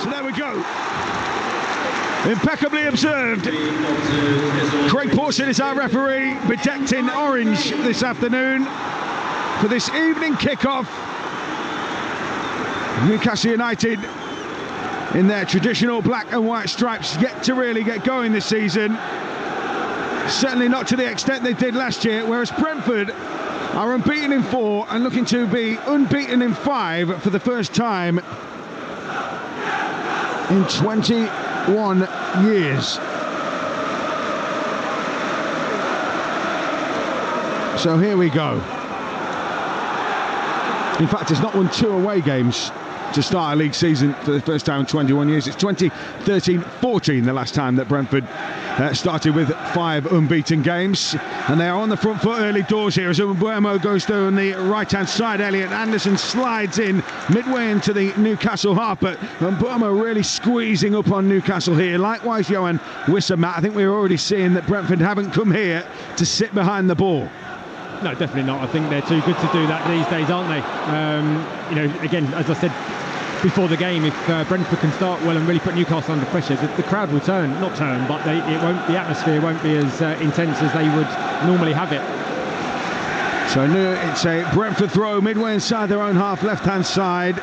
So there we go. Impeccably observed. Craig Pawson is our referee, bedecked in orange this afternoon for this evening kickoff. Newcastle United in their traditional black and white stripes, yet to really get going this season. Certainly not to the extent they did last year, whereas Brentford are unbeaten in 4 and looking to be unbeaten in 5 for the first time in 21 years. So here we go. In fact, it's not won 2 away games to start a league season for the first time in 21 years. It's 2013-14 the last time that Brentford started with 5 unbeaten games, and they are on the front foot early doors here as Mbeumo goes through on the right hand side. Elliot Anderson slides in midway into the Newcastle half, but Mbeumo really squeezing up on Newcastle here. Likewise Johan Wissa. Matt, I think we're already seeing that Brentford haven't come here to sit behind the ball. No, definitely not. I think they're too good to do that these days, aren't they? You know, again, as I said before the game, if Brentford can start well and really put Newcastle under pressure, the crowd will turn, not turn, but the atmosphere won't be as intense as they would normally have it. So it's a Brentford throw midway inside their own half, left-hand side,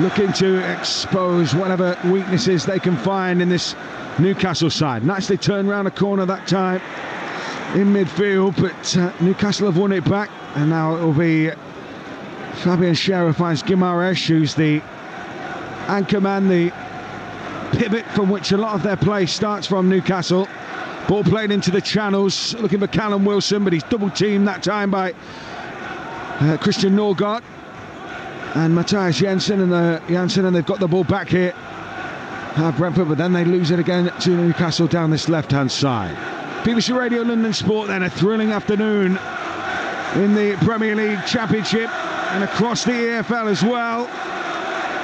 looking to expose whatever weaknesses they can find in this Newcastle side. Nicely turned round a corner that time in midfield, but Newcastle have won it back, and now it will be Fabian Scherer finds Guimaraes, who's the anchor man, the pivot from which a lot of their play starts from Newcastle. Ball played into the channels, looking for Callum Wilson, but he's double teamed that time by Christian Norgard and Matthias Jensen, and they've got the ball back here, Brentford, but then they lose it again to Newcastle down this left-hand side. BBC Radio London Sport then, a thrilling afternoon in the Premier League Championship and across the EFL as well.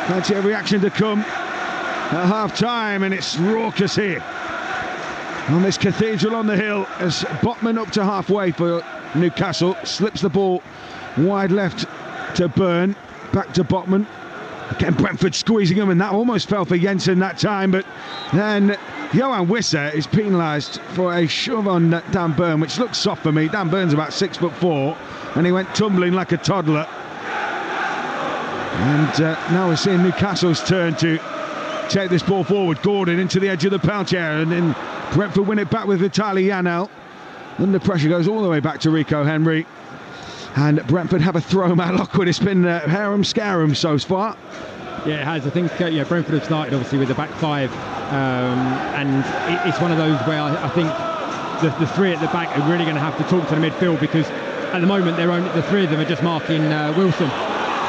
Plenty of reaction to come at half-time, and it's raucous here on this cathedral on the hill as Botman up to halfway for Newcastle, slips the ball wide left to Byrne, back to Botman. Again, Brentford squeezing him, and that almost fell for Jensen that time, but then Johan Wissa is penalised for a shove on Dan Byrne, which looks soft for me. Dan Byrne's about 6'4", and he went tumbling like a toddler. And now we're seeing Newcastle's turn to take this ball forward. Gordon into the edge of the penalty area, and then Brentford win it back with Vitaly Janel. Under pressure goes all the way back to Rico Henry. And Brentford have a throw. Matt Lockwood, it's been harum-scarum so far. Yeah, it has. I think Brentford have started obviously with the back 5, and it's one of those where I think the 3 at the back are really going to have to talk to the midfield, because at the moment the 3 of them are just marking Wilson.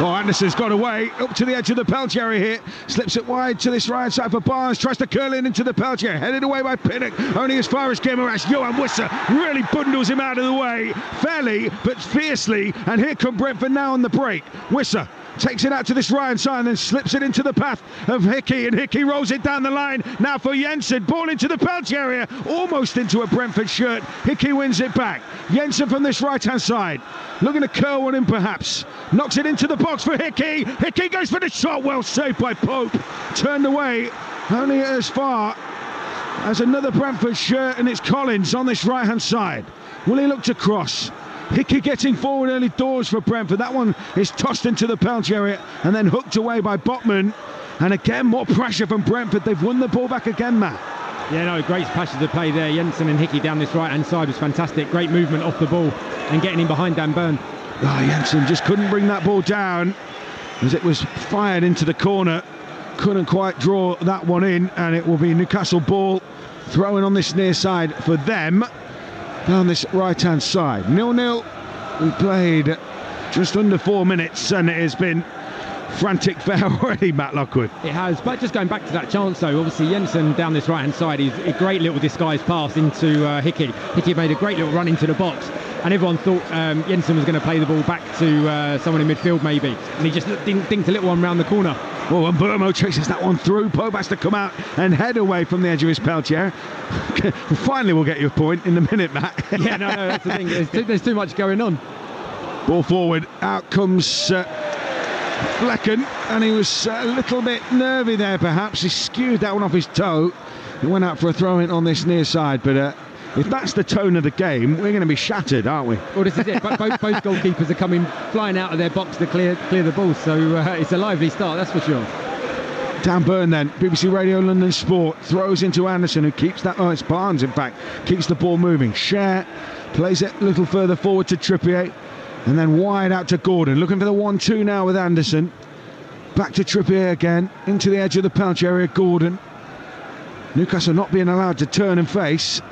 Oh, Anderson's got away up to the edge of the penalty area here, slips it wide to this right side for Barnes, tries to curl in into the penalty area, headed away by Pinnock, only as far as Guimaraes. Johan Wissa really bundles him out of the way, fairly but fiercely, and here come Brentford now on the break. Wissa takes it out to this right side and then slips it into the path of Hickey, and Hickey rolls it down the line now for Jensen. Ball into the penalty area, almost into a Brentford shirt. Hickey wins it back. Jensen from this right hand side, looking to curl one in perhaps, knocks it into the box for Hickey. Hickey goes for the shot, well saved by Pope, turned away only as far as another Brentford shirt, and it's Collins on this right hand side. Will he look to cross? Hickey getting forward early doors for Brentford. That one is tossed into the penalty area and then hooked away by Botman. And again, more pressure from Brentford. They've won the ball back again, Matt. Yeah, no, great passage of play there. Jensen and Hickey down this right-hand side was fantastic. Great movement off the ball and getting in behind Dan Byrne. Oh, Jensen just couldn't bring that ball down as it was fired into the corner. Couldn't quite draw that one in, and it will be Newcastle ball throwing on this near side for them. Down this right-hand side. 0-0. We played just under 4 minutes, and it has been frantic fare already, Matt Lockwood. It has, but just going back to that chance though, obviously Jensen down this right-hand side is a great little disguised pass into Hickey. Hickey made a great little run into the box, and everyone thought Jensen was going to play the ball back to someone in midfield maybe, and he just dinked a little one round the corner. Oh, and Mbeumo chases that one through. Pope has to come out and head away from the edge of his penalty area. Finally, we'll get your point in a minute, Matt. Yeah, no, that's the thing. There's too much going on. Ball forward. Out comes Flecken, and he was a little bit nervy there perhaps. He skewed that one off his toe. He went out for a throw-in on this near side, but if that's the tone of the game, we're going to be shattered, aren't we? Well, this is it. Both goalkeepers are coming flying out of their box to clear the ball, so it's a lively start, that's for sure. Dan Burn then, BBC Radio London Sport, throws into Anderson, who keeps that, it's Barnes in fact, keeps the ball moving. Cher plays it a little further forward to Trippier, and then wide out to Gordon, looking for the 1-2 now with Anderson. Back to Trippier again, into the edge of the penalty area, Gordon. Newcastle not being allowed to turn and face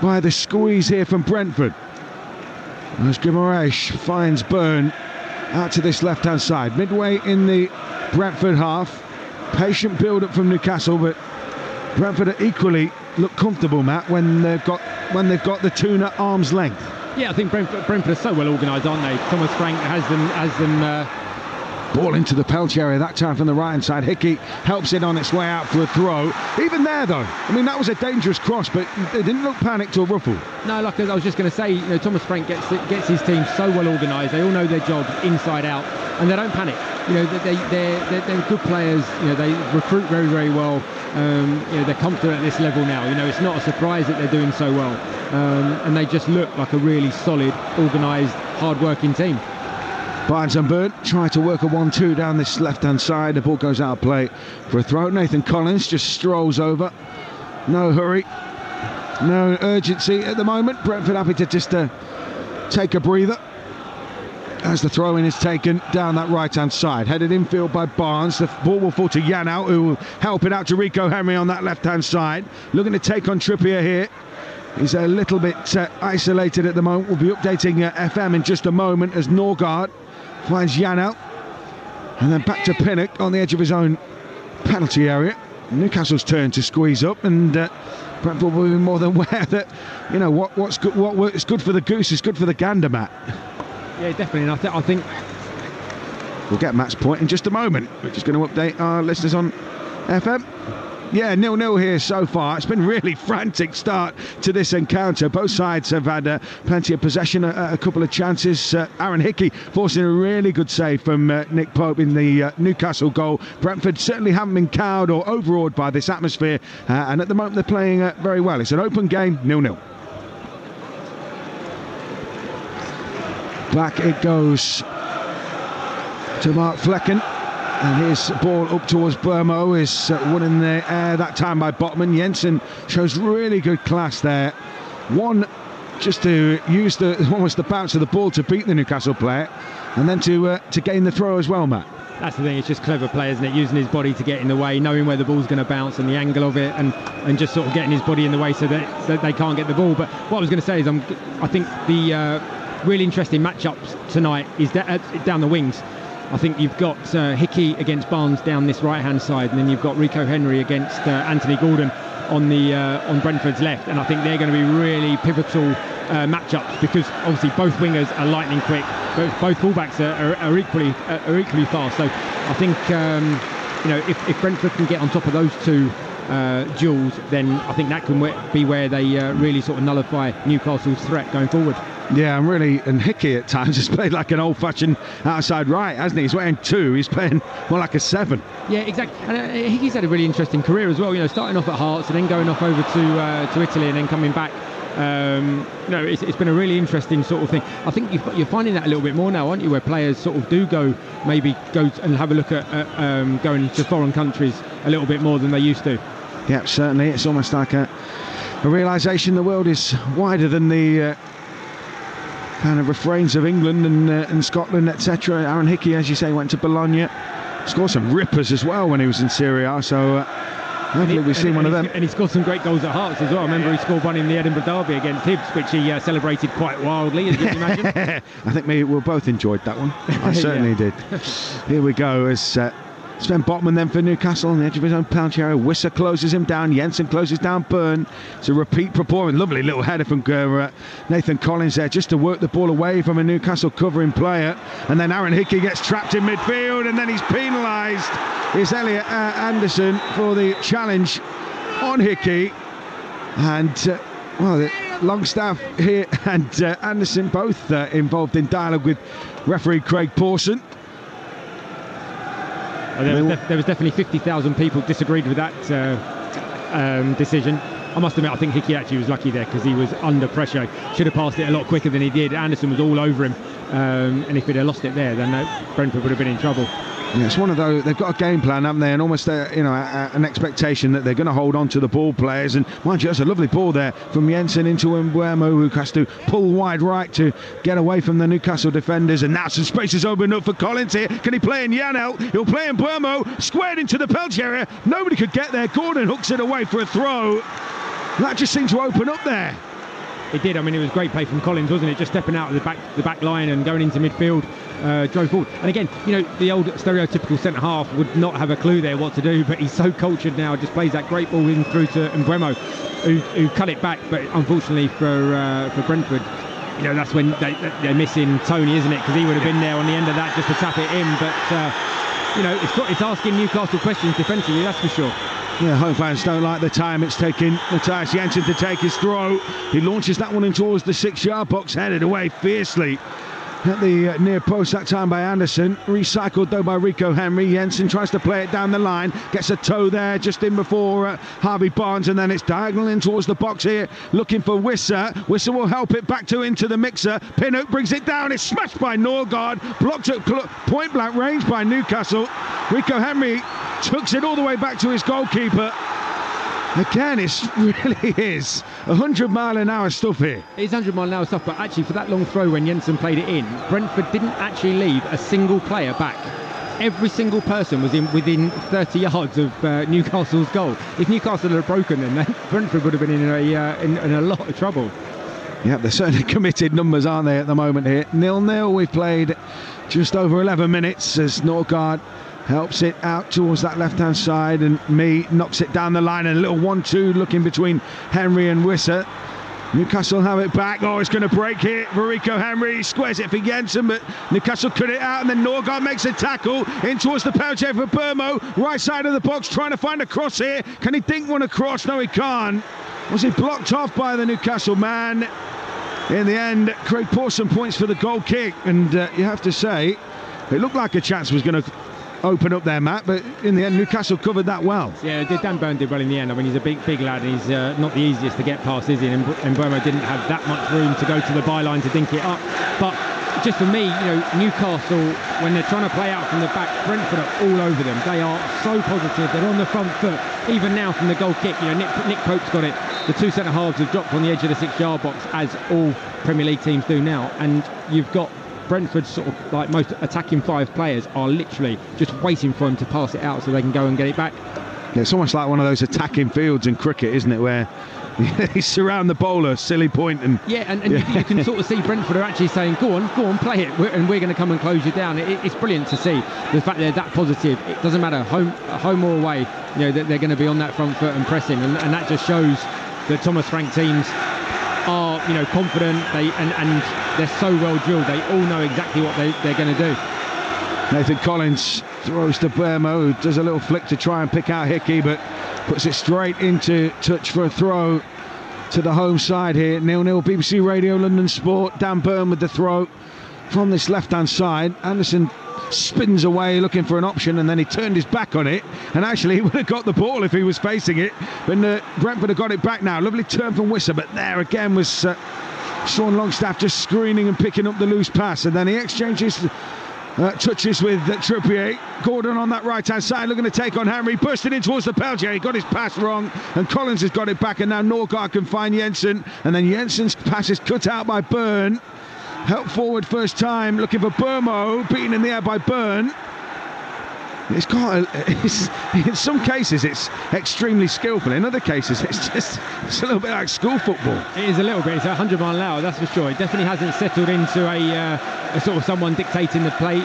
by the squeeze here from Brentford. As Guimaraes finds Burn out to this left-hand side, midway in the Brentford half. Patient build-up from Newcastle, but Brentford are equally look comfortable, Matt, when they've got the tune at arm's length. Yeah, I think Brentford are so well organised, aren't they? Thomas Frank has them. Ball into the penalty area, that time from the right-hand side. Hickey helps it on its way out for a throw. Even there, though, I mean, that was a dangerous cross, but they didn't look panicked or ruffled. No, like I was just going to say, Thomas Frank gets his team so well organised. They all know their job inside out, and they don't panic. They're good players. They recruit very, very well. They're confident at this level now. It's not a surprise that they're doing so well, and they just look like a really solid, organised, hard-working team. Barnes and Burn try to work a 1-2 down this left-hand side. The ball goes out of play for a throw. Nathan Collins just strolls over. No hurry, no urgency at the moment. Brentford happy to just take a breather as the throw-in is taken down that right-hand side. Headed infield by Barnes. The ball will fall to Janelt, who will help it out to Rico Henry on that left-hand side. Looking to take on Trippier here. He's a little bit isolated at the moment. We'll be updating FM in just a moment as Norgard finds Janelt, and then back to Pinnock on the edge of his own penalty area. Newcastle's turn to squeeze up, and Brentford will be more than aware that what's good for the goose is good for the gander, Matt. Yeah, definitely. And I think we'll get Matt's point in just a moment. We're just going to update our listeners on FM. Yeah, 0-0 here so far. It's been a really frantic start to this encounter. Both sides have had plenty of possession, a couple of chances. Aaron Hickey forcing a really good save from Nick Pope in the Newcastle goal. Brentford certainly haven't been cowed or overawed by this atmosphere, and at the moment they're playing very well. It's an open game, 0-0. Back it goes to Mark Flecken. And his ball up towards Burmo is won in the air, that time by Botman. Jensen shows really good class there. One, just to use almost the bounce of the ball to beat the Newcastle player, and then to gain the throw as well, Matt. That's the thing, it's just clever play, isn't it? Using his body to get in the way, knowing where the ball's going to bounce and the angle of it, and just sort of getting his body in the way so that they can't get the ball. But what I was going to say is I think the really interesting matchups tonight is down the wings. I think you've got Hickey against Barnes down this right-hand side, and then you've got Rico Henry against Anthony Gordon on Brentford's left, and I think they're going to be really pivotal matchups, because obviously both wingers are lightning quick, but both fullbacks are equally fast. So I think if Brentford can get on top of those two duels, then I think that can be where they really sort of nullify Newcastle's threat going forward. Yeah, and Hickey at times has played like an old-fashioned outside right, hasn't he? He's wearing 2, he's playing more like a 7. Yeah, exactly. And Hickey's had a really interesting career as well, starting off at Hearts and then going off over to Italy and then coming back. It's been a really interesting sort of thing. I think you're finding that a little bit more now, aren't you, where players sort of do go and have a look at going to foreign countries a little bit more than they used to. Yeah, certainly. It's almost like a realisation the world is wider than the kind of refrains of England and Scotland, etc. Aaron Hickey, as you say, went to Bologna, scored some rippers as well when he was in Serie A, so hopefully we've seen one of them. And he scored some great goals at Hearts as well. I remember he scored one in the Edinburgh Derby against Hibs, which he celebrated quite wildly, as you can imagine. I think we both enjoyed that one. I certainly did. Here we go as Sven Botman then for Newcastle on the edge of his own penalty area. Wisser closes him down. Jensen closes down Burn. It's a repeat performance. Lovely little header from Nathan Collins there, just to work the ball away from a Newcastle covering player. And then Aaron Hickey gets trapped in midfield, and then he's penalised. It's Elliot Anderson for the challenge on Hickey. And Longstaff here and Anderson both involved in dialogue with referee Craig Pawson. There was definitely 50,000 people disagreed with that decision. I must admit, I think Hickey actually was lucky there because he was under pressure. Should have passed it a lot quicker than he did. Anderson was all over him, and if he'd have lost it there, then Brentford would have been in trouble. Yeah, it's one of those, they've got a game plan, haven't they, and almost an expectation that they're going to hold on to the ball players. And mind you, that's a lovely ball there from Jensen into Mbeumo, who has to pull wide right to get away from the Newcastle defenders. And now some space is opened up for Collins here. Can he play in Janelt? He'll play in Mbeumo, squared into the penalty area. Nobody could get there. Gordon hooks it away for a throw. That just seemed to open up there. It did. I mean, it was great play from Collins, wasn't it? Just stepping out of the back line and going into midfield, drove forward. And again, the old stereotypical centre half would not have a clue there what to do, but he's so cultured now. Just plays that great ball in through to Mbeumo, who cut it back. But unfortunately for Brentford, that's when they're missing Tony, isn't it? Because he would have been there on the end of that just to tap it in. But it's asking Newcastle questions defensively, that's for sure. Yeah, home fans don't like the time it's taken Matthias Jensen to take his throw. He launches that one in towards the 6-yard box, headed away fiercely at the near post that time by Anderson. Recycled though by Rico Henry. Jensen tries to play it down the line, gets a toe there just in before Harvey Barnes, and then it's diagonal in towards the box here, looking for Wissa. Wissa will help it back into the mixer. Pinnock brings it down, it's smashed by Norgard, blocked at point blank range by Newcastle. Rico Henry tucks it all the way back to his goalkeeper. Again, it really is 100-mile-an-hour stuff here. It is 100-mile-an-hour stuff, but actually for that long throw when Jensen played it in, Brentford didn't actually leave a single player back. Every single person was within 30 yards of Newcastle's goal. If Newcastle had broken them, then Brentford would have been in a lot of trouble. Yeah, they're certainly committed numbers, aren't they, at the moment here? 0-0, we've played just over 11 minutes as Norgard helps it out towards that left-hand side, and Mee knocks it down the line, and a little 1-2 looking between Henry and Wissa. Newcastle have it back. Oh, it's going to break here. Rico Henry squares it for Jensen, but Newcastle cut it out, and then Norgard makes a tackle in towards the penalty for Mbeumo. Right side of the box, trying to find a cross here. Can he dink one across? No, he can't. Was he blocked off by the Newcastle man? In the end, Craig Pawson points for the goal kick, and you have to say, it looked like a chance was going to open up there, Matt, but in the end Newcastle covered that well. Yeah, Dan Burn did well in the end. I mean, he's a big lad, and he's not the easiest to get past, is he? And Mbeumo didn't have that much room to go to the byline to dink it up. But just for me, Newcastle, when they're trying to play out from the back, Brentford are all over them. They are so positive. They're on the front foot. Even now from the goal kick, Nick Pope's got it. The two centre halves have dropped on the edge of the 6-yard box, as all Premier League teams do now, and you've got Brentford's sort of like most attacking 5 players are literally just waiting for him to pass it out so they can go and get it back. Yeah, it's almost like one of those attacking fields in cricket, isn't it, where they surround the bowler, silly point, and you can sort of see Brentford are actually saying, go on, play it, and we're going to come and close you down. It's brilliant to see the fact they're that positive. It doesn't matter home or away, they're going to be on that front foot and pressing, and that just shows that Thomas Frank teams are confident, and they're so well drilled. They all know exactly what they're going to do. Nathan Collins throws to Mbeumo, who does a little flick to try and pick out Hickey, but puts it straight into touch for a throw to the home side here. 0-0, BBC Radio London Sport. Dan Burn with the throw from this left-hand side. Anderson spins away looking for an option, and then he turned his back on it, and actually he would have got the ball if he was facing it, but Brentford have got it back now. Lovely turn from Wissa, but there again was Sean Longstaff just screening and picking up the loose pass, and then he exchanges touches with Trippier. Gordon on that right hand side looking to take on Henry, bursting in towards the penalty. He got his pass wrong, and Collins has got it back, and now Norgard can find Jensen, and then Jensen's pass is cut out by Burn. Help forward first time, looking for Mbeumo, beaten in the air by Burn. In some cases it's extremely skillful, in other cases it's a little bit like school football. It is a little bit. It's 100 mile an hour, that's for sure. It definitely hasn't settled into a sort of someone dictating the play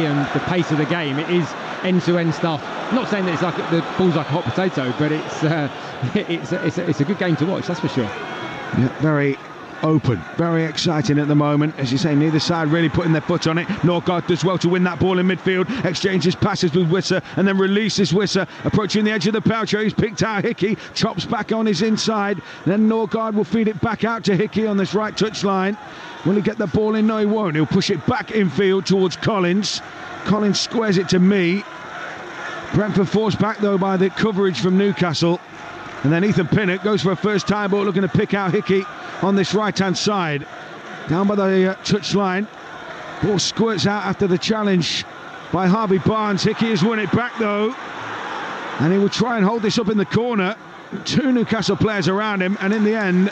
and the pace of the game. It is end-to-end stuff. I'm not saying that it's like the ball's like a hot potato, but it's a good game to watch, that's for sure. Yeah, very open, very exciting at the moment. As you say, neither side really putting their foot on it. Norgard does well to win that ball in midfield, exchanges passes with Wissa, and then releases Wissa, approaching the edge of the pouch. He's picked out Hickey, chops back on his inside, then Norgard will feed it back out to Hickey on this right touchline. Will he get the ball in? No, he won't. He'll push it back infield towards Collins. Collins squares it to Mee. Brentford forced back though by the coverage from Newcastle. And then Ethan Pinnock goes for a first time ball, looking to pick out Hickey on this right-hand side. Down by the touchline. Ball squirts out after the challenge by Harvey Barnes. Hickey has won it back though. And he will try and hold this up in the corner. Two Newcastle players around him, and in the end,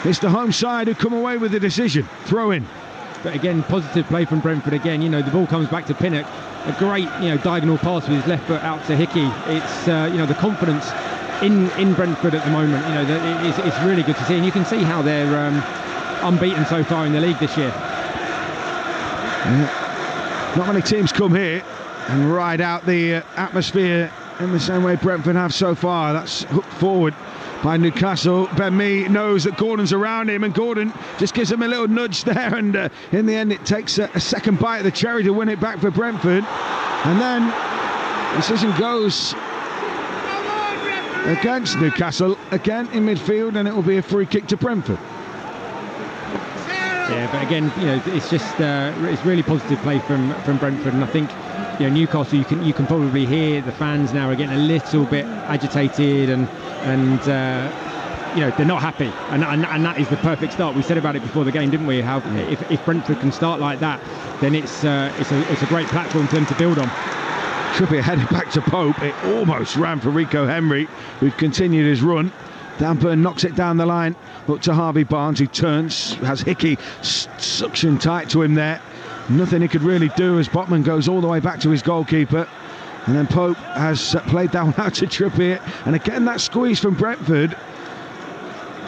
it's the home side who come away with the decision. Throw in. But again, positive play from Brentford again. You know, the ball comes back to Pinnock. A great, diagonal pass with his left foot out to Hickey. It's, the confidence in Brentford at the moment, it's really good to see. And you can see how they're unbeaten so far in the league this year. Yeah. Not many teams come here and ride out the atmosphere in the same way Brentford have so far. That's hooked forward by Newcastle. Ben Mee knows that Gordon's around him, and Gordon just gives him a little nudge there, and in the end it takes a second bite of the cherry to win it back for Brentford. And then the decision goes against Newcastle again in midfield, and it will be a free kick to Brentford. Yeah, but again, it's just it's really positive play from Brentford, and I think Newcastle, you can probably hear the fans now are getting a little bit agitated, and they're not happy, and that is the perfect start. We said about it before the game, didn't we? How if Brentford can start like that, then it's a great platform for them to build on. Trippier headed back to Pope. It almost ran for Rico Henry, who continued his run. Burn knocks it down the line up to Harvey Barnes, who turns, has Hickey suction tight to him there. Nothing he could really do as Botman goes all the way back to his goalkeeper. And then Pope has played that one out to Trippier. And again, that squeeze from Brentford,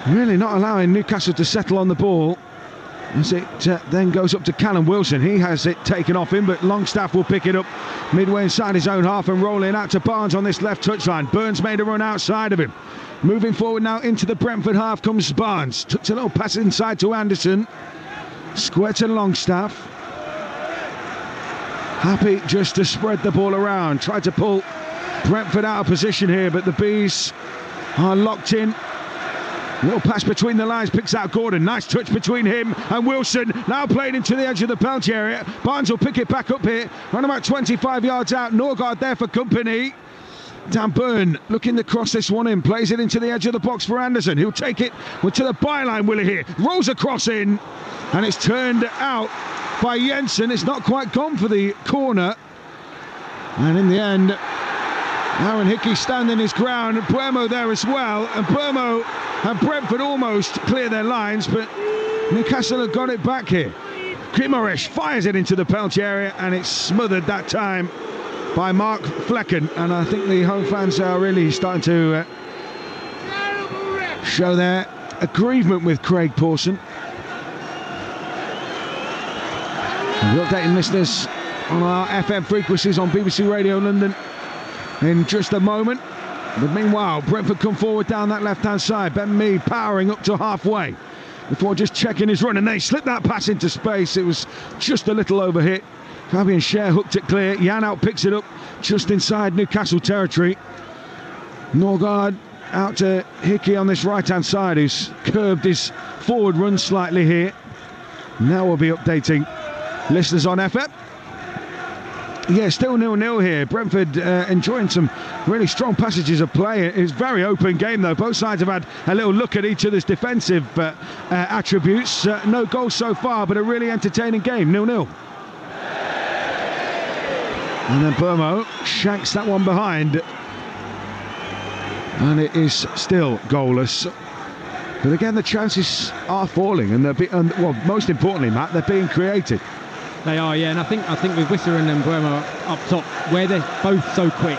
really not allowing Newcastle to settle on the ball. As it then goes up to Callum Wilson. He has it taken off him, but Longstaff will pick it up midway inside his own half and rolling out to Barnes on this left touchline. Burns made a run outside of him. Moving forward now into the Brentford half comes Barnes. Took a little pass inside to Anderson. Square to Longstaff. Happy just to spread the ball around. Tried to pull Brentford out of position here, but the Bees are locked in. Little pass between the lines, picks out Gordon. Nice touch between him and Wilson. Now played into the edge of the penalty area. Barnes will pick it back up here. Run about 25 yards out. Norgard there for company. Dan Burn looking to cross this one in. Plays it into the edge of the box for Anderson. He'll take it to the byline, will he here? Rolls across in. And it's turned out by Jensen. It's not quite gone for the corner. And in the end, Aaron Hickey standing his ground. Buemo there as well. And Buemo and Brentford almost clear their lines, but Newcastle have got it back here. Guimaraes fires it into the penalty area, and it's smothered that time by Mark Flecken. And I think the home fans are really starting to show their aggrievement with Craig Pawson. We're updating listeners on our FM frequencies on BBC Radio London in just a moment. But meanwhile, Brentford come forward down that left-hand side. Ben Mee powering up to halfway before just checking his run, and they slipped that pass into space. It was just a little overhit. Fabian Schär hooked it clear. Jan out picks it up just inside Newcastle territory. Norgard out to Hickey on this right-hand side, who's curbed his forward run slightly here. Now we'll be updating listeners on FM. Yeah, still 0-0 here. Brentford enjoying some really strong passages of play. It's a very open game though. Both sides have had a little look at each other's defensive attributes. No goals so far, but a really entertaining game. 0-0. And then Burmo shanks that one behind. And it is still goalless. But again, the chances are falling, and well, most importantly, Matt, they're being created. They are, yeah, and I think with Wisser and Buemo up top, where they're both so quick,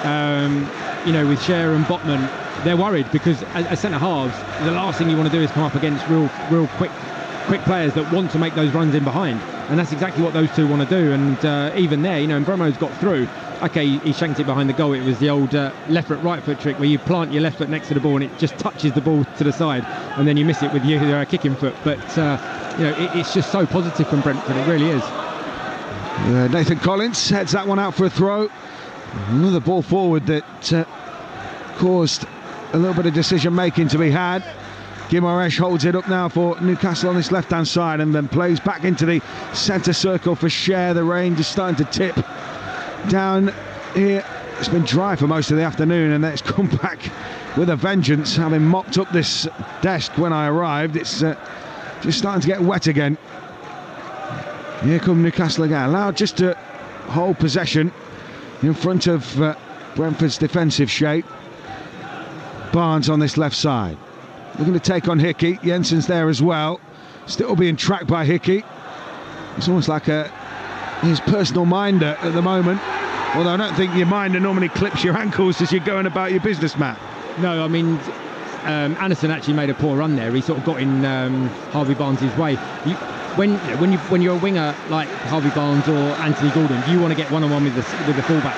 with Schär and Botman, they're worried because as centre halves, the last thing you want to do is come up against real quick players that want to make those runs in behind, and that's exactly what those two want to do. And even there, and Buemo's got through. Okay, he shanked it behind the goal. It was the old left foot, right foot trick where you plant your left foot next to the ball and it just touches the ball to the side, and then you miss it with your kicking foot. But it's just so positive from Brentford. It really is. Nathan Collins heads that one out for a throw. Another ball forward that caused a little bit of decision making to be had. Guimaraes holds it up now for Newcastle on this left hand side, and then plays back into the centre circle for Schär. The rain just starting to tip down here it's been dry for most of the afternoon, and it's come back with a vengeance. Having mopped up this desk when I arrived, it's just starting to get wet again. Here come Newcastle again, allowed just to hold possession in front of Brentford's defensive shape. Barnes on this left side, looking to take on Hickey. Jensen's there as well, still being tracked by Hickey. It's almost like his personal minder at the moment. Although I don't think your minder normally clips your ankles as you're going about your business, Matt. No, I mean, Anderson actually made a poor run there. He sort of got in Harvey Barnes' way. When you're a winger like Harvey Barnes or Anthony Gordon, you want to get one-on-one with the fullback.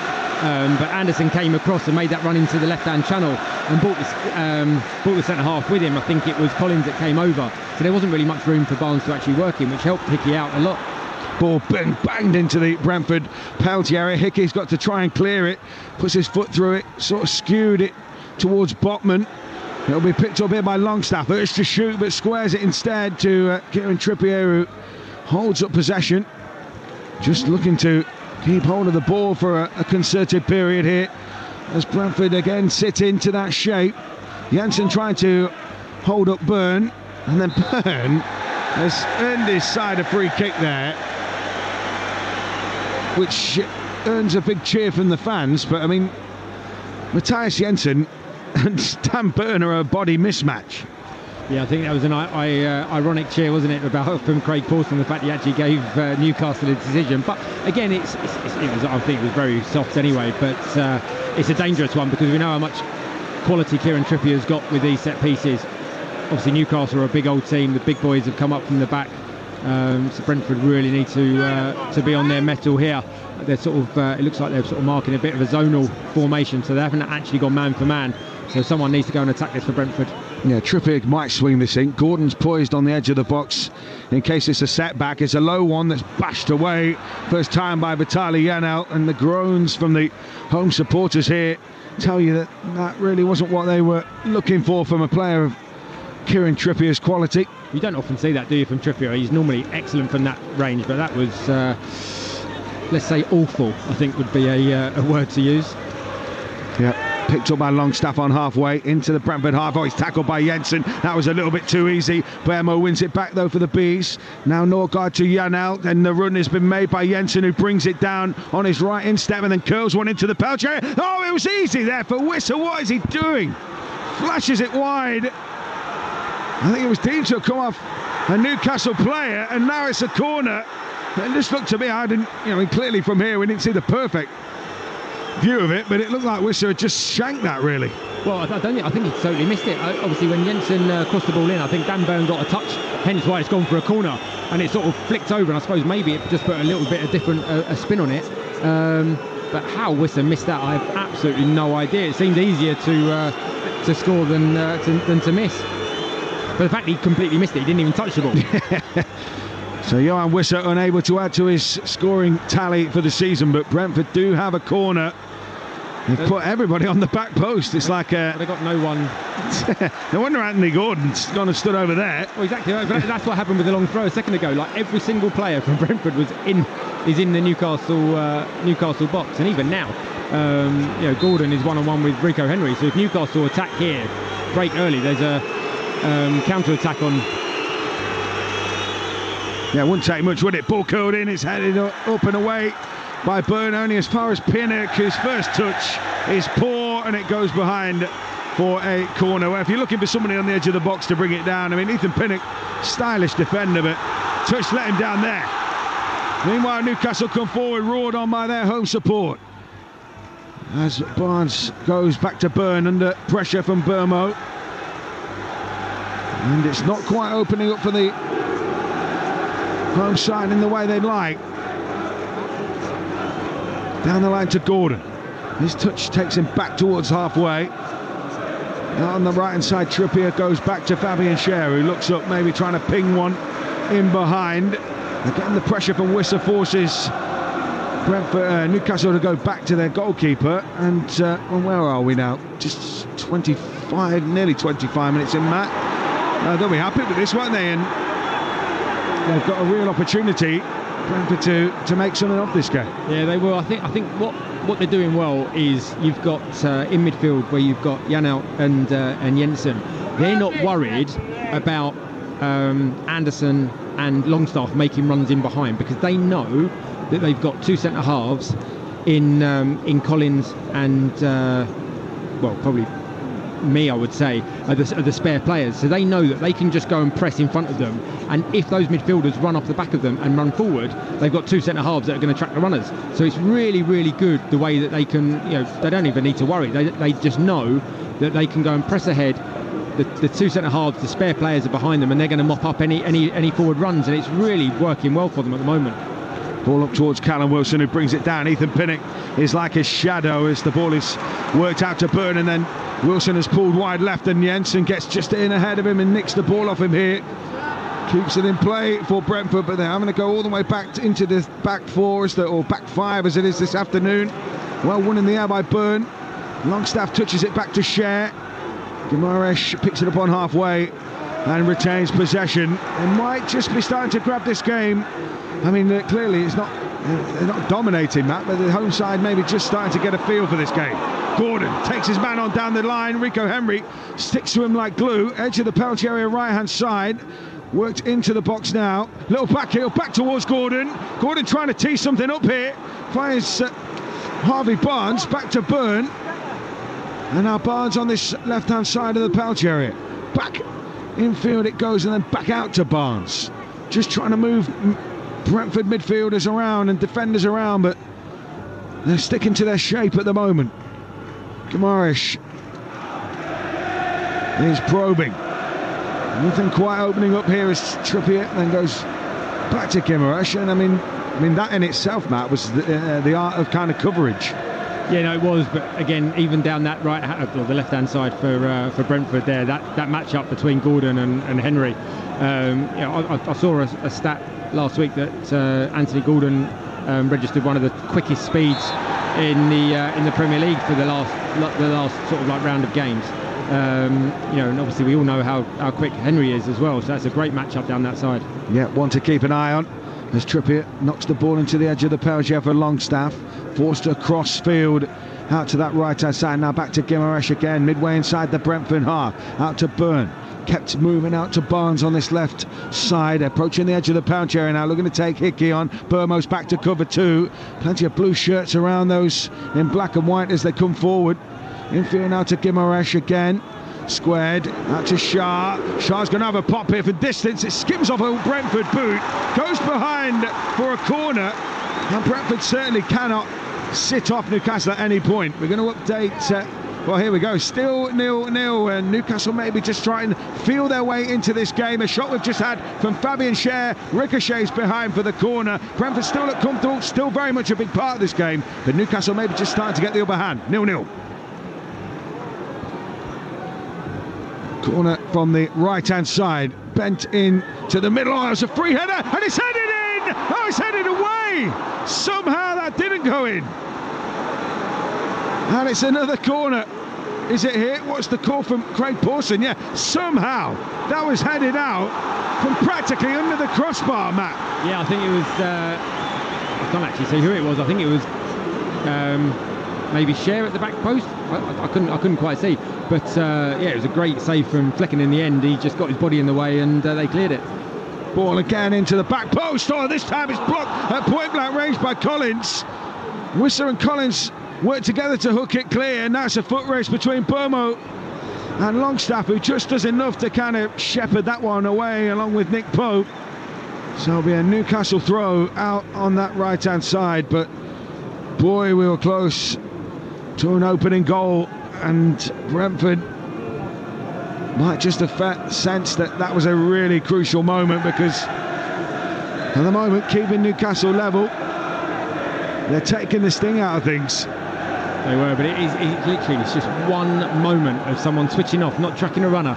But Anderson came across and made that run into the left-hand channel and brought the centre-half with him. I think it was Collins that came over. So there wasn't really much room for Barnes to actually work in, which helped Hickey out a lot. Ball banged into the Brentford penalty area. Hickey's got to try and clear it, puts his foot through it, sort of skewed it towards Botman. It'll be picked up here by Longstaff. Urged to shoot, but squares it instead to Kieran Trippier, who holds up possession. Just looking to keep hold of the ball for a concerted period here, as Brentford again sit into that shape. Jensen trying to hold up Byrne, and then Byrne has earned his side a free kick there, which earns a big cheer from the fans. But I mean, Matthias Jensen and Dan Byrne are a body mismatch. Yeah, I think that was an ironic cheer, wasn't it, from Craig Pawson, the fact he actually gave Newcastle a decision. But again, I think it was very soft anyway. But it's a dangerous one, because we know how much quality Kieran Trippier's got with these set pieces. Obviously, Newcastle are a big old team. The big boys have come up from the back. So Brentford really need to be on their mettle here. They're sort of it looks like they're sort of marking a bit of a zonal formation, so they haven't actually gone man for man. So someone needs to go and attack this for Brentford. Yeah, Trippier might swing this in. Gordon's poised on the edge of the box in case it's a setback. It's a low one that's bashed away first time by Vitaly Janelt, and the groans from the home supporters here tell you that that really wasn't what they were looking for from a player of Kieran Trippier's quality. You don't often see that, do you, from Trippier? He's normally excellent from that range, but that was, let's say, awful, I think would be a word to use. Yeah. Picked up by Longstaff on halfway into the Brentford half. Oh, he's tackled by Jensen. That was a little bit too easy. Bermo wins it back though for the Bees. Now Norgard to Janelt, and the run has been made by Jensen, who brings it down on his right instep and then curls one into the penalty area. Oh, it was easy there for Wissa. What is he doing? Flashes it wide. I think it was deemed to have come off a Newcastle player, and now it's a corner. It just looked to me, clearly from here we didn't see the perfect view of it, but it looked like Wissa had just shanked that, really. Well, I think he totally missed it. Obviously, when Jensen crossed the ball in, I think Dan Byrne got a touch, hence why it's gone for a corner, and it sort of flicked over, and I suppose maybe it just put a little bit of different a spin on it. But how Wissa missed that, I have absolutely no idea. It seemed easier to score than to miss. But the fact he completely missed it, he didn't even touch the ball. So Johan Wissa unable to add to his scoring tally for the season, but Brentford do have a corner. They've put everybody on the back post. It's like they got no one. No wonder Anthony Gordon's gone and stood over there. Well, exactly. That's what happened with the long throw a second ago. Like every single player from Brentford is in the Newcastle box, and even now, Gordon is one-on-one with Rico Henry. So if Newcastle attack here, break early, there's a counter-attack on. Yeah, it wouldn't take much, would it? Ball curled in, it's headed up and away by Byrne, only as far as Pinnock. His first touch is poor, and it goes behind for a corner. Well, if you're looking for somebody on the edge of the box to bring it down, I mean, Ethan Pinnock, stylish defender, but touch let him down there. Meanwhile, Newcastle come forward, roared on by their home support, as Barnes goes back to Byrne under pressure from Bermo. And it's not quite opening up for the home side in the way they'd like. Down the line to Gordon. His touch takes him back towards halfway. Now on the right hand side, Trippier goes back to Fabian Schär, who looks up, maybe trying to ping one in behind. Again, the pressure from Wissa forces Newcastle to go back to their goalkeeper. And where are we now? Just nearly 25 minutes in, Matt. They'll be happy with this, won't they? And they've got a real opportunity Brentford to make something of this game. Yeah, they will. I think what they're doing well is you've got in midfield where you've got Janelt and Jensen. They're not worried about Anderson and Longstaff making runs in behind, because they know that they've got two centre halves in Collins and probably me, I would say, are the spare players. So they know that they can just go and press in front of them, and if those midfielders run off the back of them and run forward, they've got two centre halves that are going to track the runners. So it's really, really good the way that they can, they don't even need to worry. They just know that they can go and press ahead. The two centre halves, the spare players are behind them, and they're going to mop up any forward runs, and it's really working well for them at the moment. Ball up towards Callum Wilson, who brings it down. Ethan Pinnock is like a shadow as the ball is worked out to Byrne, and then Wilson has pulled wide left, and Jensen gets just in ahead of him and nicks the ball off him here. Keeps it in play for Brentford, but they're having to go all the way back into the back four, or back five as it is this afternoon. Well won in the air by Byrne. Longstaff touches it back to Cher. Guimaraes picks it up on halfway and retains possession. They might just be starting to grab this game. I mean, clearly they're not dominating that, but the home side maybe just starting to get a feel for this game. Gordon takes his man on down the line. Rico Henry sticks to him like glue. Edge of the penalty area, right-hand side. Worked into the box now. Little back heel, back towards Gordon. Gordon trying to tee something up here. Finds Harvey Barnes, back to Byrne. And now Barnes on this left-hand side of the penalty area. Back infield it goes, and then back out to Barnes. Just trying to move Brentford midfielders around and defenders around, but they're sticking to their shape at the moment. Guimaraes is probing. Nothing quite opening up here as Trippier then goes back to Guimaraes, and I mean that in itself, Matt, was the art of kind of coverage. Yeah, no, it was, but again, even down that the left-hand side for Brentford there, that match-up between Gordon and Henry. I saw a stat last week that Anthony Gordon registered one of the quickest speeds in the Premier League for the last sort of like round of games. And obviously we all know how quick Henry is as well, so that's a great match-up down that side. Yeah, one to keep an eye on as Trippier knocks the ball into the edge of the penalty area for Longstaff. Forced across field out to that right-hand side. Now back to Guimaraes again, midway inside the Brentford half. Out to Byrne. Kept moving out to Barnes on this left side, approaching the edge of the penalty area now, looking to take Hickey on. Burmos back to cover two. Plenty of blue shirts around those in black and white as they come forward. Infield now to Guimaraes again. Squared out to Shah. Shah's going to have a pop here for distance. It skims off a Brentford boot, goes behind for a corner, and Brentford certainly cannot sit off Newcastle at any point. We're going to update. Well, here we go. Still 0-0, and Newcastle maybe just trying to feel their way into this game. A shot we've just had from Fabian Cher ricochets behind for the corner. Brentford still look comfortable, still very much a big part of this game, but Newcastle maybe just starting to get the upper hand. 0-0. Corner from the right-hand side, bent in to the middle. Oh, it's a free header, and it's headed in! Oh, it's headed away! Somehow that didn't go in. And it's another corner. Is it here? What's the call from Craig Pawson? Yeah, somehow that was headed out from practically under the crossbar, Matt. Yeah, I think it was, I can't actually see who it was. I think it was maybe Cher at the back post. I couldn't quite see, but yeah, it was a great save from Flecken in the end. He just got his body in the way, and they cleared it. Ball again into the back post. Oh, this time it's blocked at point blank range by Collins. Wisser and Collins work together to hook it clear, and that's a foot race between Burmo and Longstaff, who just does enough to kind of shepherd that one away along with Nick Pope. So it'll be a Newcastle throw out on that right hand side, but boy, we were close to an opening goal, and Brentford might just have sensed that was a really crucial moment, because at the moment keeping Newcastle level, they're taking the sting out of things. They were, but it's just one moment of someone switching off, not tracking a runner,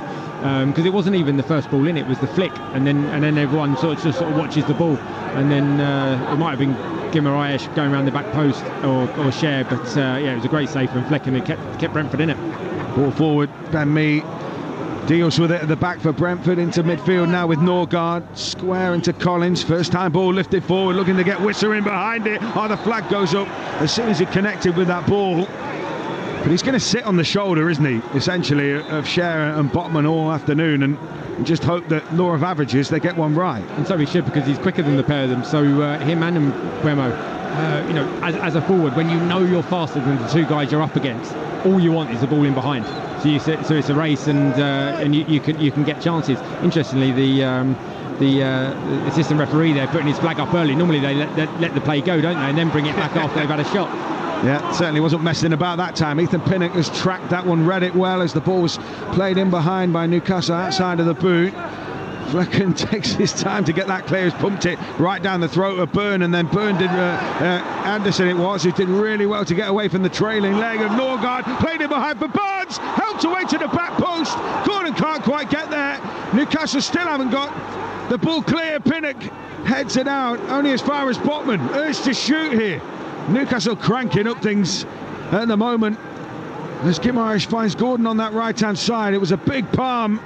because it wasn't even the first ball in, it was the flick, and then everyone sort of watches the ball, and then it might have been Guimaraes going around the back post or Cher, but yeah, it was a great save from Flecken and kept Brentford in it. Ball forward, Ben Mee Deals with it at the back for Brentford, into midfield now with Norgard, square into Collins, first time ball lifted forward, looking to get Wissa in behind it. Oh, the flag goes up as soon as he connected with that ball. But he's going to sit on the shoulder, isn't he, essentially, of Scherer and Botman all afternoon, and just hope that law of averages, they get one right. And so he should, because he's quicker than the pair of them. So him and Mbeumo, as a forward, when you know you're faster than the two guys you're up against, all you want is the ball in behind. So it's a race, and you can get chances. Interestingly, the assistant referee there putting his flag up early. Normally they let the play go, don't they, and then bring it back after they've had a shot. Yeah, certainly wasn't messing about that time. Ethan Pinnock has tracked that one, read it well as the ball was played in behind by Newcastle outside of the boot. Flecken takes his time to get that clear. He's pumped it right down the throat of Byrne, and then Byrne did, Anderson who did really well to get away from the trailing leg of Norgard. Played it behind for Barnes, helped away to the back post. Gordon can't quite get there. Newcastle still haven't got the ball clear. Pinnock heads it out, only as far as Botman. Urged to shoot here. Newcastle cranking up things at the moment as Guimaraes finds Gordon on that right-hand side. It was a big palm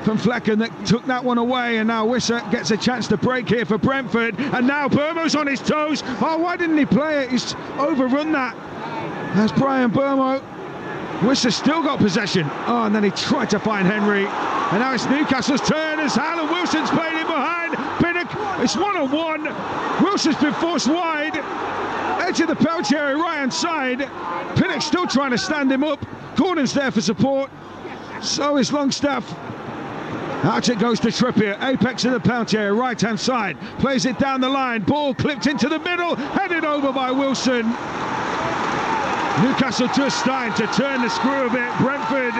from Flecken that took that one away, and now Wissa gets a chance to break here for Brentford, and now Burmo's on his toes. Oh, why didn't he play it? He's overrun that. That's Brian Burmo. Wissa still got possession. Oh, and then he tried to find Henry, and now it's Newcastle's turn as Alan Wilson's played in behind. Pinnock, it's one-on-one. Wilson's been forced wide. Edge of the penalty area, right-hand side. Pinnock still trying to stand him up. Gordon's there for support. So is Longstaff. Out it goes to Trippier. Apex of the penalty area, right-hand side. Plays it down the line. Ball clipped into the middle. Headed over by Wilson. Newcastle just starting to turn the screw a bit. Brentford,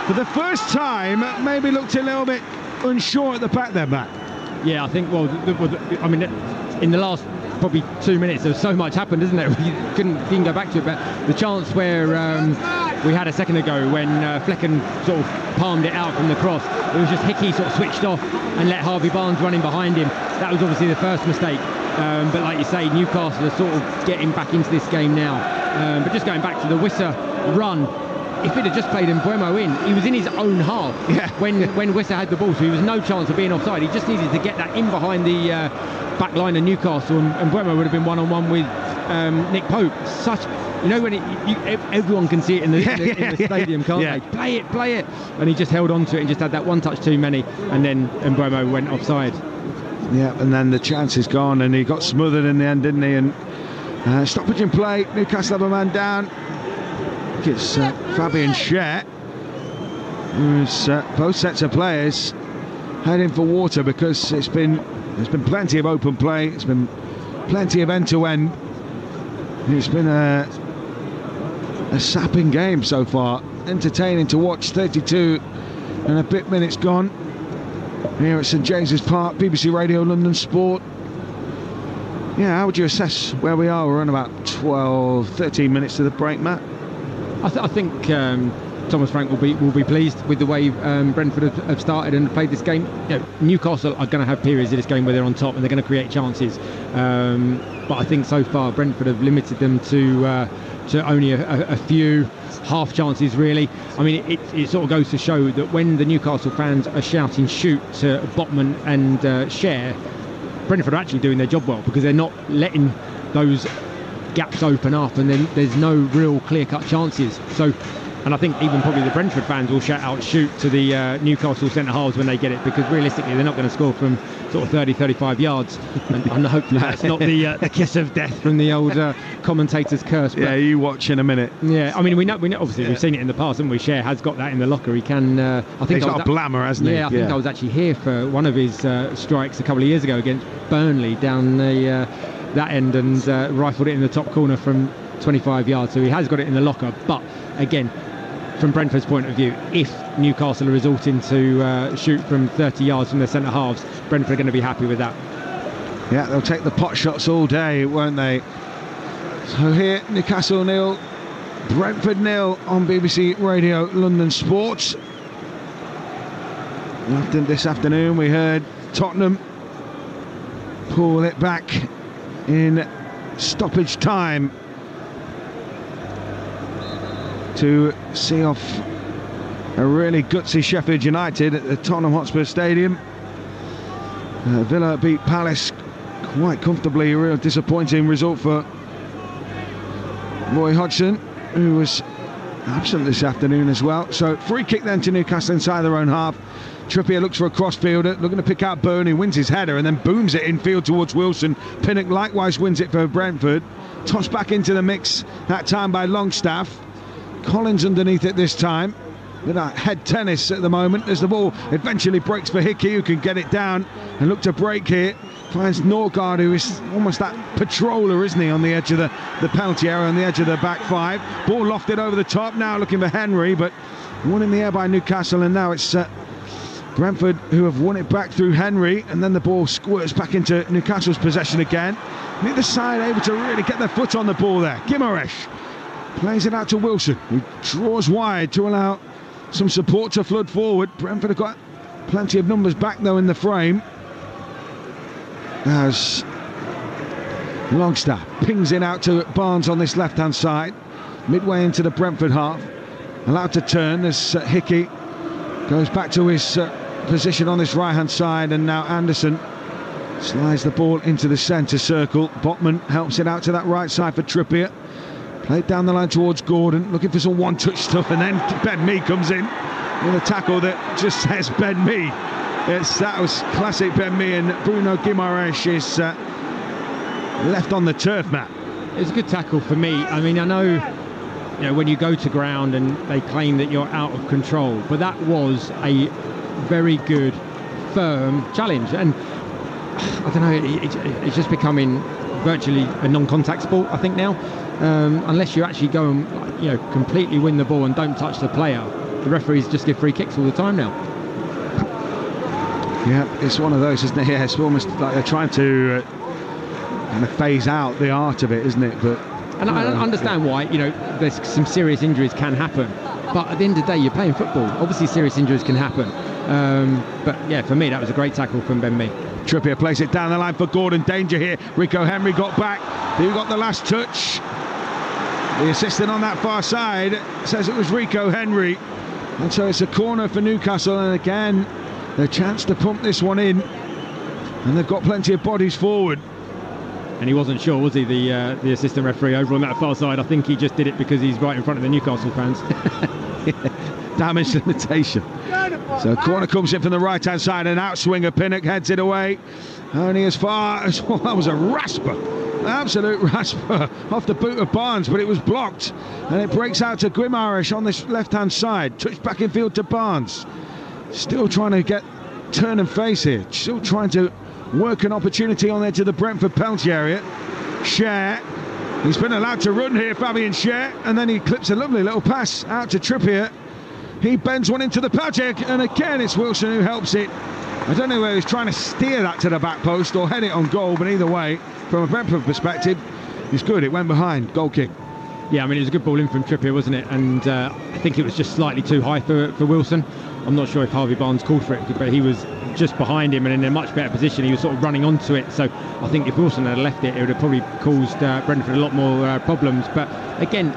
for the first time, maybe looked a little bit unsure at the back there, Matt. Yeah, I think, I mean, in the last probably 2 minutes, there's so much happened, isn't there? You didn't go back to it, but the chance where we had a second ago when Flecken sort of palmed it out from the cross, it was just Hickey sort of switched off and let Harvey Barnes run in behind him. That was obviously the first mistake, but like you say, Newcastle are sort of getting back into this game now. But just going back to the Wissa run, if he'd have just played Mbeumo in, he was in his own half when Wissa had the ball, so he was no chance of being offside. He just needed to get that in behind the back line of Newcastle, and Mbeumo would have been one-on-one with Nick Pope. When everyone can see it in the stadium, can't they? Play it, and he just held on to it and just had that one touch too many, and then Mbeumo went offside. Yeah, and then the chance is gone, and he got smothered in the end, didn't he? And stoppage in play. Newcastle have a man down. It's Fabian Schär, who's both sets of players heading for water, because there's been plenty of open play, it's been plenty of end-to-end. It's been a sapping game so far, entertaining to watch. 32 and a bit minutes gone here at St James's Park. BBC Radio London Sport. Yeah, how would you assess where we are? We're on about 13 minutes to the break, Matt. I think Thomas Frank will be pleased with the way Brentford have started and played this game. Newcastle are going to have periods of this game where they're on top and they're going to create chances. But I think so far Brentford have limited them to only a few half chances, really. I mean, it sort of goes to show that when the Newcastle fans are shouting shoot to Botman and Schär, Brentford are actually doing their job well, because they're not letting those gaps open up, and then there's no real clear-cut chances. So, and I think even probably the Brentford fans will shout out shoot to the Newcastle centre-halves when they get it, because realistically they're not going to score from sort of 30-35 yards, and hopefully that's not the kiss of death from the old commentator's curse. But, yeah, you watch in a minute. Yeah, I mean, we know obviously we've seen it in the past, haven't we? Schär has got that in the locker. He can I think he's got a blammer, hasn't he? Yeah, I think I was actually here for one of his strikes a couple of years ago against Burnley down that end, and rifled it in the top corner from 25 yards, so he has got it in the locker. But again, from Brentford's point of view, if Newcastle are resorting to shoot from 30 yards from their centre halves, Brentford are going to be happy with that. Yeah, they'll take the pot shots all day, won't they? So here, Newcastle 0, Brentford 0 on BBC Radio London Sports. After this afternoon, we heard Tottenham pull it back in stoppage time to see off a really gutsy Sheffield United at the Tottenham Hotspur Stadium. Villa beat Palace quite comfortably. A real disappointing result for Roy Hodgson, who was absent this afternoon as well. So free kick then to Newcastle inside their own half. Trippier looks for a cross-fielder, looking to pick out Burnley, wins his header and then booms it infield towards Wilson. Pinnock likewise wins it for Brentford. Tossed back into the mix, that time by Longstaff. Collins underneath it this time. With a head tennis at the moment as the ball eventually breaks for Hickey, who can get it down and look to break here. Finds Norgard, who is almost that patroller, isn't he, on the edge of the penalty area, on the edge of the back five. Ball lofted over the top, now looking for Henry, but won in the air by Newcastle, and now it's Brentford who have won it back through Henry, and then the ball squirts back into Newcastle's possession again. Neither side able to really get their foot on the ball there. Guimaraes plays it out to Wilson, who draws wide to allow some support to flood forward. Brentford have got plenty of numbers back though in the frame, as Longstaff pings it out to Barnes on this left hand side, midway into the Brentford half, allowed to turn as Hickey goes back to his position on this right hand side, and now Anderson slides the ball into the centre circle. Botman helps it out to that right side for Trippier. Played down the line towards Gordon, looking for some one-touch stuff, and then Ben Mee comes in with a tackle that just says Ben Mee. That was classic Ben Mee, and Bruno Guimaraes is left on the turf mat. It was a good tackle for me. I mean, I know, when you go to ground and they claim that you're out of control, but that was a very good, firm challenge. And I don't know, it's just becoming virtually a non-contact sport, I think, now. Unless you actually go and completely win the ball and don't touch the player, the referees just give free kicks all the time now. Yeah, it's one of those, isn't it? Yeah, it's almost like they're trying to kind of phase out the art of it, isn't it? But and I understand why. There's some serious injuries can happen, but at the end of the day, you're playing football. Obviously, serious injuries can happen. But yeah, for me, that was a great tackle from Ben Mee. Trippier plays it down the line for Gordon. Danger here. Rico Henry got back. Who got the last touch? The assistant on that far side says it was Rico Henry, and so it's a corner for Newcastle, and again the chance to pump this one in, and they've got plenty of bodies forward. And he wasn't sure, was he, the assistant referee over on that far side? I think he just did it because he's right in front of the Newcastle fans. Damage limitation. So corner comes in from the right hand side, and outswinger Pinnock heads it away only as far as, well, that was a rasper, absolute rasper off the boot of Barnes, but it was blocked, and it breaks out to Guimaraes on this left hand side. Touch back in field to Barnes, still trying to get turn and face here, still trying to work an opportunity on the edge of the Brentford penalty area. Schär, he's been allowed to run here, Fabian Schär, and then he clips a lovely little pass out to Trippier. He bends one into the paddock, and again it's Wilson who helps it. I don't know whether he's trying to steer that to the back post or head it on goal, but either way, from a Brentford perspective, it's good. It went behind. Goal kick. Yeah, I mean, it was a good ball in from Trippier, wasn't it? And I think it was just slightly too high for Wilson. I'm not sure if Harvey Barnes called for it, but he was just behind him and in a much better position. He was sort of running onto it. So I think if Wilson had left it, it would have probably caused Brentford a lot more problems. But again,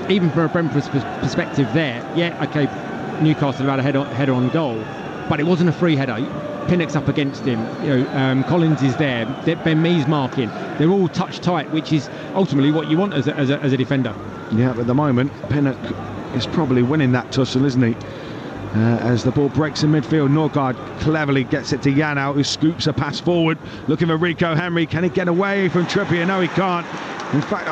even from a Brentford perspective there, yeah, okay, Newcastle had a header on goal, but it wasn't a free header. Pinnock's up against him, Collins is there, Ben Mee's marking, they're all touch tight, which is ultimately what you want as a defender. Yeah, but at the moment Pinnock is probably winning that tussle, isn't he? As the ball breaks in midfield, Norgard cleverly gets it to Janau, who scoops a pass forward, looking for Rico Henry. Can he get away from Trippier? No, he can't. In fact,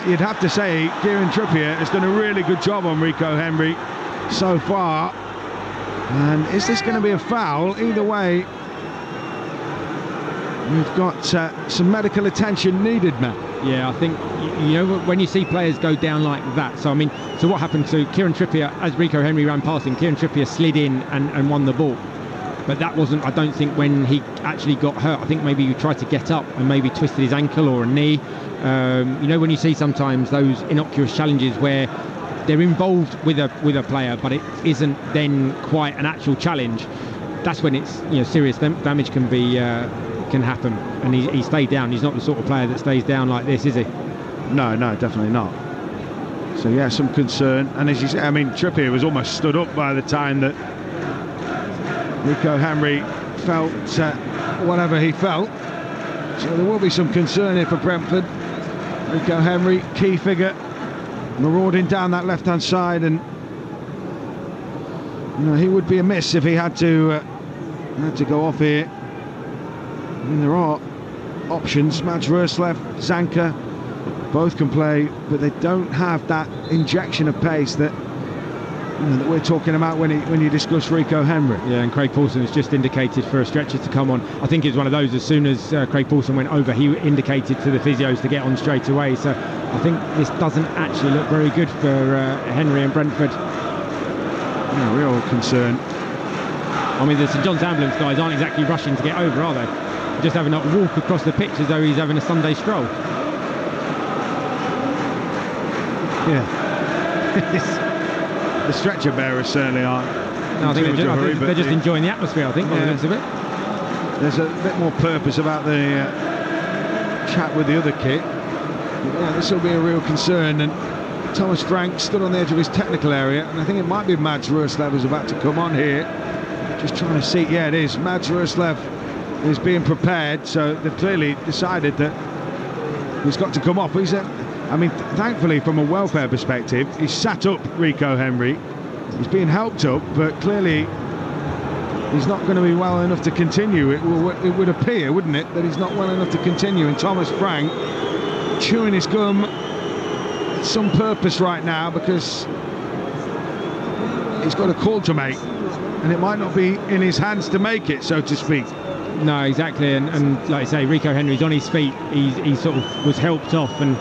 you'd have to say Kieran Trippier has done a really good job on Rico Henry so far. And is this going to be a foul? Either way, we've got some medical attention needed, Matt. Yeah, I think, when you see players go down like that, so what happened to Kieran Trippier as Rico Henry ran past him? Kieran Trippier slid in and won the ball. But that wasn't, I don't think, when he actually got hurt. I think maybe he tried to get up and maybe twisted his ankle or a knee. When you see sometimes those innocuous challenges where they're involved with a player, but it isn't then quite an actual challenge, that's when it's serious damage can happen. And he stayed down. He's not the sort of player that stays down like this, is he? No, definitely not. So yeah, some concern. And as you say, I mean, Trippier was almost stood up by the time that Rico Henry felt whatever he felt. So there will be some concern here for Brentford. Rico Henry, key figure, marauding down that left-hand side, and you know, he would be a miss if he had to go off here. I mean, there are options. Mads Roerslev, Zanka, both can play, but they don't have that injection of pace that, you know, that we're talking about when you discuss Rico Henry. Yeah, and Craig Paulson has just indicated for a stretcher to come on. I think it's one of those, as soon as Craig Paulson went over, he indicated to the physios to get on straight away. So I think this doesn't actually look very good for Henry and Brentford. Yeah, real concern. I mean, the St John's ambulance guys aren't exactly rushing to get over, are they? They're just having a walk across the pitch as though he's having a Sunday stroll. Yeah. The stretcher bearers certainly aren't. No, I think they're just enjoying the atmosphere, I think, by the looks of it. There's a bit more purpose about the chat with the other kit. Yeah, this will be a real concern. And Thomas Frank stood on the edge of his technical area, and I think it might be Mads Roerslev who's about to come on here. Just trying to see. Yeah, it is. Mads Roerslev is being prepared, so they've clearly decided that he's got to come off. I mean, thankfully, from a welfare perspective, he's sat up, Rico Henry. He's being helped up, but clearly he's not going to be well enough to continue. It would appear, wouldn't it, that he's not well enough to continue. And Thomas Frank chewing his gum, some purpose right now, because he's got a call to make, and it might not be in his hands to make it, so to speak. No, exactly. And like I say, Rico Henry's on his feet. He sort of was helped off, and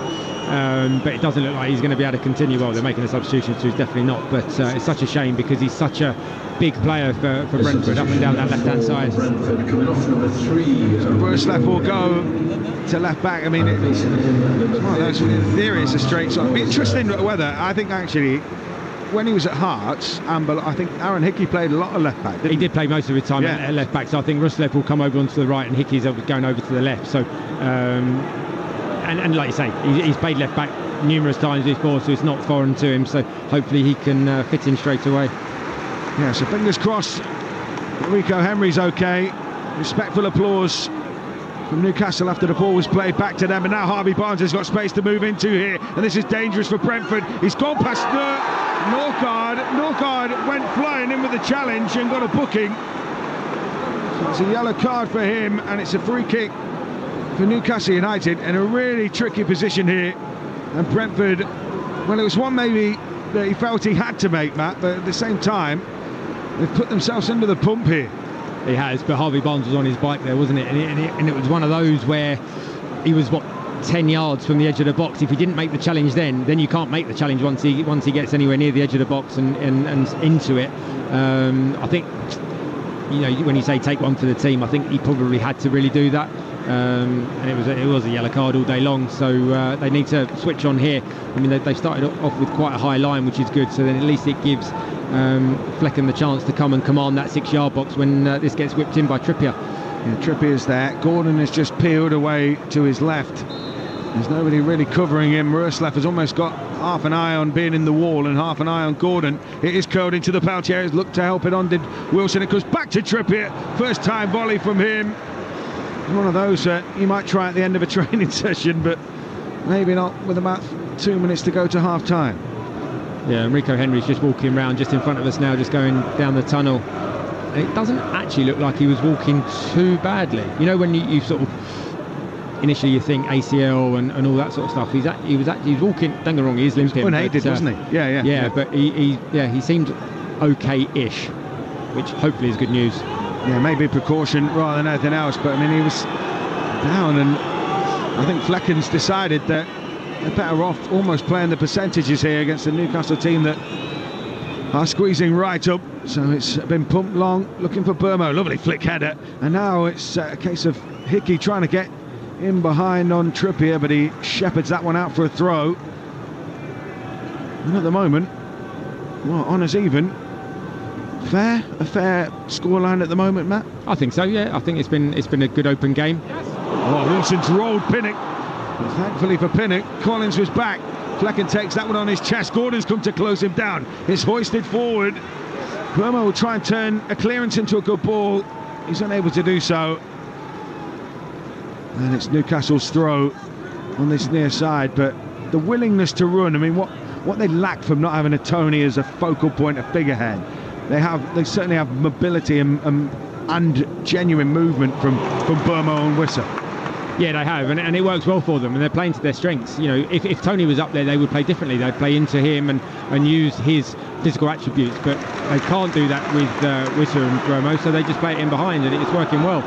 but it doesn't look like he's going to be able to continue. Well, they're making a substitution, so he's definitely not. But it's such a shame because he's such a big player for Brentford, up and down that left-hand side. Coming off number 3. Roerslev will go to left back. I mean, it's one of those. In theory, it's a straight shot. It'd be interesting whether, I think actually, when he was at Hearts, I think Aaron Hickey played a lot of left back. He did play most of his time at left back, so I think Roerslev will come over onto the right and Hickey's going over to the left. So. And like you say, he's played left back numerous times before, so it's not foreign to him. So hopefully he can fit in straight away. Yeah, so fingers crossed Rico Henry's okay. Respectful applause from Newcastle after the ball was played back to them. And now Harvey Barnes has got space to move into here. And this is dangerous for Brentford. He's gone past Norgard. Norgard went flying in with the challenge and got a booking. So it's a yellow card for him, and it's a free kick for Newcastle United in a really tricky position here. And Brentford, well, it was one maybe that he felt he had to make, Matt, but at the same time they've put themselves under the pump here. He has, but Harvey Barnes was on his bike there, wasn't it? And it was one of those where he was 10 yards from the edge of the box. If he didn't make the challenge then you can't make the challenge once he gets anywhere near the edge of the box and into it. I think, you know, when you say take one for the team, I think he probably had to really do that. And it was a yellow card all day long, so they need to switch on here. I mean, they started off with quite a high line, which is good, so then at least it gives Flecken the chance to come and command that 6-yard box when this gets whipped in by Trippier. Yeah, Trippier's there. Gordon has just peeled away to his left. There's nobody really covering him. Roerslev has almost got half an eye on being in the wall and half an eye on Gordon. It is curled into the penalty area. Looked to help it on, did Wilson. It goes back to Trippier. First time volley from him. One of those you might try at the end of a training session, but maybe not with about 2 minutes to go to half time. Yeah, Rico Henry's just walking around just in front of us now, just going down the tunnel. And it doesn't actually look like he was walking too badly. You know, when you sort of initially you think ACL and all that sort of stuff. He was walking. Don't get me wrong, he is limping. Unaided, wasn't he? Yeah. But he seemed okay-ish, which hopefully is good news. Yeah, maybe precaution rather than anything else, but I mean, he was down, and I think Flecken's decided that they're better off almost playing the percentages here against the Newcastle team that are squeezing right up. So it's been pumped long, looking for Burmo, lovely flick header, and now it's a case of Hickey trying to get in behind on Trippier, but he shepherds that one out for a throw. And at the moment, well, honours even. A fair scoreline at the moment, Matt? I think so, yeah. I think it's been a good open game. Oh, Wilson's rolled Pinnock. But thankfully for Pinnock, Collins was back. Flecken takes that one on his chest. Gordon's come to close him down. It's hoisted forward. Burma will try and turn a clearance into a good ball. He's unable to do so. And it's Newcastle's throw on this near side, but the willingness to run, I mean, what they lack from not having a Tony as a focal point, a figurehead, they certainly have mobility and genuine movement from Burma and Wissa. Yeah, they have, and it works well for them, and they're playing to their strengths. You know, if Tony was up there, they would play differently. They'd play into him and use his physical attributes, but they can't do that with Wissa and Bromo, so they just play it in behind, and it's working well.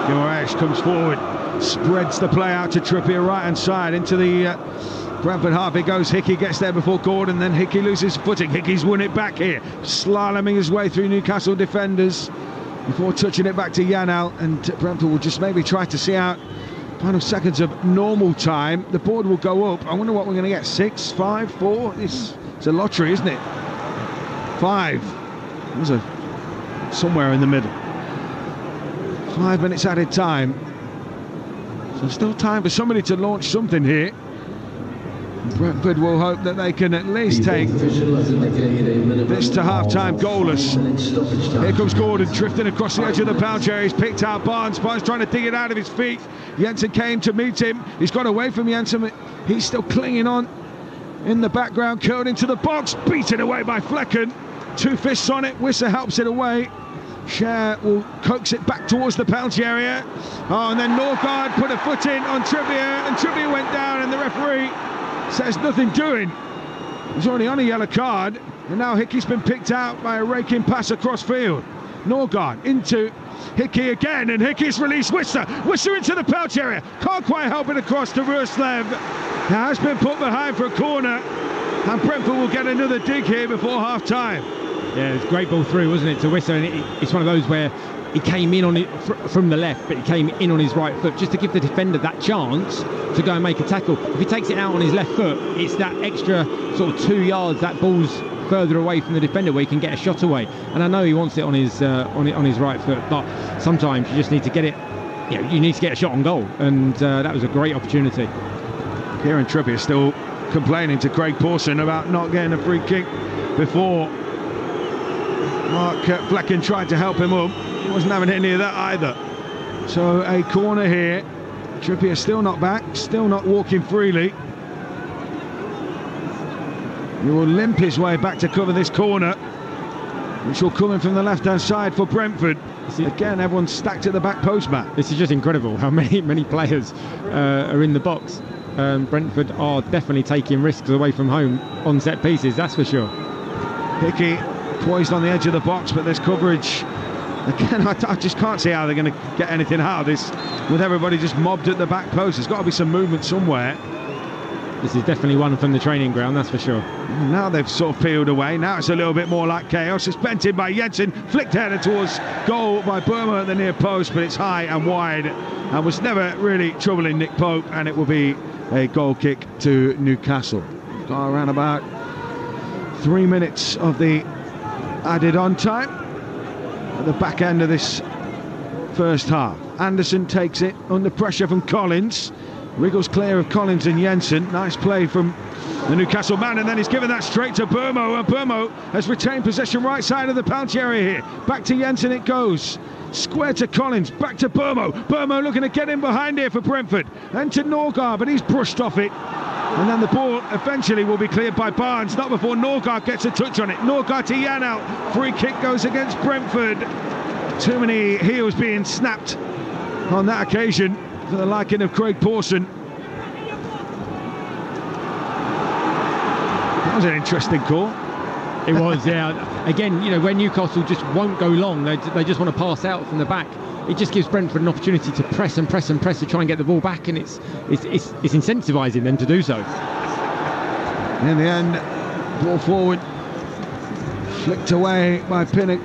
Gilrash comes forward, spreads the play out to Trippier right hand side into the Brentford half. It goes. Hickey gets there before Gordon, then Hickey loses footing. Hickey's won it back here, slaloming his way through Newcastle defenders before touching it back to Yanal, and Brentford will just maybe try to see out final seconds of normal time. The board will go up. I wonder what we're going to get. 6, 5, 4. It's a lottery, isn't it? 5. There's somewhere in the middle. 5 minutes added time. So still time for somebody to launch something here. Brentford will hope that they can at least take this to half-time goalless. Here comes Gordon drifting across the edge of the penalty area. He's picked out Barnes. Barnes trying to dig it out of his feet. Jensen came to meet him. He's got away from Jensen. He's still clinging on in the background, curled into the box, beaten away by Flecken. 2 fists on it. Wissa helps it away. Cher will coax it back towards the penalty area. Oh, and then Norgard put a foot in on Trippier, and Trippier went down, and the referee says nothing doing. He's already on a yellow card, and now Hickey's been picked out by a raking pass across field. Norgard into Hickey again, and Hickey's released Wissa. Wissa into the penalty area. Can't quite help it across to Ruslev. Now has been put behind for a corner, and Brentford will get another dig here before half-time. Yeah, it's a great ball through, wasn't it, to Wissa, and it's one of those where he came in on it from the left, but he came in on his right foot just to give the defender that chance to go and make a tackle. If he takes it out on his left foot, it's that extra sort of 2 yards, that ball's further away from the defender where he can get a shot away. And I know he wants it on his right foot, but sometimes you just need to get it, you need to get a shot on goal, and that was a great opportunity. Kieran Trippier still complaining to Craig Pawson about not getting a free kick before Mark Flecken tried to help him up. He wasn't having any of that either. So a corner here. Trippier still not back, still not walking freely. He will limp his way back to cover this corner, which will come in from the left-hand side for Brentford. Again, everyone's stacked at the back post, Matt. This is just incredible how many players are in the box. Brentford are definitely taking risks away from home on set pieces, that's for sure. Hickey poised on the edge of the box, but there's coverage. Again, I just can't see how they're going to get anything out of this with everybody just mobbed at the back post. There's got to be some movement somewhere. This is definitely one from the training ground, that's for sure. Now they've sort of peeled away. Now it's a little bit more like chaos. Suspended by Jensen, flicked header towards goal by Burma at the near post, but it's high and wide and was never really troubling Nick Pope, and it will be a goal kick to Newcastle. Got around about 3 minutes of the added on time at the back end of this first half. Anderson takes it under pressure from Collins, wriggles clear of Collins and Jensen. Nice play from the Newcastle man, and then he's given that straight to Burmo, and Burmo has retained possession right side of the penalty area here. Back to Jensen it goes, square to Collins, back to Burmo. Burmo looking to get in behind here for Brentford, and to Norgard, but he's brushed off it. And then the ball eventually will be cleared by Barnes, not before Norgard gets a touch on it. Norgard to Yanal. Free kick goes against Brentford. Too many heels being snapped on that occasion for the liking of Craig Pawson. That was an interesting call. It was, yeah. Again, where Newcastle just won't go long, they just want to pass out from the back. It just gives Brentford an opportunity to press and press and press to try and get the ball back, and it's incentivising them to do so. In the end, ball forward, flicked away by Pinnock,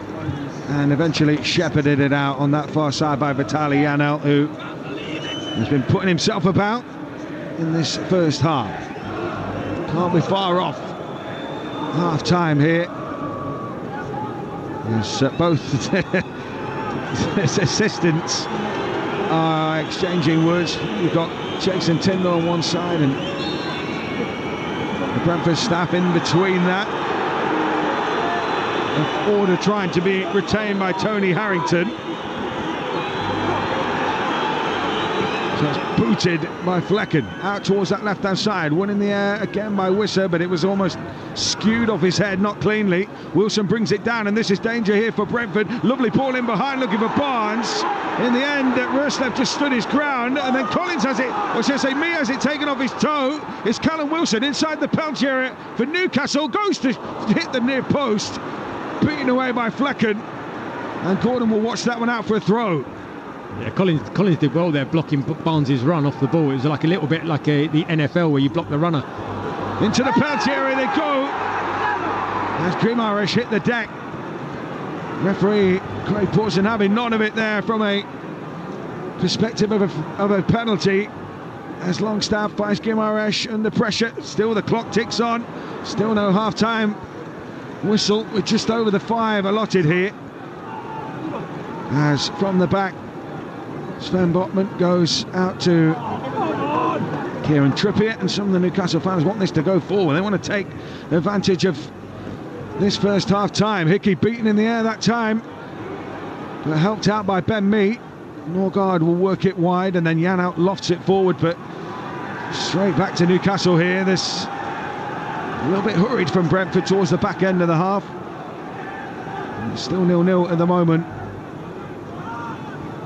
and eventually shepherded it out on that far side by Vitaly Yanal, who has been putting himself about in this first half. Can't be far off half time here. As both his assistants are exchanging words. You've got Jason Tyndall on one side and Brentford staff in between that. An order trying to be retained by Tony Harrington. So it's booted by Flecken out towards that left-hand side. One in the air again by Wisser, but it was almost skewed off his head, not cleanly. Wilson brings it down, and this is danger here for Brentford. Lovely ball in behind, looking for Barnes. In the end, Ruslev just stood his ground, and then Collins has it, or should I say, Mee has it taken off his toe. It's Callum Wilson inside the penalty area for Newcastle, goes to hit the near post, beaten away by Flecken, and Gordon will watch that one out for a throw. Yeah, Collins did well there, blocking Barnes' run off the ball. It was like a little bit like the NFL where you block the runner. Into the penalty area they go. As Grimarish hit the deck. Referee Craig Pawson having none of it there from a perspective of a penalty. As Longstaff finds Grimarish under pressure. Still the clock ticks on. Still no half-time whistle with just over the 5 allotted here. As from the back, Sven Botman goes out to Kieran Trippier, and some of the Newcastle fans want this to go forward. They want to take advantage of this first half time. Hickey beaten in the air that time, but helped out by Ben Mee. Norgard will work it wide, and then Janhout lofts it forward, but straight back to Newcastle here. This a little bit hurried from Brentford towards the back end of the half. And still 0-0 at the moment.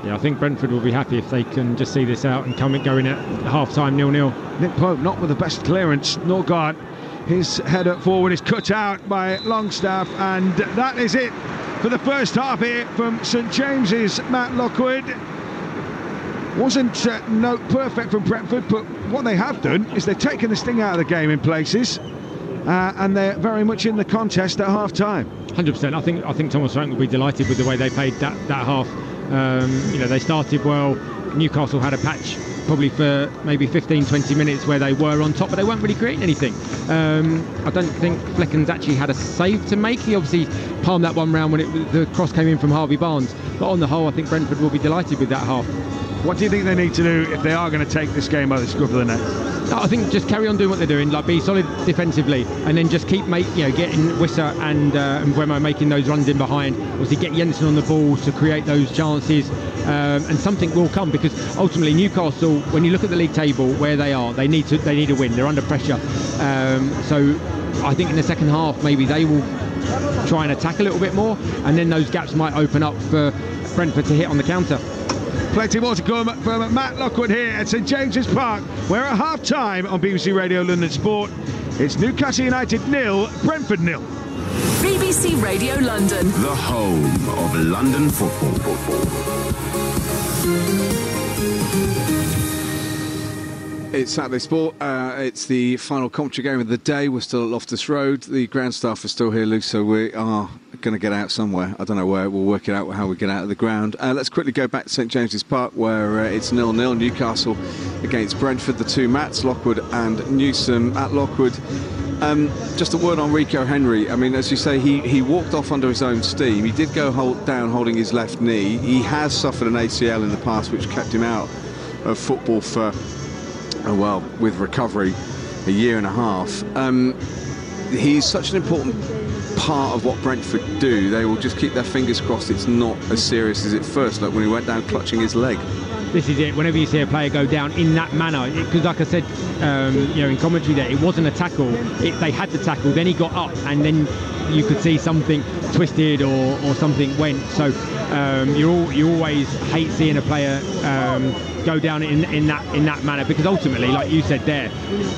Yeah, I think Brentford will be happy if they can just see this out and go in at half-time 0-0. Nick Pope not with the best clearance. Norgard, his header forward is cut out by Longstaff, and that is it for the first half here from St James's. Matt Lockwood. Wasn't perfect from Brentford, but what they have done is they've taken the sting out of the game in places, and they're very much in the contest at half-time. 100%. I think Thomas Frank will be delighted with the way they played that half. They started well. Newcastle had a patch probably for maybe 15-20 minutes where they were on top, but they weren't really creating anything. I don't think Flecken's actually had a save to make. He obviously palmed that one round when the cross came in from Harvey Barnes, but on the whole I think Brentford will be delighted with that half. What do you think they need to do if they are going to take this game by the scruff of the neck? I think just carry on doing what they're doing, like be solid defensively, and then just keep getting Wisser and Mbeumo making those runs in behind. Obviously get Jensen on the ball to create those chances, and something will come, because ultimately Newcastle, when you look at the league table where they are, they need a win. They're under pressure, so I think in the second half maybe they will try and attack a little bit more, and then those gaps might open up for Brentford to hit on the counter. Plenty more to come from Matt Lockwood here at St James's Park. We're at half-time on BBC Radio London Sport. It's Newcastle United 0, Brentford 0. BBC Radio London. The home of London football. It's Saturday Sport. It's the final commentary game of the day. We're still at Loftus Road. The ground staff are still here, Luke, so we are going to get out somewhere. I don't know where. We'll work it out how we get out of the ground. Let's quickly go back to St James's Park, where it's 0-0. Newcastle against Brentford. The two Matts, Lockwood and Newsom. At Lockwood, just a word on Rico Henry. I mean, as you say, he walked off under his own steam. He did go down holding his left knee. He has suffered an ACL in the past, which kept him out of football for, with recovery, a year and a half. He's such an important part of what Brentford do. They will just keep their fingers crossed it's not as serious as it first looked when he went down clutching his leg. This is it. Whenever you see a player go down in that manner, because like I said, in commentary there, it wasn't a tackle. They had the tackle, then he got up, and then you could see something twisted or something went. So you always hate seeing a player go down in that manner, because ultimately, like you said there,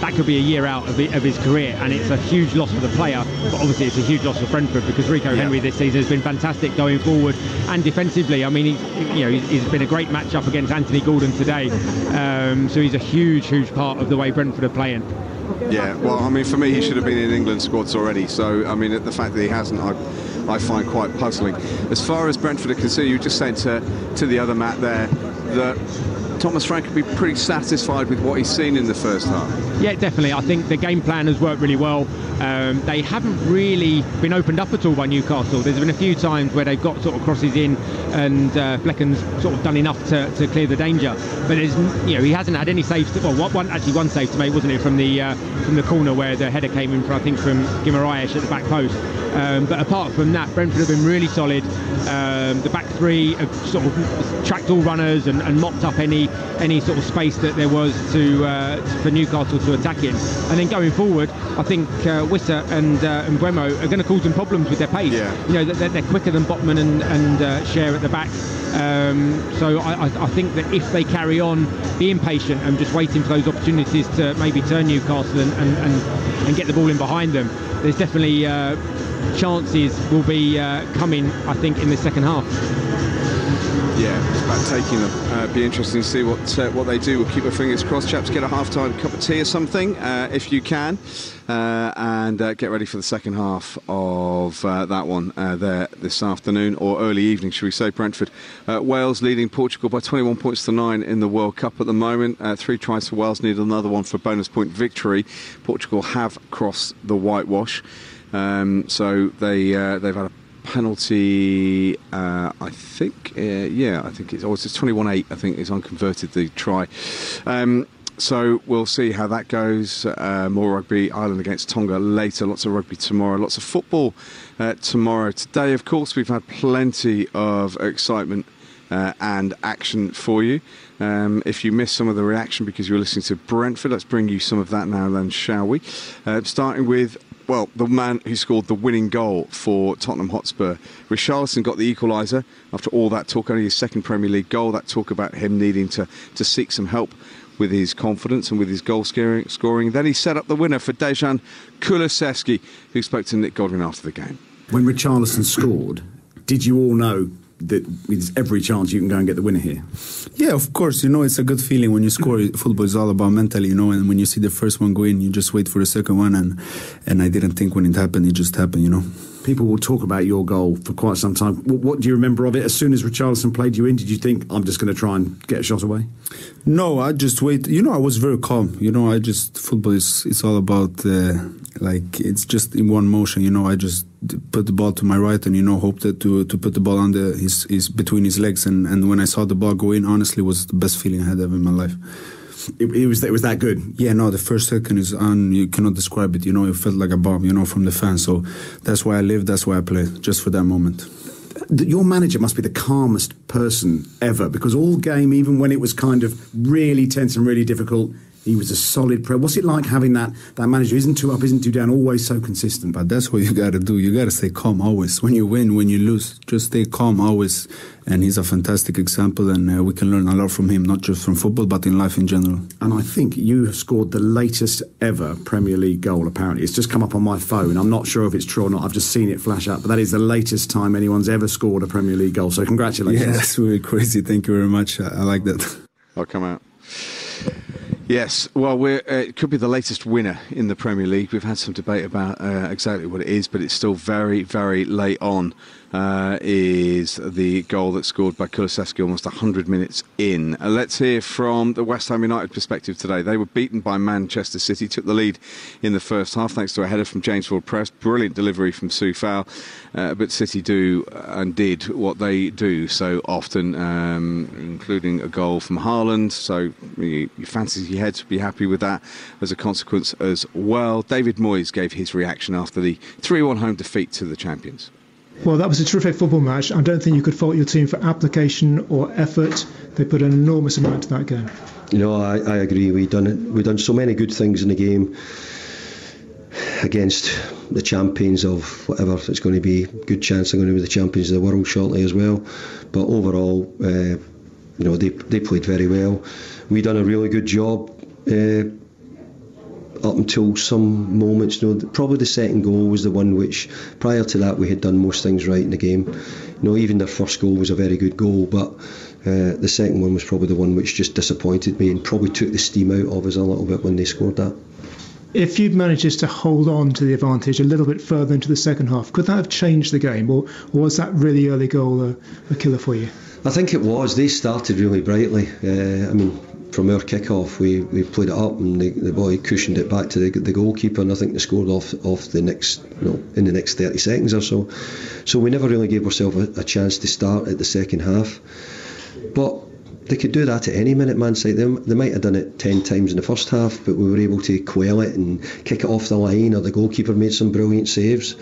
that could be a year out of his career, and it's a huge loss for the player. But obviously, it's a huge loss for Brentford, because Rico Henry this season has been fantastic going forward and defensively. I mean, he's been a great match up against Anthony Gordon today. So he's a huge part of the way Brentford are playing. Yeah, well, I mean, for me, he should have been in England squads already. So, I mean, the fact that he hasn't, I find quite puzzling. As far as Brentford are concerned, you were just saying to the other Matt there that Thomas Frank will be pretty satisfied with what he's seen in the first half. Yeah, definitely. I think the game plan has worked really well. They haven't really been opened up at all by Newcastle. There's been a few times where they've got sort of crosses in, and Flecken's sort of done enough to clear the danger. But there's, he hasn't had any saves. One save to make, wasn't it, from the corner where the header came in, from Guimaraes at the back post. But apart from that, Brentford have been really solid. The back three have sort of tracked all runners and mopped up any sort of space that there was for Newcastle to attack in. And then going forward, I think Wissa and Mbeumo are going to cause them problems with their pace. Yeah. They're quicker than Botman and Cher at the back. So I think that if they carry on being patient and just waiting for those opportunities to maybe turn Newcastle and get the ball in behind them, there's definitely chances will be coming, I think, in the second half. Yeah, it's about taking them. Be interesting to see what they do. We'll keep our fingers crossed. Chaps, get a half-time cup of tea or something if you can, and get ready for the second half of that one there this afternoon, or early evening, should we say. Brentford, Wales leading Portugal by 21 points to 9 in the World Cup at the moment. 3 tries for Wales, need another one for a bonus point victory. Portugal have crossed the whitewash, so they've had a penalty, I think, I think it's 21-8, I think, is unconverted, the try. So we'll see how that goes. More rugby, Ireland against Tonga later, lots of rugby tomorrow, lots of football tomorrow. Today, of course, we've had plenty of excitement and action for you. If you missed some of the reaction because you were listening to Brentford, let's bring you some of that now then, shall we? Starting with, well, the man who scored the winning goal for Tottenham Hotspur. Richarlison got the equaliser after all that talk, only his second Premier League goal. That talk about him needing to seek some help with his confidence and with his goal scoring. Then he set up the winner for Dejan Kulusevski, who spoke to Nick Godwin after the game. When Richarlison scored, did you all know that there's every chance you can go and get the winner here? Yeah, of course. It's a good feeling when you score. Football is all about mentally, and when you see the first one go in, you just wait for the second one, and I didn't think when it happened, it just happened, People will talk about your goal for quite some time. What do you remember of it? As soon as Richarlison played you in, did you think, I'm just going to try and get a shot away? No, I just wait. I was very calm. Football it's all about, it's just in one motion. I just put the ball to my right and, hope that to put the ball under his between his legs. And when I saw the ball go in, honestly, it was the best feeling I had ever in my life. It was that good? Yeah, no, the first second is on, you cannot describe it, it felt like a bomb, from the fans. So that's why I live, that's why I play, just for that moment. Your manager must be the calmest person ever, because all game, even when it was kind of really tense and really difficult, he was a solid player. What's it like having that manager? Isn't too up, isn't too down, always so consistent? But that's what you got to do. You got to stay calm always. When you win, when you lose, just stay calm always. And he's a fantastic example, and we can learn a lot from him, not just from football, but in life in general. And I think you have scored the latest ever Premier League goal, apparently. It's just come up on my phone. I'm not sure if it's true or not. I've just seen it flash up. But that is the latest time anyone's ever scored a Premier League goal. So congratulations. Yeah, that's really crazy. Thank you very much. I like that. I'll come out. Yes, well, it could be the latest winner in the Premier League. We've had some debate about exactly what it is, but it's still very, very late on. Is the goal that's scored by Kulusevski almost 100 minutes in. Let's hear from the West Ham United perspective today. They were beaten by Manchester City, took the lead in the first half thanks to a header from James Ward-Prowse, brilliant delivery from Soufal, but City do and did what they do so often, including a goal from Haaland, so you fancy your head to be happy with that as a consequence as well. David Moyes gave his reaction after the 3-1 home defeat to the champions. Well, that was a terrific football match. I don't think you could fault your team for application or effort. They put an enormous amount to that game. I agree. We've done so many good things in the game against the champions of whatever it's going to be. Good chance they're going to be the champions of the world shortly as well. But overall, they played very well. We done a really good job up until some moments. Probably the second goal was the one which, prior to that, we had done most things right in the game. Even their first goal was a very good goal, but the second one was probably the one which just disappointed me and probably took the steam out of us a little bit when they scored that. If you'd managed to hold on to the advantage a little bit further into the second half, could that have changed the game, or was that really early goal a killer for you? I think it was. They started really brightly. From our kick-off, we played it up, and the boy cushioned it back to the goalkeeper, and I think they scored off the next, in the next 30 seconds or so. So we never really gave ourselves a chance to start at the second half. But they could do that at any minute, Man City. They might have done it 10 times in the first half, but we were able to quell it and kick it off the line, or the goalkeeper made some brilliant saves.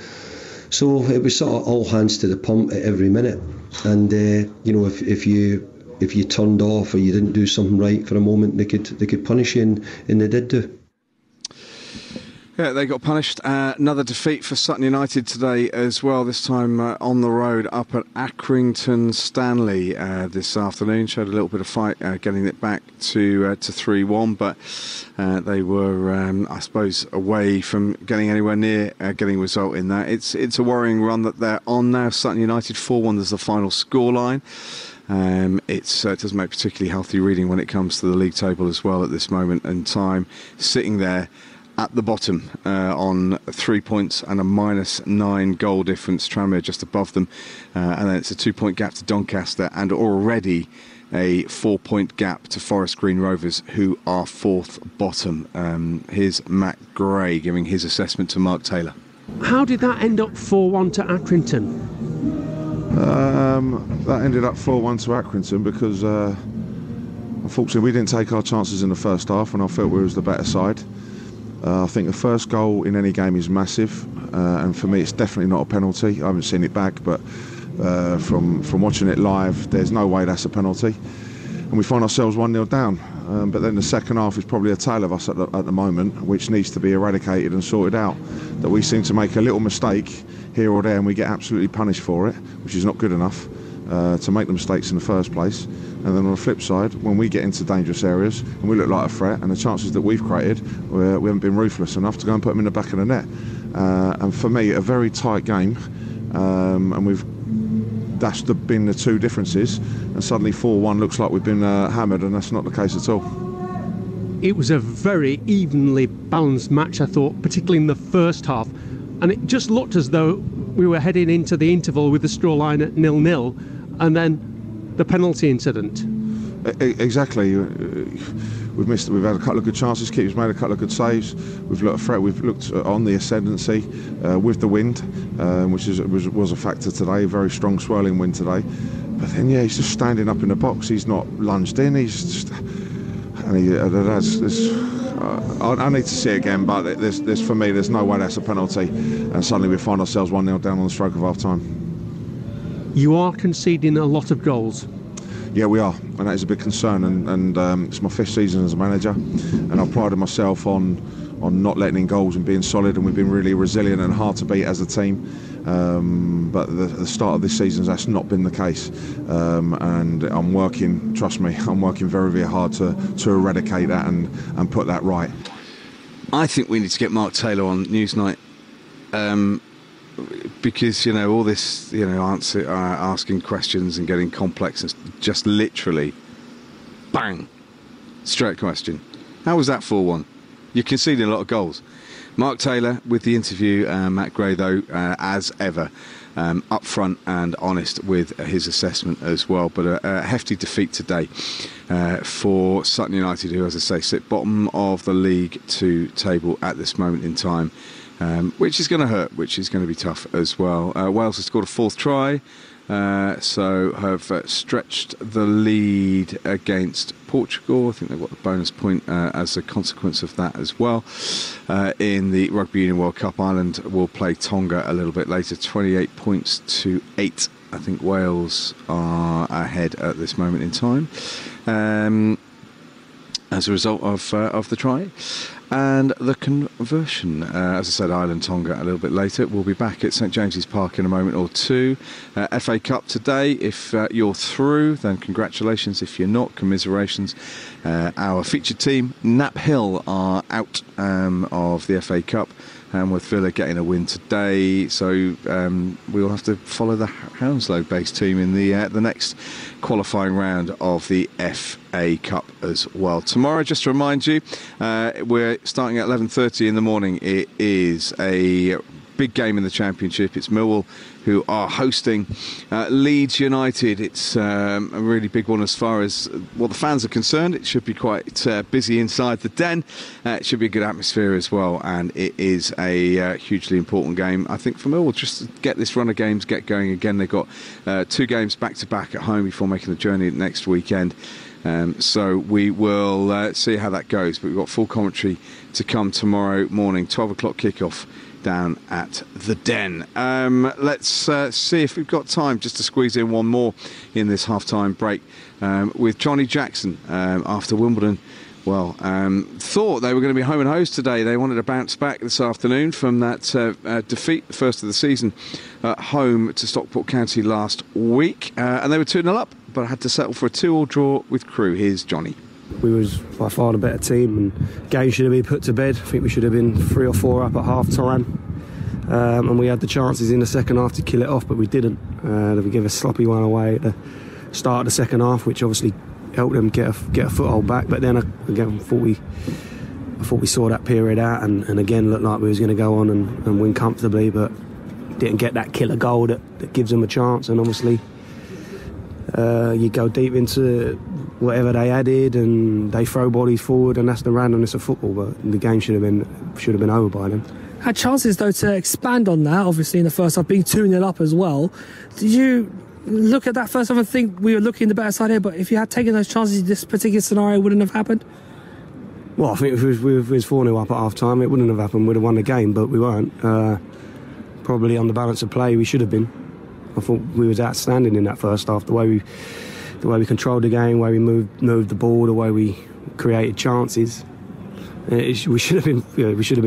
So it was sort of all hands to the pump at every minute. And if you turned off or you didn't do something right for a moment, they could punish you, and they did do. Yeah, they got punished. Another defeat for Sutton United today as well, this time on the road up at Accrington Stanley this afternoon. Showed a little bit of fight getting it back to 3-1, but they were, I suppose, away from getting anywhere near getting a result in that. It's a worrying run that they're on now. Sutton United 4-1 is the final scoreline. It doesn't make particularly healthy reading when it comes to the league table as well at this moment in time, sitting there at the bottom on 3 points and a -9 goal difference. Tranmere just above them, and then it's a 2-point gap to Doncaster, and already a 4-point gap to Forest Green Rovers, who are fourth bottom. Here's Matt Gray giving his assessment to Mark Taylor. How did that end up 4-1 to Accrington? That ended up 4-1 to Accrington because unfortunately we didn't take our chances in the first half, and I felt we was the better side. I think the first goal in any game is massive, and for me it's definitely not a penalty. I haven't seen it back, but from watching it live, there's no way that's a penalty. And we find ourselves 1-0 down. But then the second half is probably a tale of us at the moment, which needs to be eradicated and sorted out. That we seem to make a little mistake here or there, and we get absolutely punished for it, which is not good enough to make the mistakes in the first place. And then on the flip side, when we get into dangerous areas and we look like a threat, and the chances that we've created, we haven't been ruthless enough to go and put them in the back of the net. And for me, a very tight game, and that's been the two differences. And suddenly 4-1 looks like we've been hammered, and that's not the case at all. It was a very evenly balanced match, I thought, particularly in the first half. And it just looked as though we were heading into the interval with the scoreline at 0-0, and then the penalty incident. Exactly. We've had a couple of good chances. Keeper's made a couple of good saves. We've looked a threat. We've looked on the ascendancy with the wind, which was a factor today. A very strong swirling wind today. But then he's just standing up in the box. He's not lunged in. He's just. I need to see it again, but for me, there's no way that's a penalty. And suddenly we find ourselves 1-0 down on the stroke of half time. You are conceding a lot of goals. Yeah, we are, and that is a big concern. And it's my 5th season as a manager, and I've prided myself on not letting in goals and being solid. And we've been really resilient and hard to beat as a team. But the start of this season, that's not been the case. And I'm working. Trust me, I'm working very, very hard to eradicate that and put that right. I think we need to get Mark Taylor on Newsnight. Because all this asking questions and getting complex, and just literally bang, straight question. How was that 4-1? You're conceding a lot of goals. Mark Taylor with the interview. Matt Gray, though, as ever, upfront and honest with his assessment as well. But a hefty defeat today for Sutton United, who, as I say, sit bottom of the League 2 table at this moment in time. Which is going to hurt, which is going to be tough as well. Wales has scored a 4th try, so have stretched the lead against Portugal. I think they've got the bonus point as a consequence of that as well. In the Rugby Union World Cup, Ireland will play Tonga a little bit later, 28 points to 8. I think Wales are ahead at this moment in time as a result of the try. And the conversion, as I said, Ireland-Tonga a little bit later. We'll be back at St James's Park in a moment or two. FA Cup today. If you're through, then congratulations. If you're not, commiserations. Our featured team, Knapp Hill, are out of the FA Cup. With Villa getting a win today, so we'll have to follow the Hounslow-based team in the next qualifying round of the FA Cup as well. Tomorrow, just to remind you, we're starting at 11:30 in the morning. It is a big game in the Championship. It's Millwall who are hosting Leeds United. It's a really big one as far as the fans are concerned. It should be quite busy inside the Den. It should be a good atmosphere as well, and it is a hugely important game, I think, for Millwall, just to get this run of games get going again. They've got 2 games back-to-back at home before making the journey next weekend. So we will see how that goes, but we've got full commentary to come tomorrow morning, 12 o'clock kickoff down at the Den. Let's see if we've got time just to squeeze in one more in this half-time break with Johnny Jackson after Wimbledon. Well, thought they were going to be home and host today. They wanted to bounce back this afternoon from that defeat, the first of the season, at home to Stockport County last week. And they were 2-0 up, but had to settle for a 2-2 draw with Crewe. Here's Johnny. We was by far the better team, and game should have been put to bed. I think we should have been 3 or 4 up at half-time. And we had the chances in the second half to kill it off, but we didn't. We gave a sloppy one away at the start of the second half, which obviously helped them get a foothold back. But then again, I thought we saw that period out, and again looked like we was going to go on and win comfortably, but didn't get that killer goal that gives them a chance. And obviously you go deep into whatever they added, and they throw bodies forward, and that's the randomness of football. But the game should have been over by then. Had chances though to expand on that, obviously in the first half, being 2-0 up as well. Did you look at that first half and think we were looking the better side here, but if you had taken those chances, this particular scenario wouldn't have happened? Well, I think if we was 4-0 up at half time, it wouldn't have happened. We'd have won the game, but we weren't. Probably on the balance of play, we should have been. I thought we was outstanding in that first half. The way we controlled the game, the way we moved the ball, the way we created chances. We should have been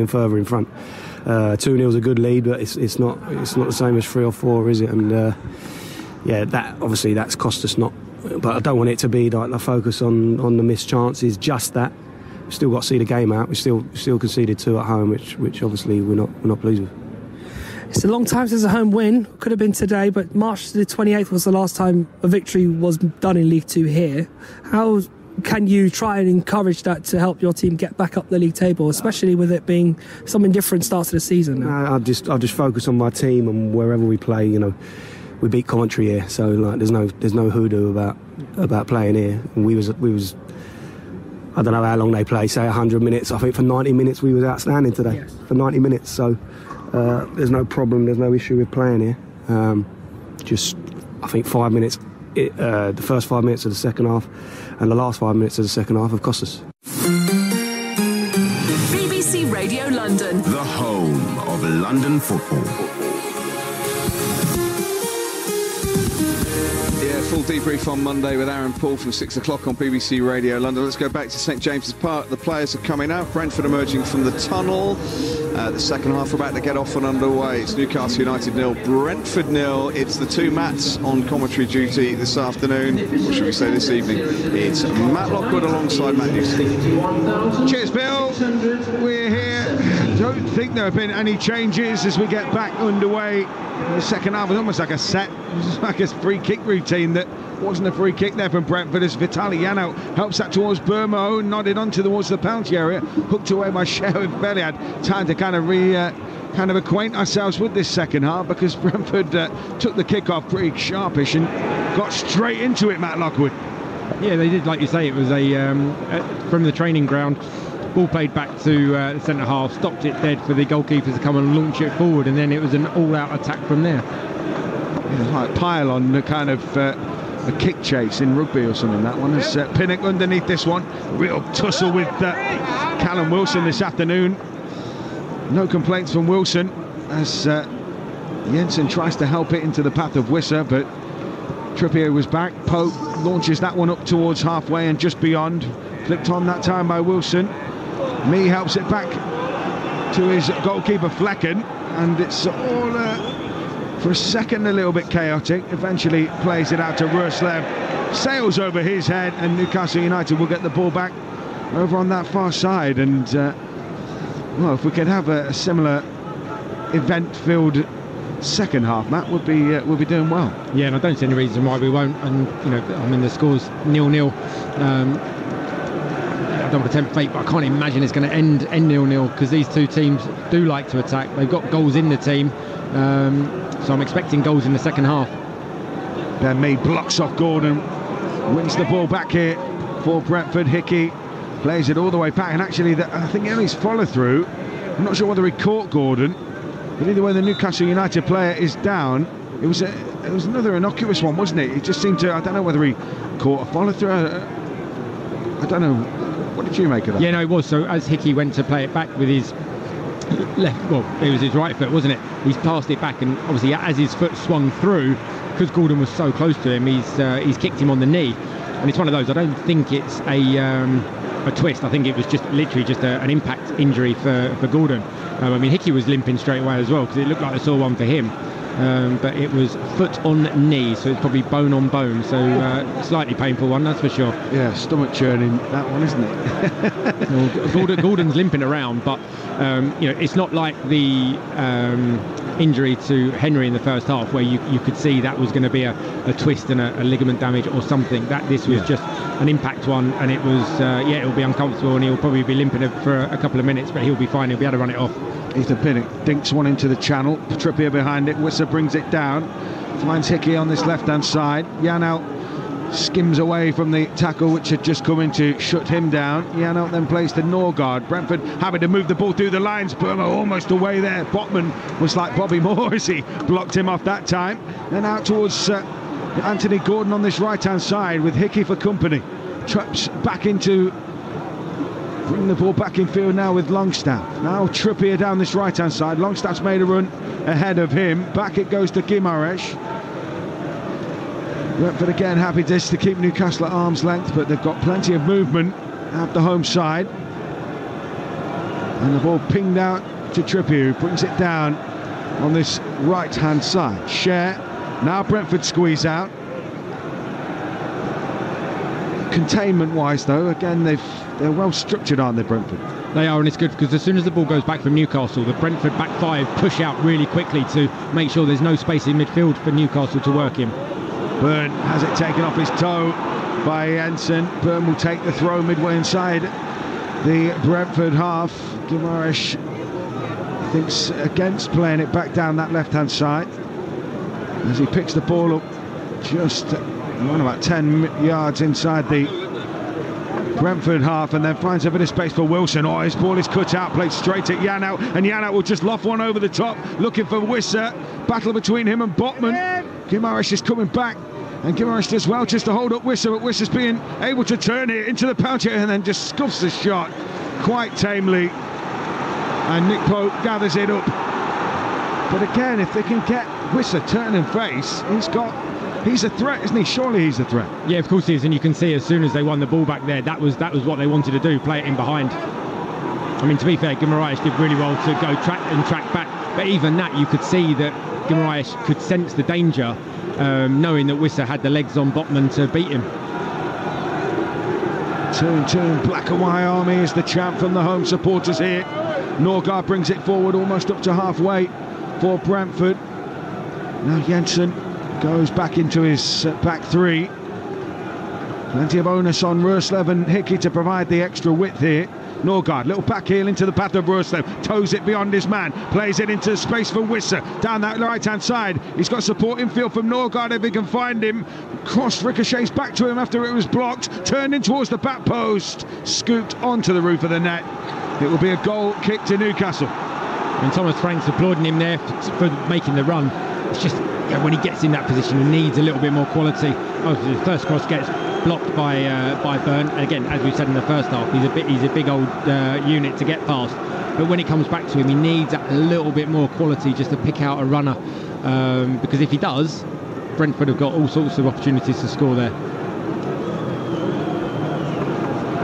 further in front. 2-0 is a good lead, but it's not the same as 3 or 4, is it? And that's cost us. But I don't want it to be like the focus on the missed chances. Just that. We've still got to see the game out. We still conceded 2 at home, which obviously we're not pleased with. It's a long time since a home win. Could have been today, but March the 28th was the last time a victory was done in League 2 here. How can you try and encourage that to help your team get back up the league table, especially with it being something different starts of the season now? I'll just focus on my team, and wherever we play, we beat Coventry here, so like there's no hoodoo about playing here. And we was I don't know how long they play, say 100 minutes. I think for 90 minutes we was outstanding today. Yes. For 90 minutes, so there's no problem, there's no issue with playing here. I think 5 minutes, the first 5 minutes of the second half and the last 5 minutes of the second half have cost us. BBC Radio London, the home of London football. Full debrief on Monday with Aaron Paul from 6 o'clock on BBC Radio London. Let's go back to St James's Park. The players are coming out. Brentford emerging from the tunnel. The second half are about to get off and underway. It's Newcastle United 0, Brentford 0. It's the 2 Matts on commentary duty this afternoon. Or should we say this evening? It's Matt Lockwood alongside Matt Newson. Cheers, Bill. We're here. Don't think there have been any changes as we get back underway. The second half was almost like a set. It was like a free kick routine that wasn't a free kick there from Brentford, as Vitaliano helps that towards Burmo, nodded on towards the penalty area, hooked away by Sheriff Belly. Had time to kind of acquaint ourselves with this second half, because Brentford took the kick off pretty sharpish and got straight into it, Matt Lockwood. Yeah, they did, like you say. It was from the training ground. Ball played back to the centre half, stopped it dead for the goalkeepers to come and launch it forward, and then it was an all-out attack from there. It was like pile-on, the kind of a kick chase in rugby or something. That one is Pinnock underneath this one. Real tussle with Callum Wilson this afternoon. No complaints from Wilson as Jensen tries to help it into the path of Wisser, but Trippier was back. Pope launches that one up towards halfway and just beyond. Flicked on that time by Wilson. Mee helps it back to his goalkeeper Flecken, and it's all for a second a little bit chaotic. Eventually plays it out to Ruslev, sails over his head, and Newcastle United will get the ball back over on that far side. And well, if we could have a similar event-filled second half, Matt, we'll be doing well. Yeah, and I don't see any reason why we won't. And the score's 0-0. I don't pretend fate, but I can't imagine it's going to end 0-0 because these two teams do like to attack. They've got goals in the team, so I'm expecting goals in the second half. Ben Mee blocks off Gordon, wins the ball back here for Brentford. Hickey plays it all the way back, and actually I think Ellie's follow through, I'm not sure whether he caught Gordon, but either way the Newcastle United player is down. It was another innocuous one, wasn't it? It just seemed to, I don't know whether he caught a follow through. I don't know. What did you make of that? Yeah, no, it was. So as Hickey went to play it back with his left, well, it was his right foot, wasn't it? He's passed it back, and obviously as his foot swung through, because Gordon was so close to him, he's kicked him on the knee. And it's one of those, I don't think it's a twist. I think it was just literally just an impact injury for Gordon. I mean, Hickey was limping straight away as well, because it looked like they saw one for him. But it was foot on knee, so it's probably bone on bone, so slightly painful one, that's for sure. Yeah, stomach churning, that one, isn't it? Well, Gordon's limping around, but it's not like the injury to Henry in the first half where you could see that was going to be a twist and a ligament damage or something. This was just an impact one, and it was it'll be uncomfortable, and he'll probably be limping for a couple of minutes, but he'll be fine. He'll be able to run it off. Ethan Pinnock dinks one into the channel. Trippier behind it. Wissa brings it down. Finds Hickey on this left-hand side. Janelt skims away from the tackle which had just come in to shut him down. Janelt then plays to Norgard. Brentford having to move the ball through the lines. Burma almost away there. Botman was like Bobby Moore as he blocked him off that time. Then out towards Anthony Gordon on this right-hand side with Hickey for company. Traps back into... Bring the ball back in field now with Longstaff. Now Trippier down this right-hand side. Longstaff's made a run ahead of him. Back it goes to Guimaraes. Brentford again happy just to keep Newcastle at arm's length, but they've got plenty of movement at the home side. And the ball pinged out to Trippier, who brings it down on this right-hand side. Share. Now Brentford squeeze out. Containment-wise, though, again, they're well structured, aren't they, Brentford? They are, and it's good because as soon as the ball goes back from Newcastle, the Brentford back five push out really quickly to make sure there's no space in midfield for Newcastle to work in. Byrne has it taken off his toe by Jensen. Byrne will take the throw midway inside the Brentford half. Guimaraes thinks against playing it back down that left-hand side as he picks the ball up just around about 10 yards inside the Brentford half, and then finds a bit of space for Wilson. Oh, his ball is cut out, played straight at Janelt, and Janelt will just loft one over the top, looking for Wissa. Battle between him and Botman. Guimaraes is coming back, and Guimaraes does well just to hold up Wissa, but Wissa's being able to turn it into the pouch and then just scuffs the shot quite tamely, and Nick Pope gathers it up. But again, if they can get Wissa turning face, he's a threat, isn't he? Surely he's a threat. Yeah, of course he is, and you can see as soon as they won the ball back there, that was what they wanted to do, play it in behind. I mean, to be fair, Guimaraes did really well to go track back, but even that, you could see that Guimaraes could sense the danger, knowing that Wissa had the legs on Botman to beat him. 2-2, Black and White Army is the chant from the home supporters here. Norgard brings it forward almost up to halfway for Brentford. Now Jensen goes back into his back three. Plenty of onus on Roerslev and Hickey to provide the extra width here. Norgard, little back heel into the path of Roerslev, toes it beyond his man, plays it into space for Wissa, down that right-hand side. He's got support in field from Norgard if he can find him. Cross ricochets back to him after it was blocked, turned in towards the back post, scooped onto the roof of the net. It will be a goal kick to Newcastle. And Thomas Frank's applauding him there for making the run. It's just when he gets in that position, he needs a little bit more quality. The first cross gets blocked by Byrne. Again, as we said in the first half, he's a big old unit to get past. But when it comes back to him, he needs a little bit more quality just to pick out a runner. Because if he does, Brentford have got all sorts of opportunities to score there.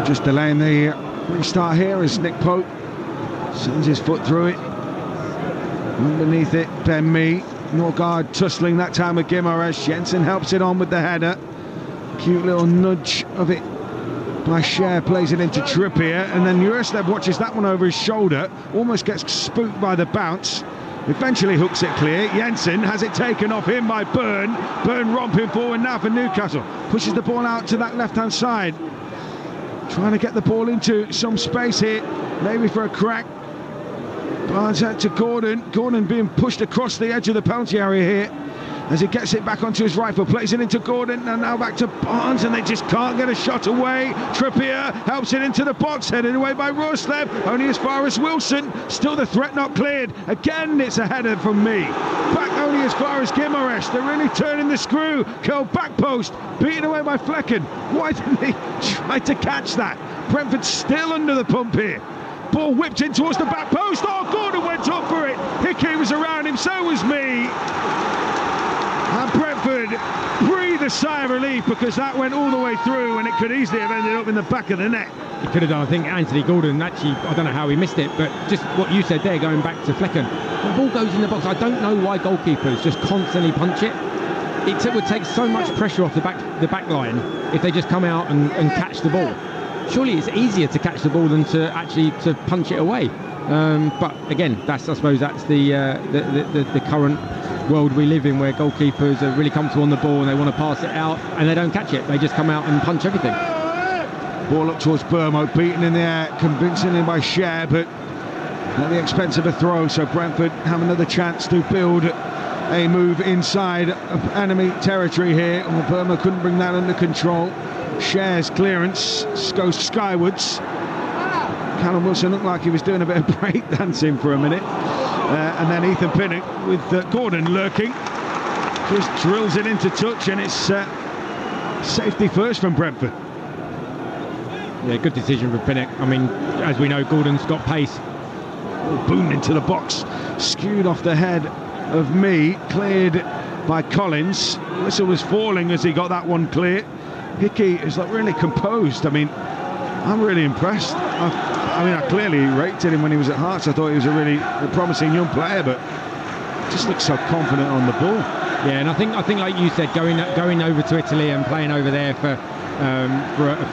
Just delaying the restart here as Nick Pope sends his foot through it. Underneath it, Ben Mee. Norgard tussling that time with Guimaraes. Jensen helps it on with the header. Cute little nudge of it by Cher, plays it into Trippier, and then Roerslev watches that one over his shoulder, almost gets spooked by the bounce, eventually hooks it clear. Jensen has it taken off him by Byrne. Byrne romping forward now for Newcastle, pushes the ball out to that left hand side trying to get the ball into some space here, maybe for a crack. Barnes out to Gordon. Gordon being pushed across the edge of the penalty area here as he gets it back onto his right foot, plays it into Gordon, and now back to Barnes, and they just can't get a shot away. Trippier helps it into the box, headed away by Roslev, only as far as Wilson. Still the threat not cleared. Again, it's a header from me. Back only as far as Guimaraes. They're really turning the screw. Curled back post, beaten away by Flecken. Why didn't he try to catch that? Brentford still under the pump here. Ball whipped in towards the back post. Oh, Gordon went up for it. Hickey was around him, so was me. And Brentford breathed a sigh of relief because that went all the way through and it could easily have ended up in the back of the net. He could have done. I think Anthony Gordon, actually, I don't know how he missed it, but just what you said there, going back to Flecken. The ball goes in the box. I don't know why goalkeepers just constantly punch it. It would take so much pressure off the back line if they just come out and catch the ball. Surely it's easier to catch the ball than to actually to punch it away. But again, I suppose that's the current world we live in, where goalkeepers are really comfortable on the ball and they want to pass it out and they don't catch it. They just come out and punch everything. Ball up towards Burmo, beaten in the air convincingly by Cher, but at the expense of a throw. So Brentford have another chance to build a move inside of enemy territory here. Well, Burmo couldn't bring that under control. Cher's clearance goes skywards. Callum Wilson looked like he was doing a bit of break dancing for a minute. And then Ethan Pinnock with Gordon lurking, just drills it into touch, and it's safety first from Brentford. Yeah, good decision from Pinnock. I mean, as we know, Gordon's got pace. Boomed into the box, skewed off the head of me, cleared by Collins. Whistle was falling as he got that one clear. Hickey is like really composed. I mean, I'm really impressed. I clearly rated him when he was at Hearts. I thought he was a really promising young player, but just looks so confident on the ball. Yeah, and I think like you said, going over to Italy and playing over there for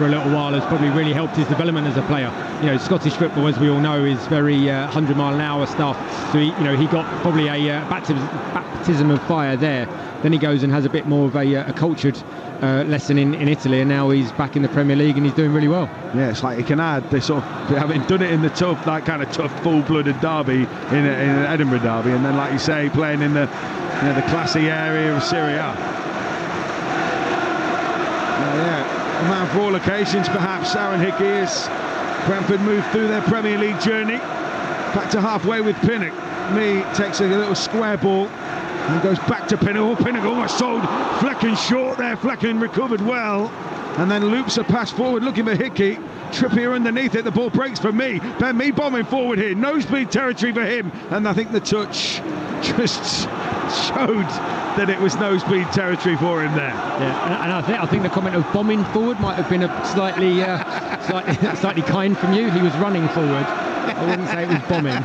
a little while has probably really helped his development as a player. You know, Scottish football, as we all know, is very 100-mile-an-hour stuff. So he got probably a baptism of fire there. Then he goes and has a bit more of a cultured lesson in Italy, and now he's back in the Premier League and he's doing really well. Yeah, it's like he can add this sort of, having done it in the tough, that kind of tough, full-blooded derby in an Edinburgh derby, and then, like you say, playing in the classy area of Serie A. A man for all occasions, perhaps, Aaron Hickey, as Brentford move through their Premier League journey. Back to halfway with Pinnock. Mee takes a little square ball and goes back to Pinnock. Pinnock almost sold Flecken short there. Flecken recovered well and then loops a pass forward looking for Hickey. Trippier underneath it, the ball breaks for Mee. Ben Mee bombing forward here, nosebleed territory for him, and I think the touch just showed that it was nosebleed territory for him there. Yeah, and I think the comment of bombing forward might have been a slightly kind from you. He was running forward. I wouldn't say it was bombing.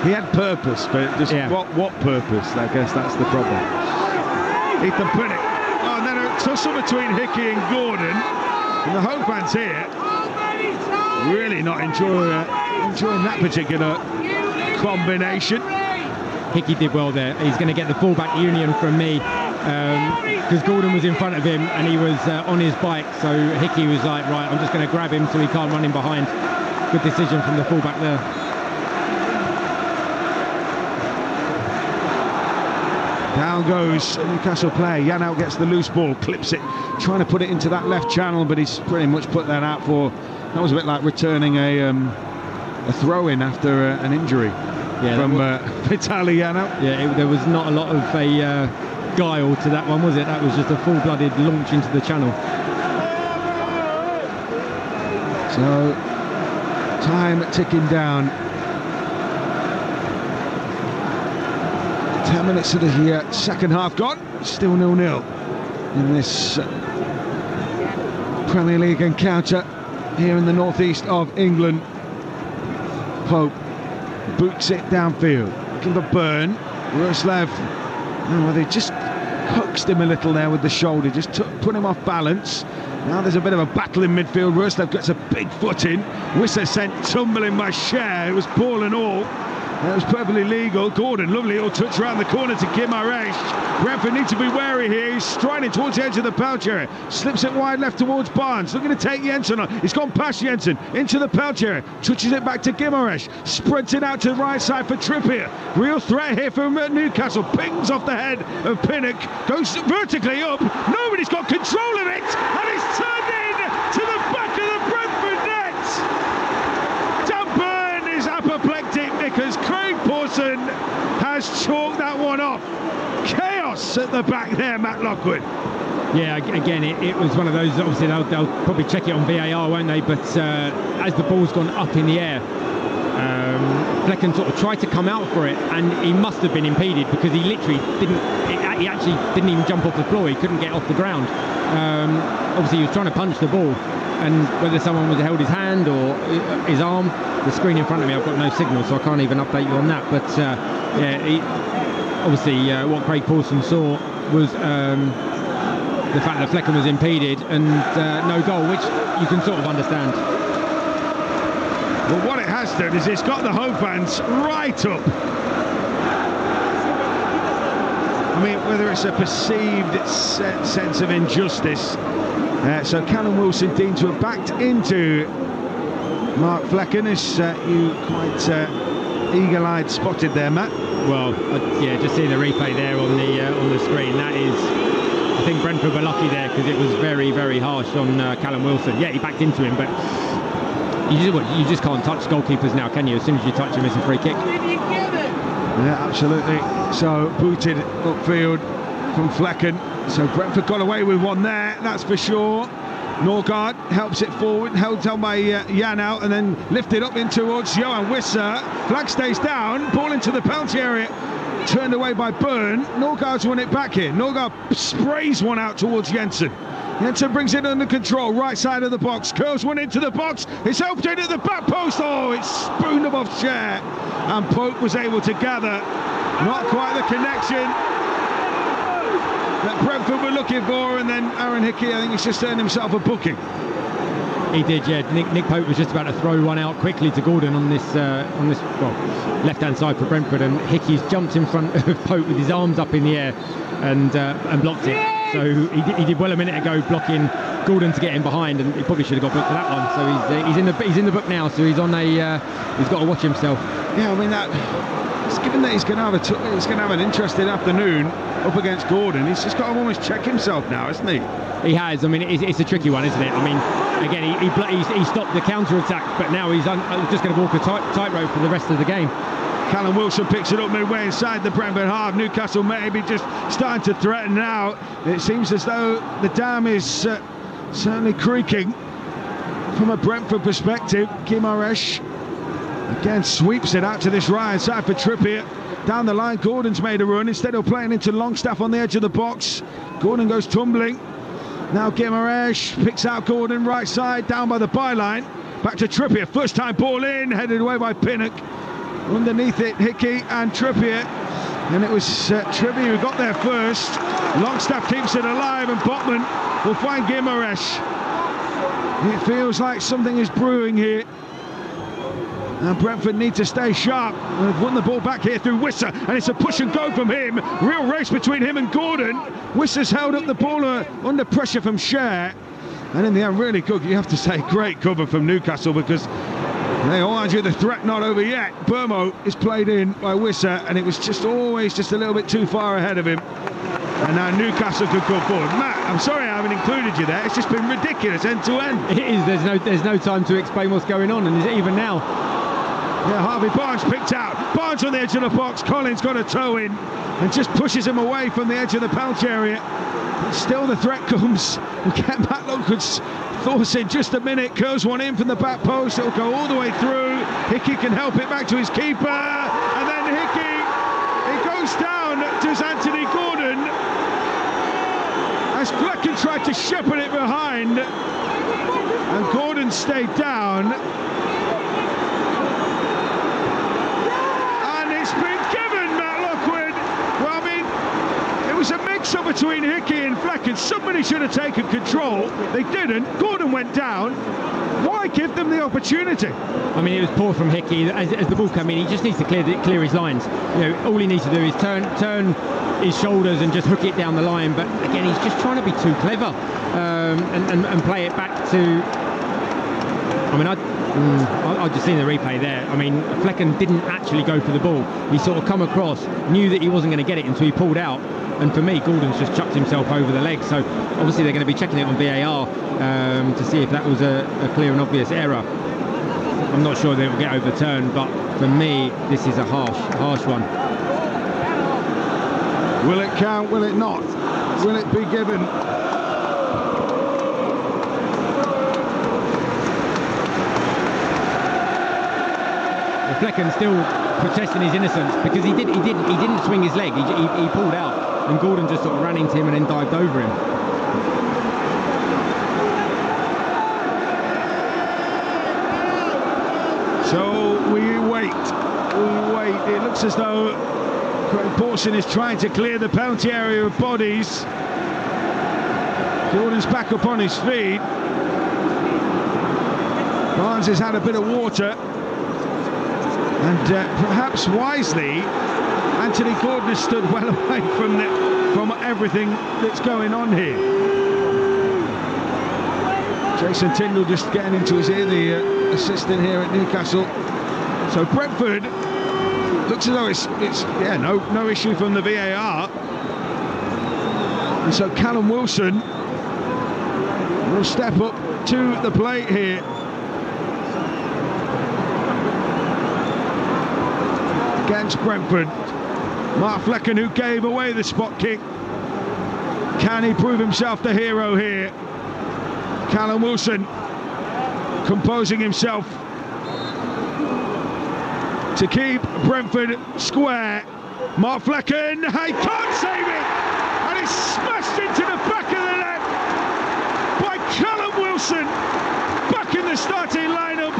He had purpose, but just what purpose? I guess that's the problem. Ethan Pinnock. Oh, and then a tussle between Hickey and Gordon. And the home fans here really not enjoying that particular combination. Hickey did well there. He's going to get the fullback union from me because Gordon was in front of him and he was on his bike, so Hickey was like, right, I'm just going to grab him so he can't run him behind. Good decision from the fullback there. Down goes a Newcastle player. Janelt gets the loose ball, clips it, trying to put it into that left channel, but he's pretty much put that out for. That was a bit like returning a throw-in after an injury from Vitaly Janelt. Yeah, there was not a lot of guile to that one, was it? That was just a full-blooded launch into the channel. So, time ticking down. 10 minutes of the second half gone, still 0-0 in this Premier League encounter here in the northeast of England. Pope boots it downfield, looking for Byrne. Roslev, they just hooked him a little there with the shoulder, just put him off balance. Now there's a bit of a battle in midfield. Roslev gets a big foot in. Whistler sent tumbling by Cher. It was ball and all. That was perfectly legal. Gordon, lovely little touch around the corner to Guimaraes. Brentford need to be wary here. He's striding towards the edge of the pouch area. Slips it wide left towards Barnes. Looking to take Jensen on. He's gone past Jensen into the pouch area. Touches it back to Guimaraes. Spreads it out to the right side for Trippier. Real threat here from Newcastle. Pings off the head of Pinnock. Goes vertically up. Nobody's got control of it. And it's turned in to the back of the Brentford net. Dan Burn is apoplectic because Craig Pawson has chalked that one off. Chaos at the back there, Matt Lockwood. Yeah, again, it was one of those, obviously they'll probably check it on VAR, won't they? But as the ball's gone up in the air, Flecken sort of tried to come out for it, and he must have been impeded because he literally he actually didn't even jump off the floor. He couldn't get off the ground. Obviously he was trying to punch the ball, and whether someone was held his hand or his arm, the screen in front of me, I've got no signal, so I can't even update you on that. But yeah, obviously what Craig Pawson saw was the fact that Flecken was impeded and no goal, which you can sort of understand. Well, what it has done is it's got the home fans right up. I mean, whether it's a perceived sense of injustice. So Callum Wilson deemed to have backed into Mark Flecken, as you quite eagle-eyed spotted there, Matt. Well, yeah, just seeing the replay there on the screen, that is, I think Brentford were lucky there because it was very, very harsh on Callum Wilson. Yeah, he backed into him, but you just can't touch goalkeepers now, can you? As soon as you touch him, it's a free kick. Yeah, absolutely. So booted upfield from Flecken. So Brentford got away with one there, that's for sure. Norgard helps it forward, held on by Jan out, and then lifted up in towards Johan Wisser. Flag stays down, ball into the penalty area, turned away by Byrne. Norgard's won it back here. Norgard sprays one out towards Jensen. Jensen brings it under control, right side of the box, curls one into the box, it's helped in at the back post, oh, it's spooned above Cher, and Pope was able to gather. Not quite the connection that Brentford were looking for, and then Aaron Hickey, I think he's just earned himself a booking. He did, yeah. Nick Pope was just about to throw one out quickly to Gordon on this left-hand side for Brentford, and Hickey's jumped in front of Pope with his arms up in the air and blocked it. So he did well a minute ago blocking Gordon to get him behind, and he probably should have got booked for that one. So he's in the book now. So he's on he's got to watch himself. Yeah, I mean given that he's going to have an interesting afternoon up against Gordon, he's just got to almost check himself now, hasn't he? He has. I mean, it's a tricky one, isn't it? I mean, again, he stopped the counter-attack, but now he's just going to walk a tightrope for the rest of the game. Callum Wilson picks it up midway inside the Brentford half. Newcastle maybe just starting to threaten now. It seems as though the dam is certainly creaking from a Brentford perspective. Guimaraes again sweeps it out to this right side for Trippier. Down the line, Gordon's made a run. Instead of playing into Longstaff on the edge of the box, Gordon goes tumbling. Now Guimaraes picks out Gordon, right side, down by the byline. Back to Trippier, first time ball in, headed away by Pinnock. Underneath it, Hickey and Trippier. And it was Trippier who got there first. Longstaff keeps it alive, and Botman will find Guimaraes. It feels like something is brewing here. And Brentford need to stay sharp. They've won the ball back here through Wisser, and it's a push and go from him. Real race between him and Gordon. Wisser's held up the ball under pressure from Cher. And in the end, really good, you have to say, great cover from Newcastle, because they all argue the threat not over yet. Burmo is played in by Wisser, and it was always just a little bit too far ahead of him. And now Newcastle could go forward. Matt, I'm sorry I haven't included you there. It's just been ridiculous end to end. It is. There's no time to explain what's going on, and is it even now? Yeah, Harvey Barnes picked out. Barnes on the edge of the box. Collins got a toe in and just pushes him away from the edge of the pouch area. But still the threat comes. We'll get Matt Lockwood's thoughts in just a minute. Curls one in from the back post. It'll go all the way through. Hickey can help it back to his keeper. And then Hickey, it goes down to Anthony Gordon as Flecken tried to shepherd it behind. And Gordon stayed down. Mix-up between Hickey and Flecken. Somebody should have taken control. They didn't. Gordon went down. Why give them the opportunity? I mean, it was poor from Hickey. As the ball came in, he just needs to clear his lines. You know, all he needs to do is turn his shoulders and just hook it down the line. But again, he's just trying to be too clever and play it back to. I mean, I've just seen the replay there. I mean, Flecken didn't actually go for the ball. He sort of come across, knew that he wasn't going to get it until he pulled out. And for me, Gordon's just chucked himself over the leg. So obviously they're going to be checking it on VAR to see if that was a clear and obvious error. I'm not sure that it will get overturned, but for me, this is a harsh one. Will it count? Will it not? Will it be given? Flecken still protesting his innocence because he didn't swing his leg. He pulled out, and Gordon just sort of ran into him and then dived over him. So we wait. It looks as though Craig Pawson is trying to clear the penalty area of bodies. Gordon's back up on his feet. Barnes has had a bit of water. And perhaps wisely, Anthony Gordon has stood well away from everything that's going on here. Jason Tindall just getting into his ear, the assistant here at Newcastle. So Brentford looks as though it's no issue from the VAR. And so Callum Wilson will step up to the plate here. Against Brentford. Mark Flecken, who gave away the spot kick. Can he prove himself the hero here? Callum Wilson composing himself to keep Brentford square. Mark Flecken, he can't save it! And it's smashed into the back of the net by Callum Wilson. Back in the starting lineup.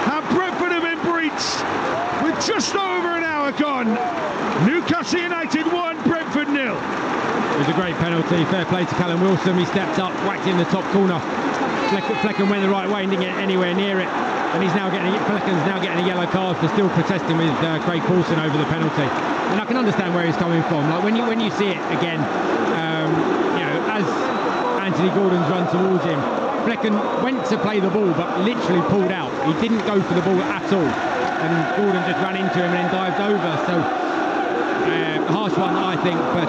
And Brentford have been breached. With just over an hour gone, Newcastle United 1, Brentford 0. It was a great penalty. Fair play to Callum Wilson. He stepped up, whacked it in the top corner. Flecken went the right way and didn't get anywhere near it. And Flecken's now getting a yellow card for still protesting with Craig Pawson over the penalty. And I can understand where he's coming from. Like when you see it again, as Anthony Gordon's run towards him, Flecken went to play the ball but literally pulled out. He didn't go for the ball at all. And Gordon just ran into him and then dived over. So harsh one, I think, but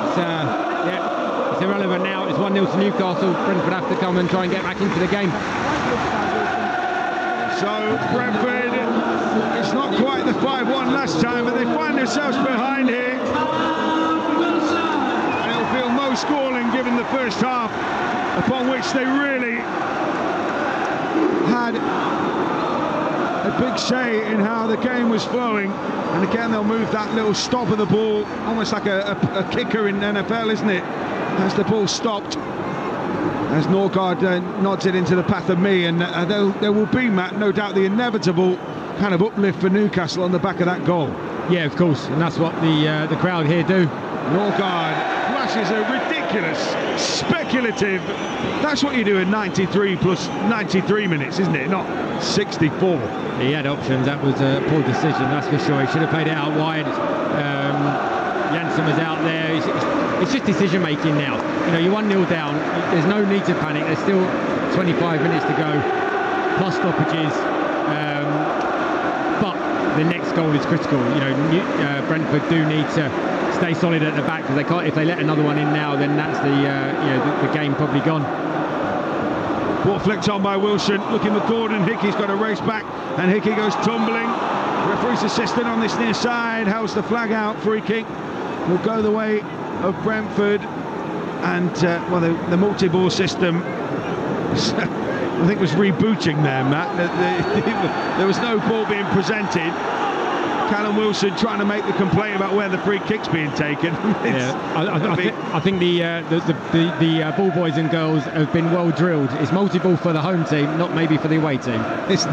it's irrelevant now. It's 1-0 to Newcastle. Brentford have to come and try and get back into the game. So Brentford, it's not quite the 5-1 last time, but they find themselves behind here. And it'll feel most galling given the first half, upon which they really had a big say in how the game was flowing. And again, they'll move that little stop of the ball, almost like a kicker in NFL, isn't it? As the ball stopped, as Norgard nods it into the path of me, and there will be, Matt, no doubt, the inevitable kind of uplift for Newcastle on the back of that goal. Yeah, of course, and that's what the crowd here do. Norgard flashes a ridiculous, speculative. That's what you do in 93 plus 93 minutes, isn't it? Not 64. He had options. That was a poor decision, that's for sure. He should have played it out wide. Janssen was out there. It's just decision making now. You know, you're 1-0 down. There's no need to panic. There's still 25 minutes to go, plus stoppages. But the next goal is critical. You know, Brentford do need to stay solid at the back, because they can't. If they let another one in now, then that's the game probably gone. Ball flicked on by Wilson, looking for Gordon. Hickey's got a race back, and Hickey goes tumbling. Referee's assistant on this near side holds the flag out. Free kick will go the way of Brentford, and the multi-ball system I think was rebooting there, Matt. There was no ball being presented. Callum Wilson trying to make the complaint about where the free kick's being taken. I think the ball boys and girls have been well drilled. It's multi-ball for the home team, not maybe for the away team. It's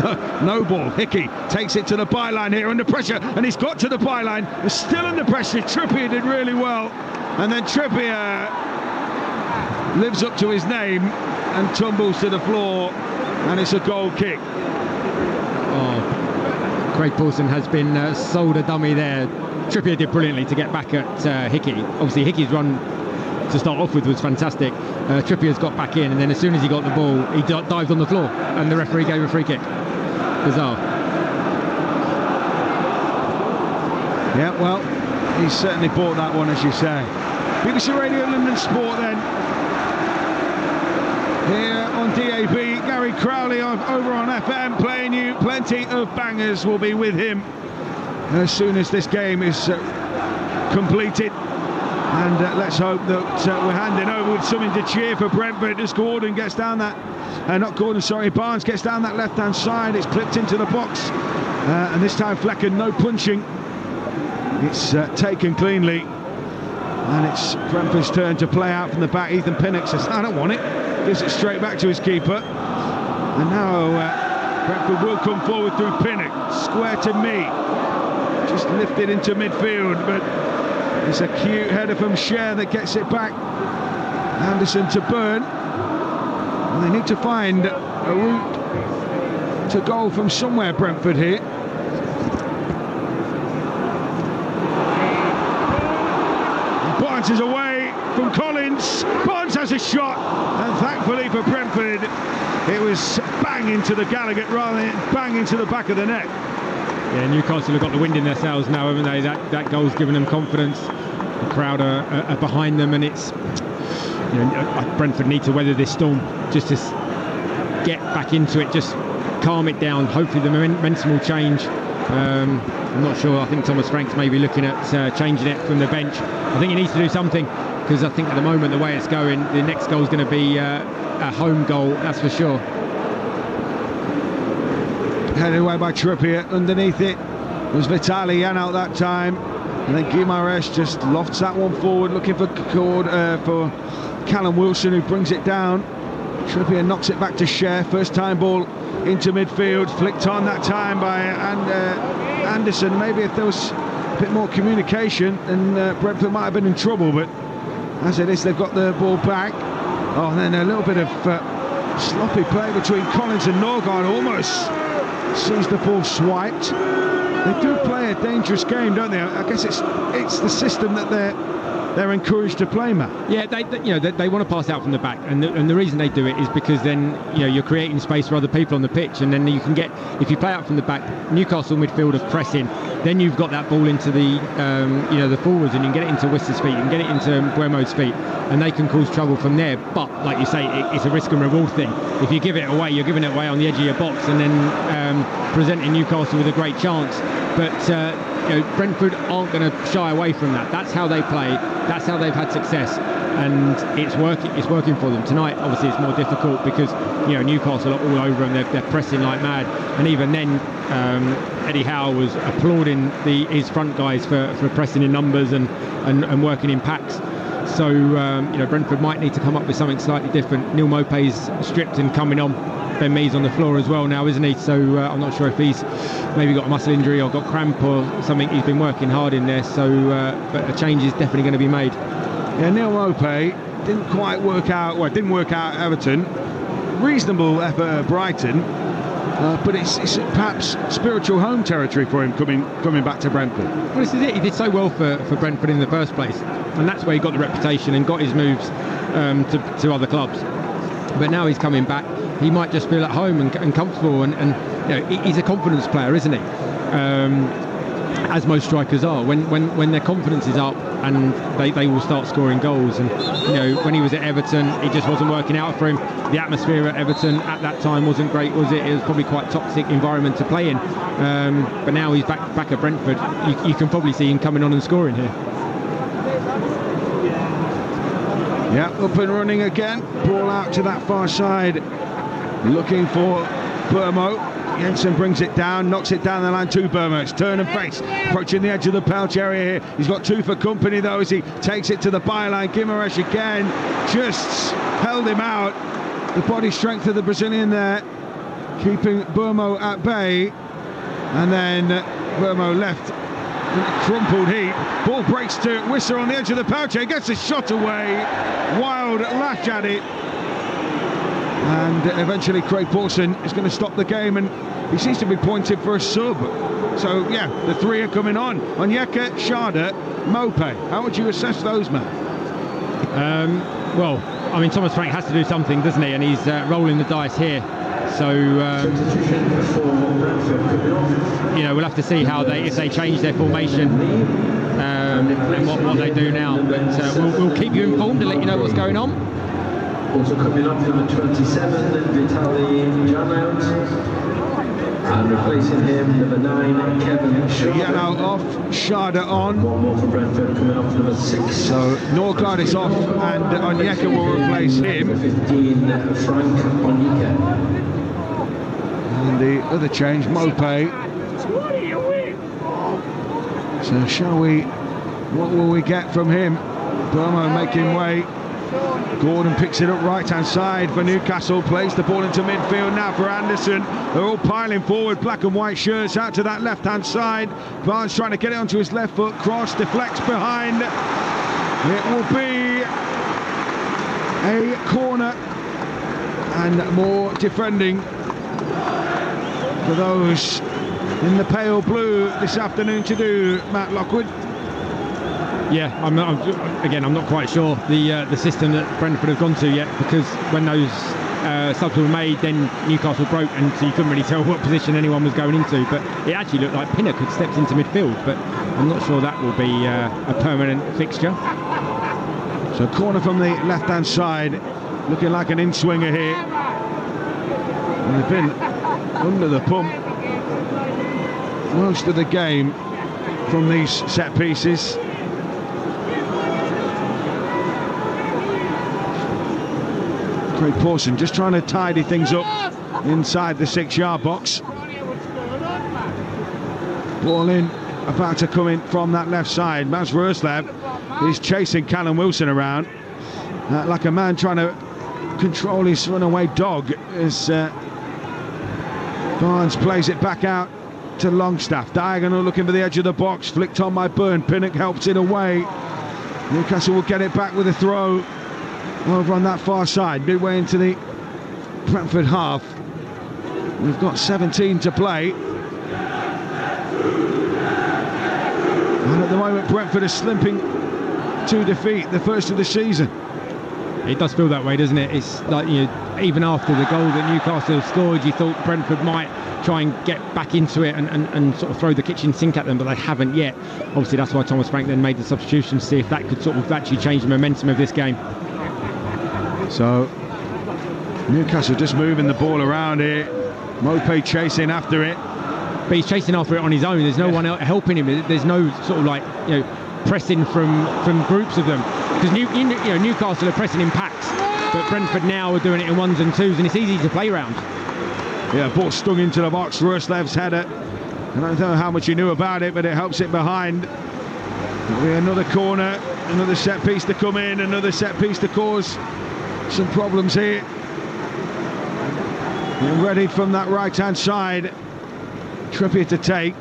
no ball. Hickey takes it to the byline here under pressure, and he's got to the byline. He's still under pressure. Trippier did really well, and then Trippier lives up to his name and tumbles to the floor. and it's a goal kick. Oh, Craig Paulson has been sold a dummy there. Trippier did brilliantly to get back at Hickey. Obviously, Hickey's run to start off with was fantastic. Trippier's got back in, and then as soon as he got the ball, he dived on the floor, and the referee gave a free kick. Bizarre. Yeah, well, he certainly bought that one, as you say. BBC Radio London Sport then. Here on DAB, Gary Crowley over on FM, playing you plenty of bangers. Will be with him as soon as this game is completed. And let's hope that we're handing over with something to cheer for Brentford as Gordon gets down that, Barnes gets down that left-hand side. It's clipped into the box. And this time Flecken, no punching. It's taken cleanly. And it's Brentford's turn to play out from the back. Ethan Pinnock says, I don't want it. Gives it straight back to his keeper. And now Brentford will come forward through Pinnock. Square to me. Just lifted into midfield, but it's a cute header from Cher that gets it back. Anderson to Byrne. And they need to find a route to goal from somewhere, Brentford here. Barnes is away from Collins. Barnes has a shot, and thankfully for Brentford, it was bang into the Gallagher rather than bang into the back of the net. Yeah, Newcastle have got the wind in their sails now, haven't they? That goal's given them confidence. The crowd are behind them, and it's, you know, Brentford need to weather this storm just to get back into it, just calm it down. Hopefully the momentum will change. I'm not sure. I think Thomas Frank's maybe looking at changing it from the bench. I think he needs to do something, because I think at the moment, the way it's going, the next goal is going to be a home goal, that's for sure. Headed away by Trippier. Underneath it was Vitali Janelt that time, and then Guimaraes just lofts that one forward, looking for Callum Wilson, who brings it down. Trippier knocks it back to Cher. First time ball into midfield, flicked on that time by Anderson. Maybe if there was a bit more communication, then Brentford might have been in trouble, but as it is, they've got the ball back. Oh, and then a little bit of sloppy play between Collins and Norgard. Almost sees the ball swiped. They do play a dangerous game, don't they? I guess it's the system that they're encouraged to play, Matt. Yeah, they want to pass out from the back, and the reason they do it is because then you're creating space for other people on the pitch, and then you can get, if you play out from the back, Newcastle midfielders pressing, then you've got that ball into the the forwards, and you can get it into Wister's feet, and get it into Buemo's feet, and they can cause trouble from there. But like you say, it's a risk and reward thing. If you give it away, you're giving it away on the edge of your box, and then presenting Newcastle with a great chance. But Brentford aren't going to shy away from that. That's how they play. That's how they've had success, and it's working for them. Tonight, obviously, it's more difficult because Newcastle are all over them. They're pressing like mad, and even then, Eddie Howe was applauding his front guys for pressing in numbers and working in packs. So Brentford might need to come up with something slightly different. Neil Maupay's stripped and coming on. Ben Mee's on the floor as well now, isn't he? So I'm not sure if he's maybe got a muscle injury or got cramp or something. He's been working hard in there, so but a change is definitely going to be made. Yeah, Neil Maupay didn't quite work out. Well, it didn't work out at Everton. Reasonable effort at Brighton, but it's perhaps spiritual home territory for him coming back to Brentford. Well, this is it. He did so well for Brentford in the first place, and that's where he got the reputation and got his moves to other clubs. But now he's coming back. He might just feel at home and comfortable, and he's a confidence player, isn't he? As most strikers are. When their confidence is up, and they will start scoring goals. And when he was at Everton, it just wasn't working out for him. The atmosphere at Everton at that time wasn't great, was it? It was probably quite a toxic environment to play in. But now he's back at Brentford. You can probably see him coming on and scoring here. Yeah, up and running again. Ball out to that far side. Looking for Buemo. Jensen brings it down, knocks it down the line to Buemo. It's turn and face, approaching the edge of the penalty area here. He's got two for company though as he takes it to the byline. Guimaraes again, just held him out. The body strength of the Brazilian there, keeping Buemo at bay. And then Buemo left in a crumpled heap. Ball breaks to Wisser on the edge of the penalty. Gets a shot away. Wild lash at it. And eventually Craig Pawson is going to stop the game, and he seems to be pointed for a sub. So yeah, the three are coming on. Onyeka, Sharda, Mope. How would you assess those, man? Well, I mean, Thomas Frank has to do something, doesn't he? And he's rolling the dice here. So you know, we'll have to see how if they change their formation and what they do now. But we'll keep you informed and let you know what's going on. Also coming up, number 27, Vitaly Janout. And replacing him, number 9, Kevin Sharda. Janout off, Sharda on. One more for Brentford, coming off number 6. So Norgard is off, and Onyeka will replace him. Number 15, Frank Onyeka. And the other change, Mope. So shall we, what will we get from him? Burma making way. Gordon picks it up right hand side for Newcastle, plays the ball into midfield now for Anderson. They're all piling forward, black and white shirts out to that left hand side. Barnes trying to get it onto his left foot, cross deflects behind. It will be a corner, and more defending for those in the pale blue this afternoon to do, Matt Lockwood. Yeah, I'm not quite sure the system that Brentford have gone to yet, because when those subs were made, then Newcastle broke, and so you couldn't really tell what position anyone was going into. But it actually looked like Pinnock had stepped into midfield, but I'm not sure that will be a permanent fixture. So corner from the left-hand side, looking like an in-swinger here. And they've been under the pump most of the game from these set pieces. Craig Pawson just trying to tidy things up inside the 6-yard box. Ball in, about to come in from that left side. Maz Roerslev is chasing Callum Wilson around like a man trying to control his runaway dog as Barnes plays it back out to Longstaff. Diagonal looking for the edge of the box, flicked on by Byrne. Pinnock helps it away. Newcastle will get it back with a throw over on that far side, midway into the Brentford half. We've got 17 to play, and at the moment Brentford is slipping to defeat, the first of the season. It does feel that way, doesn't it? It's like, you know, even after the goal that Newcastle scored, you thought Brentford might try and get back into it and sort of throw the kitchen sink at them, but they haven't yet. Obviously that's why Thomas Frank then made the substitution, to see if that could sort of actually change the momentum of this game. So Newcastle just moving the ball around here. Mope chasing after it, but he's chasing after it on his own. There's no one helping him. There's no sort of like, you know, pressing from groups of them, because Newcastle are pressing in packs, but Brentford now are doing it in ones and twos, and it's easy to play around. Yeah, ball stung into the box. Roerslev's header. I don't know how much you knew about it, but it helps it behind. There'll be another corner, another set piece to come in, another set piece to cause some problems here. Getting ready from that right hand side. Trippier to take.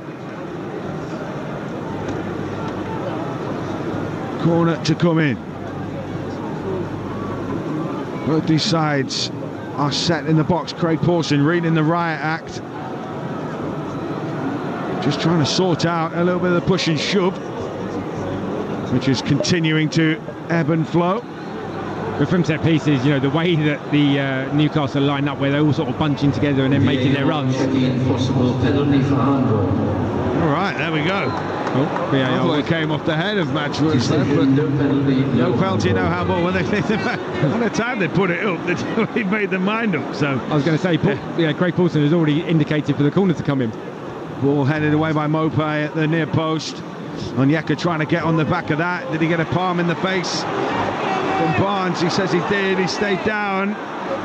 Corner to come in. Both these sides are set in the box. Craig Pawson reading the riot act, just trying to sort out a little bit of the push and shove, which is continuing to ebb and flow. But from set pieces, you know, the way that the Newcastle line up, where they're all sort of bunching together and then making their runs. All right, there we go. Oh, I thought it came off the head of Matt Roerslev, but no penalty, no handball. When by the time they put it up, they'd already made their mind up. So I was going to say, Craig Pawson has already indicated for the corner to come in. Ball headed away by Mope at the near post. Onyeka trying to get on the back of that. Did he get a palm in the face from Barnes? He says he did. He stayed down.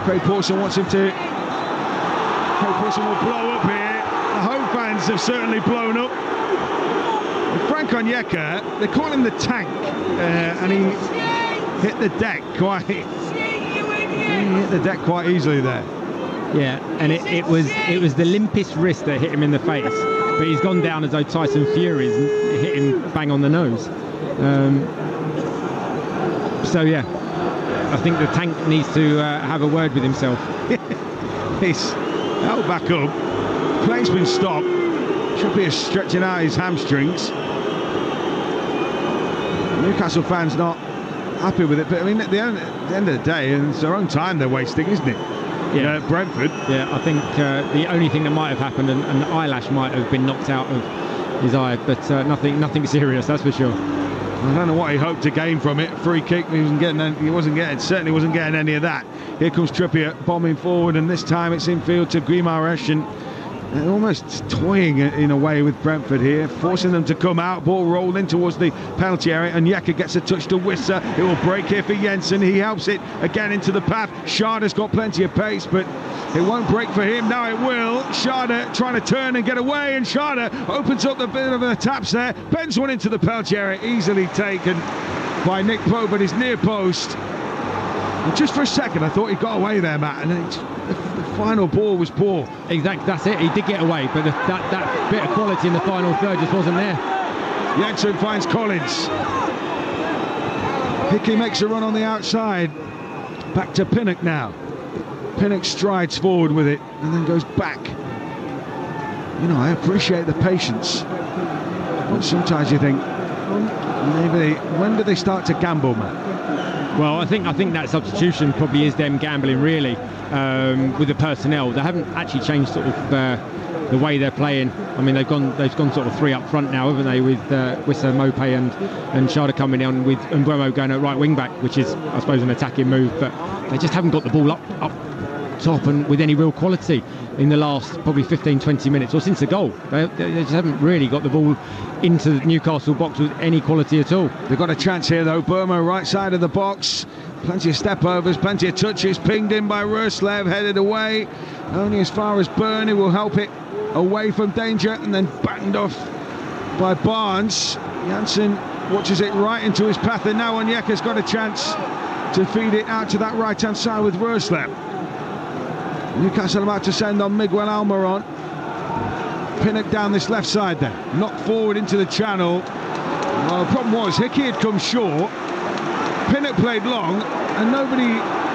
Craig Pawson wants him to. Craig Pawson will blow up here. The home fans have certainly blown up. Frank Onyeka, they call him the tank, and he hit the deck quite. He hit the deck quite easily there. Yeah, and it was the limpest wrist that hit him in the face, but he's gone down as though Tyson Fury's and hit him bang on the nose. So yeah, I think the tank needs to have a word with himself. He's held back up. Play's been stopped. Trippier stretching out his hamstrings. Newcastle fans not happy with it, but I mean, at the end of the day, it's their own time they're wasting, isn't it? Yeah, Brentford. Yeah, I think the only thing that might have happened, an eyelash might have been knocked out of his eye, but nothing serious, that's for sure. I don't know what he hoped to gain from it. Free kick, certainly wasn't getting any of that. Here comes Trippier bombing forward, and this time it's infield to Guimaraes, and almost toying in a way with Brentford here, forcing them to come out. Ball rolled in towards the penalty area, and Yeka gets a touch to Wissa. It will break here for Jensen. He helps it again into the path. Schada's got plenty of pace, but it won't break for him. Now it will. Schada trying to turn and get away, and Schada opens up the bit of the taps there. Bends one into the penalty area, easily taken by Nick Pope at his near post. And just for a second, I thought he got away there, Matt, and the final ball was poor. Exactly, that's it. He did get away, but that bit of quality in the final third just wasn't there. Jensen finds Collins. Hickey makes a run on the outside. Back to Pinnock now. Pinnock strides forward with it and then goes back. You know, I appreciate the patience, but sometimes you think, maybe when do they start to gamble, Matt? Well, I think that substitution probably is them gambling, really, with the personnel. They haven't actually changed sort of the way they're playing. I mean, they've gone sort of three up front now, haven't they, with Wissa, Mope and Schada coming on, with Mbeumo going at right wing back, which is, I suppose, an attacking move. But they just haven't got the ball up top and with any real quality in the last probably 15-20 minutes, or since the goal. They just haven't really got the ball into the Newcastle box with any quality at all. They've got a chance here though. Burma right side of the box, plenty of step overs, plenty of touches, pinged in by Ruslev, headed away only as far as Byrne, who will help it away from danger, and then banged off by Barnes. Janssen watches it right into his path, and now Onyeka's got a chance to feed it out to that right hand side with Ruslev. Newcastle about to send on Miguel Almiron. Pinnock down this left side there, knocked forward into the channel. Well, the problem was Hickey had come short, Pinnock played long, and nobody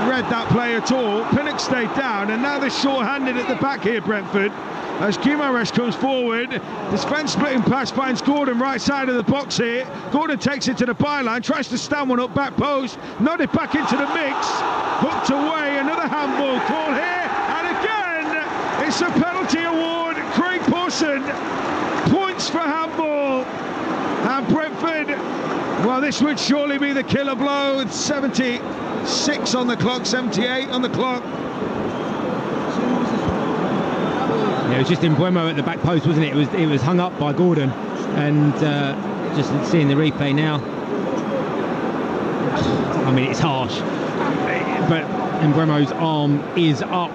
read that play at all. Pinnock stayed down, and now they're short-handed at the back here, Brentford, as Guimaraes comes forward. This fence splitting pass finds Gordon right side of the box here. Gordon takes it to the byline, tries to stand one up back post, nodded back into the mix, hooked away. Another handball call here, and again it's a penalty award. Craig Pawson points for handball, and Brentford, well, this would surely be the killer blow. With 76 on the clock, 78 on the clock. Yeah, it was just Mbeumo at the back post, wasn't it? It was hung up by Gordon, and just seeing the replay now, I mean, it's harsh, but Mbeumo's arm is up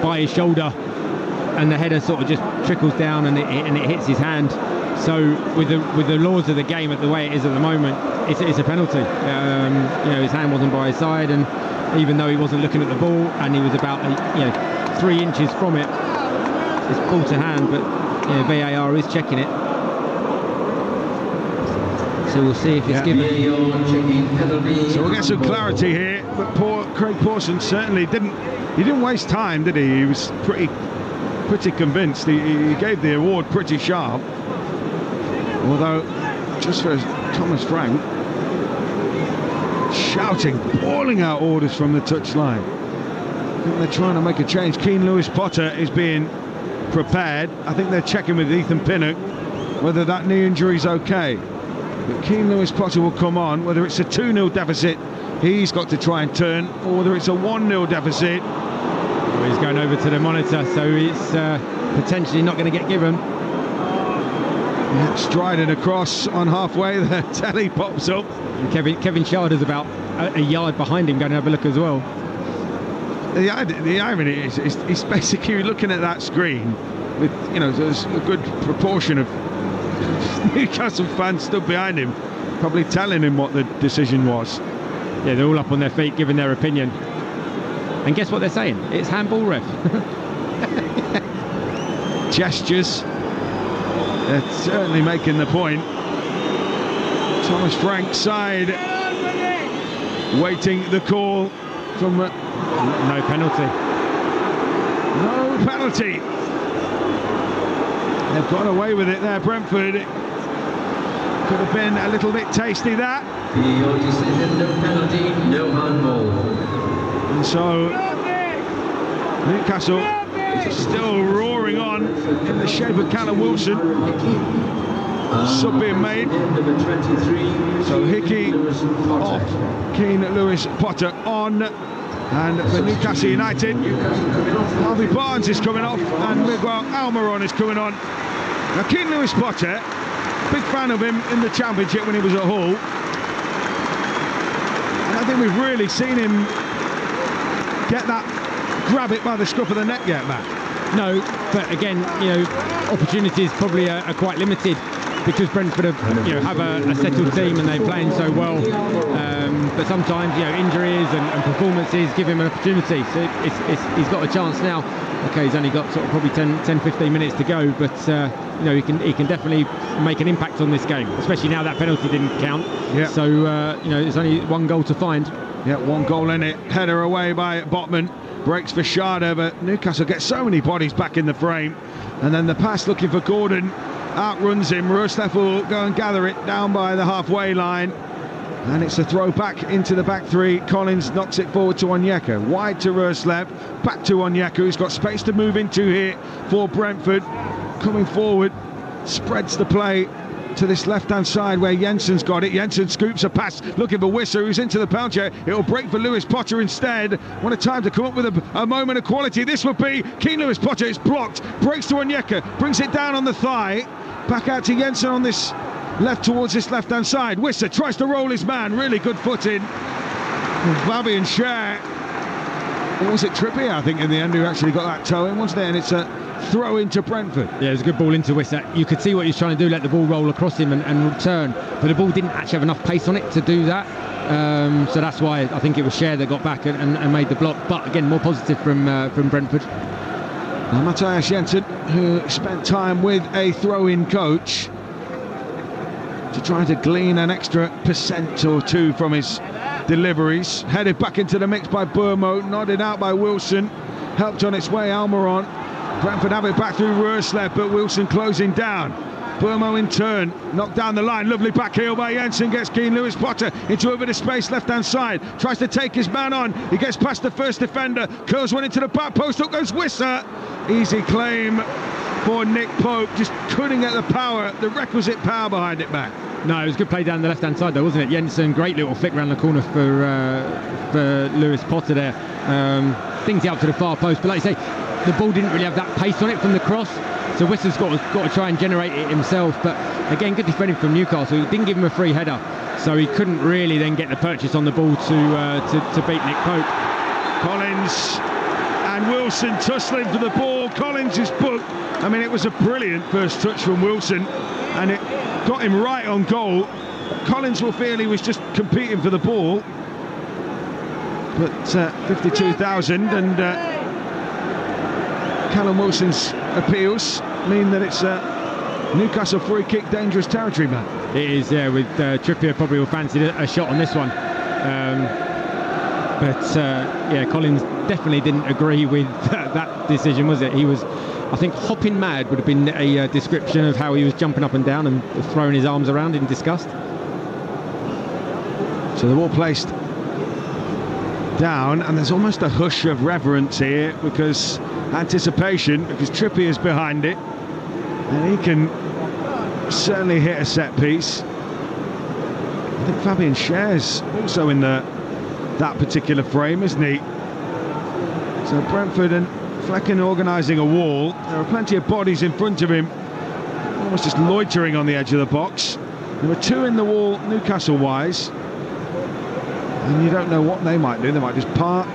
by his shoulder, and the header sort of just trickles down and it hits his hand. So with the laws of the game at the way it is at the moment, it's a penalty. You know, his hand wasn't by his side, and even though he wasn't looking at the ball, and he was about 3 inches from it, it's ball to hand. But VAR is checking it, so we'll see if it's given. So we'll get some clarity here. But poor Craig Pawson certainly didn't waste time, did he? He was pretty convinced. He gave the award pretty sharp. Although, just for Thomas Frank, shouting, bawling out orders from the touchline. I think they're trying to make a change. Keane Lewis Potter is being prepared. I think they're checking with Ethan Pinnock whether that knee injury is okay. But Keane Lewis Potter will come on, whether it's a 2-0 deficit he's got to try and turn, or whether it's a 1-0 deficit. Well, he's going over to the monitor, so it's potentially not going to get given. Striding across on halfway, the telly pops up. And Kevin Schada's about a yard behind him, going to have a look as well. The irony is he's basically looking at that screen with, there's a good proportion of Newcastle fans stood behind him, probably telling him what the decision was. Yeah, they're all up on their feet giving their opinion. And guess what they're saying? It's handball, ref. Gestures. They're certainly making the point. Thomas Frank's side waiting the call from... no penalty. No penalty. They've got away with it there, Brentford. It could have been a little bit tasty, that. Your decision, no penalty, no handball. And so Newcastle still roaring on in the shape of Callum Wilson. Sub being made. So Hickey off, Keane Lewis Potter on. And for Newcastle United, Harvey Barnes is coming off and Miguel Almiron is coming on. Now Keane Lewis Potter, big fan of him in the Championship when he was at Hull. And I think we've really seen him grab it by the scruff of the neck yet, Matt. No, but again, opportunities probably are quite limited because Brentford have a settled team and they're playing so well. But sometimes, injuries and performances give him an opportunity. So he's got a chance now. Okay, he's only got sort of probably 10-15 minutes to go, but he can definitely make an impact on this game, especially now that penalty didn't count. Yeah. So there's only one goal to find. Yeah, one goal in it. Header away by Botman. Breaks for Schade, but Newcastle gets so many bodies back in the frame. And then the pass looking for Gordon. Outruns him. Ruslev will go and gather it down by the halfway line. And it's a throw back into the back three. Collins knocks it forward to Onyeka. Wide to Ruslev. Back to Onyeka, who's got space to move into here for Brentford. Coming forward. Spreads the play to this left-hand side where Jensen's got it. Jensen scoops a pass, looking for Wisser, who's into the penalty area. It'll break for Lewis Potter instead. What a time to come up with a moment of quality. This would be Keane Lewis Potter. It's blocked. Breaks to Onyeka. Brings it down on the thigh. Back out to Jensen on this left towards this left-hand side. Wisser tries to roll his man. Really good footing. Fabian Schär. Or was it Trippier, I think, in the end, who actually got that toe in, wasn't it? And it's a throw into Brentford. Yeah, it was a good ball into Wisser. You could see what he was trying to do, let the ball roll across him and return, but the ball didn't actually have enough pace on it to do that. So that's why I think it was Schär that got back and made the block. But again, more positive from Brentford. Now, Matthias Jensen, who spent time with a throw-in coach to try to glean an extra % or two from his deliveries. Headed back into the mix by Burmo, nodded out by Wilson. Helped on its way, Almiron. Brentford have it back through Ruslev, but Wilson closing down. Burmo in turn, knocked down the line. Lovely back heel by Jensen, gets Keane Lewis Potter into a bit of space left-hand side. Tries to take his man on. He gets past the first defender. Curls one into the back post. Up goes Wisser. Easy claim for Nick Pope. Just couldn't get the power, the requisite power behind it back. No, it was good play down the left-hand side though, wasn't it? Jensen, great little flick round the corner for Lewis Potter there. Things out to the far post, but like you say, the ball didn't really have that pace on it from the cross. So Wisser's got to try and generate it himself. But again, good defending from Newcastle. He didn't give him a free header, so he couldn't really then get the purchase on the ball to beat Nick Pope. Collins and Wilson tussling for the ball. Collins is booked. I mean, it was a brilliant first touch from Wilson, and it got him right on goal. Collins will feel he was just competing for the ball, but 52,000 and Callum Wilson's appeals mean that it's Newcastle free kick, dangerous territory, man. It is, yeah, with Trippier probably will fancy a shot on this one. But Collins definitely didn't agree with that decision, was it? He was, I think, hopping mad would have been a description of how he was jumping up and down and throwing his arms around in disgust. So the ball placed down, and there's almost a hush of reverence here because anticipation, because Trippier's behind it, and he can certainly hit a set piece. I think Fabian Schär's also in that particular frame, isn't he? So Brentford and Flecken organising a wall. There are plenty of bodies in front of him, almost just loitering on the edge of the box. There were two in the wall, Newcastle-wise, and you don't know what they might do. They might just part.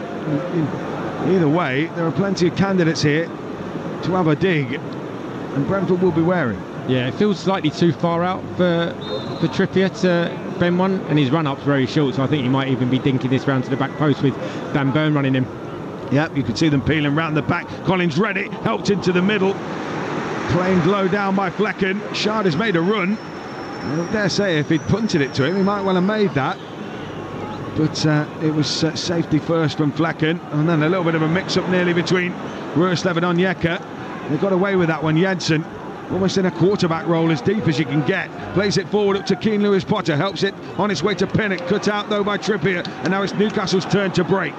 Either way, there are plenty of candidates here to have a dig, and Brentford will be wary. Yeah, it feels slightly too far out for Trippier to bend one, and his run-up's very short, so I think he might even be dinking this round to the back post with Dan Burn running him. Yep, you could see them peeling round the back. Collins read it, helped into the middle. Playing low down by Flecken. Schade has made a run. I don't dare say if he'd punted it to him, he might well have made that. but it was safety first from Flecken, and then a little bit of a mix-up nearly between Roerslev and Onyeka. They got away with that one. Jensen, almost in a quarterback role, as deep as you can get, plays it forward up to Keane Lewis-Potter, helps it on its way to Pinnock, cut out though by Trippier, and now it's Newcastle's turn to break.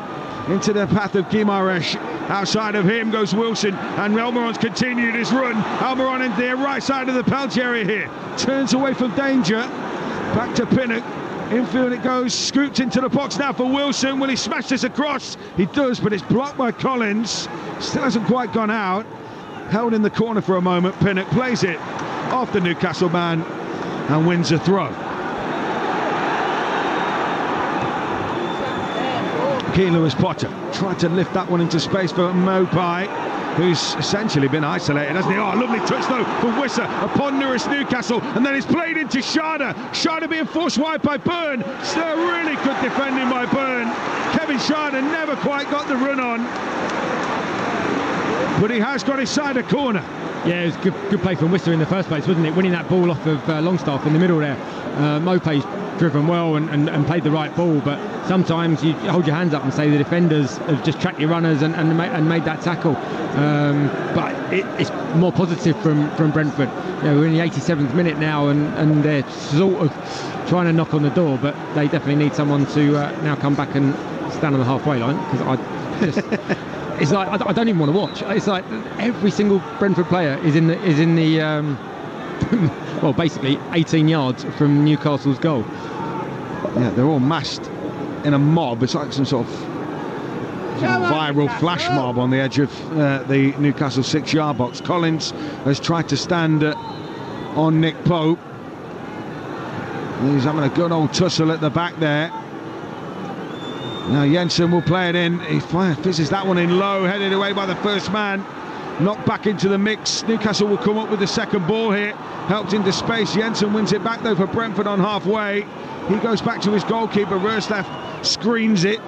Into the path of Guimaraes. Outside of him goes Wilson, and Almiron's continued his run. Almiron in the right side of the penalty area here. Turns away from danger. Back to Pinnock. Infield it goes. Scoots into the box now for Wilson. Will he smash this across? He does, but it's blocked by Collins. Still hasn't quite gone out. Held in the corner for a moment. Pinnock plays it off the Newcastle man and wins a throw. Keane Lewis-Potter tried to lift that one into space for Mopai, who's essentially been isolated, hasn't he? Oh, lovely touch though from Wissa, a ponderous Newcastle, and then it's played into Schade. Schade being forced wide by Byrne. Still really good defending by Byrne. Kevin Schade never quite got the run on, but he has got his side a corner. Yeah, it was good play from Wissa in the first place, wasn't it? Winning that ball off of Longstaff in the middle there. Mopai's driven well and played the right ball, but sometimes you hold your hands up and say the defenders have just tracked your runners and made that tackle. But it's more positive from Brentford. You know, we're in the 87th minute now, and they're sort of trying to knock on the door, but they definitely need someone to now come back and stand on the halfway line, because I just it's like I don't even want to watch. It's like every single Brentford player is in the well, basically 18 yards from Newcastle's goal. Yeah, they're all massed in a mob. It's like some sort of viral flash mob on the edge of the Newcastle 6-yard box. Collins has tried to stand on Nick Pope. He's having a good old tussle at the back there. Now Jensen will play it in. He fizzes that one in low, headed away by the first man. Knocked back into the mix. Newcastle will come up with the second ball here. Helped into space. Jensen wins it back though for Brentford on halfway. He goes back to his goalkeeper. Roerslev screens it.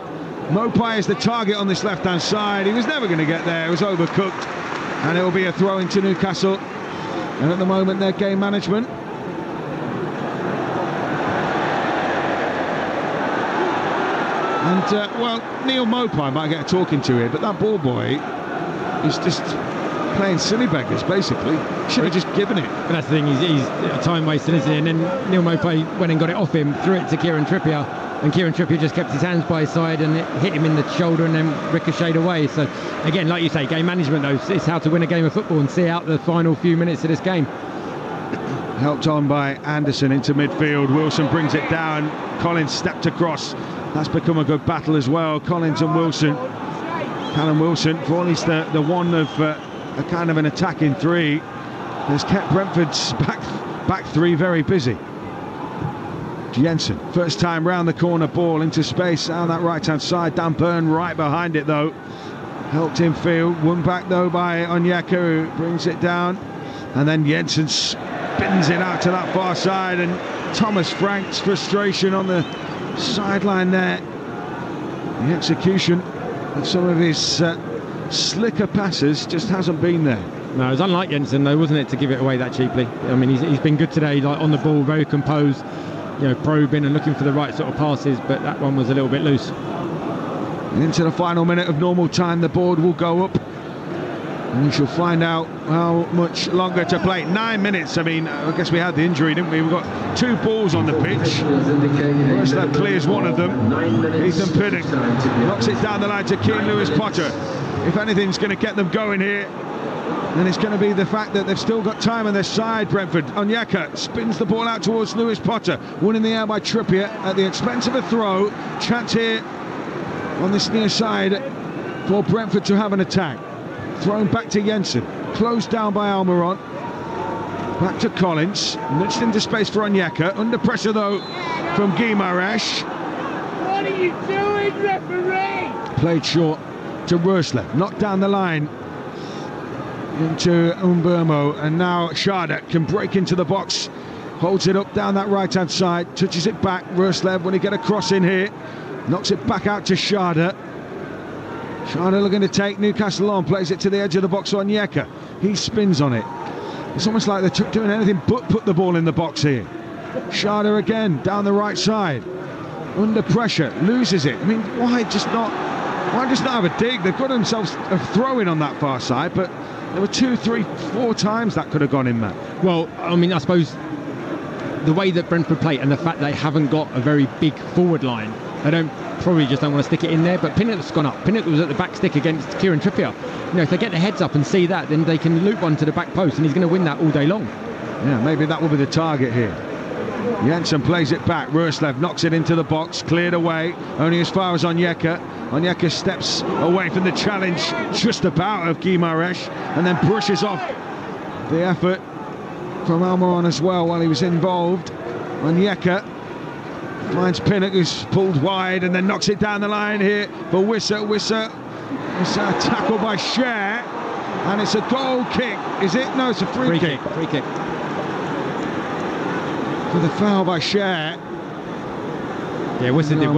Mopai is the target on this left-hand side. He was never going to get there. It was overcooked. And it will be a throw into Newcastle. And at the moment, their game management. And, well, Neil Mopai might get a talking to here, but that ball boy is just playing silly beggars, basically. Should have just given it. But that's the thing, he's a time wasting, isn't he? And then Neil Mopai went and got it off him, threw it to Kieran Trippier, and Kieran Trippier just kept his hands by his side, and it hit him in the shoulder and then ricocheted away. So again, like you say, game management though, it's how to win a game of football and see out the final few minutes of this game. Helped on by Anderson into midfield. Wilson brings it down. Collins stepped across. That's become a good battle as well. Collins and Wilson. Callum Wilson, for at least the one of a kind of an attacking three, has kept Brentford's back three very busy. Jensen, first time round the corner, ball into space down that right-hand side. Dan Byrne right behind it though. Helped in field, won back though by Onyeka, who brings it down. And then Jensen spins it out to that far side, and Thomas Frank's frustration on the sideline there. The execution of some of his slicker passes just hasn't been there. No, it was unlike Jensen though, wasn't it, to give it away that cheaply. I mean, he's been good today, like on the ball, very composed, you know, probing and looking for the right sort of passes, but that one was a little bit loose. Into the final minute of normal time, the board will go up, and we shall find out how much longer to play. 9 minutes. I mean, I guess we had the injury, didn't we? We've got two balls on the pitch. Roerslev clears one of them. Ethan Pinnock knocks it down the line to Keane Lewis-Potter. If anything's going to get them going here, then it's going to be the fact that they've still got time on their side. Brentford. Onyeka spins the ball out towards Lewis-Potter. One in the air by Trippier at the expense of a throw. Chance here on this near side for Brentford to have an attack. Thrown back to Jensen, closed down by Almiron. Back to Collins, nudged into space for Onyeka. Under pressure though from Guimaraes. What are you doing, referee? Played short to Roerslev, knocked down the line into Umbermo, and now Schade can break into the box. Holds it up down that right-hand side, touches it back. Roerslev, when he get a cross in here, knocks it back out to Schade. Schade looking to take Newcastle on, plays it to the edge of the box on Onyeka. He spins on it. It's almost like they're doing anything but put the ball in the box here. Schade again, down the right side. under pressure, loses it. I mean, why just not have a dig? They've got themselves a throw-in on that far side, but there were 2, 3, 4 times that could have gone in, Matt. Well, I mean, I suppose the way that Brentford play and the fact they haven't got a very big forward line, they probably just don't want to stick it in there. But Pinnock's gone up. Pinnock was at the back stick against Kieran Trippier. You know, if they get their heads up and see that, then they can loop one to the back post, and he's going to win that all day long. Yeah, maybe that will be the target here. Jensen plays it back. Roslev knocks it into the box, cleared away, only as far as Onyeka. Onyeka steps away from the challenge just about of Guimaraes and then brushes off the effort from Almiron as well while he was involved. Onyeka finds Pinnock, who's pulled wide and then knocks it down the line here for Wissa. Wissa tackled by Cher, and it's a goal kick. Is it? No, it's a free kick. Free kick. For the foul by Cher. Yeah, Wissa did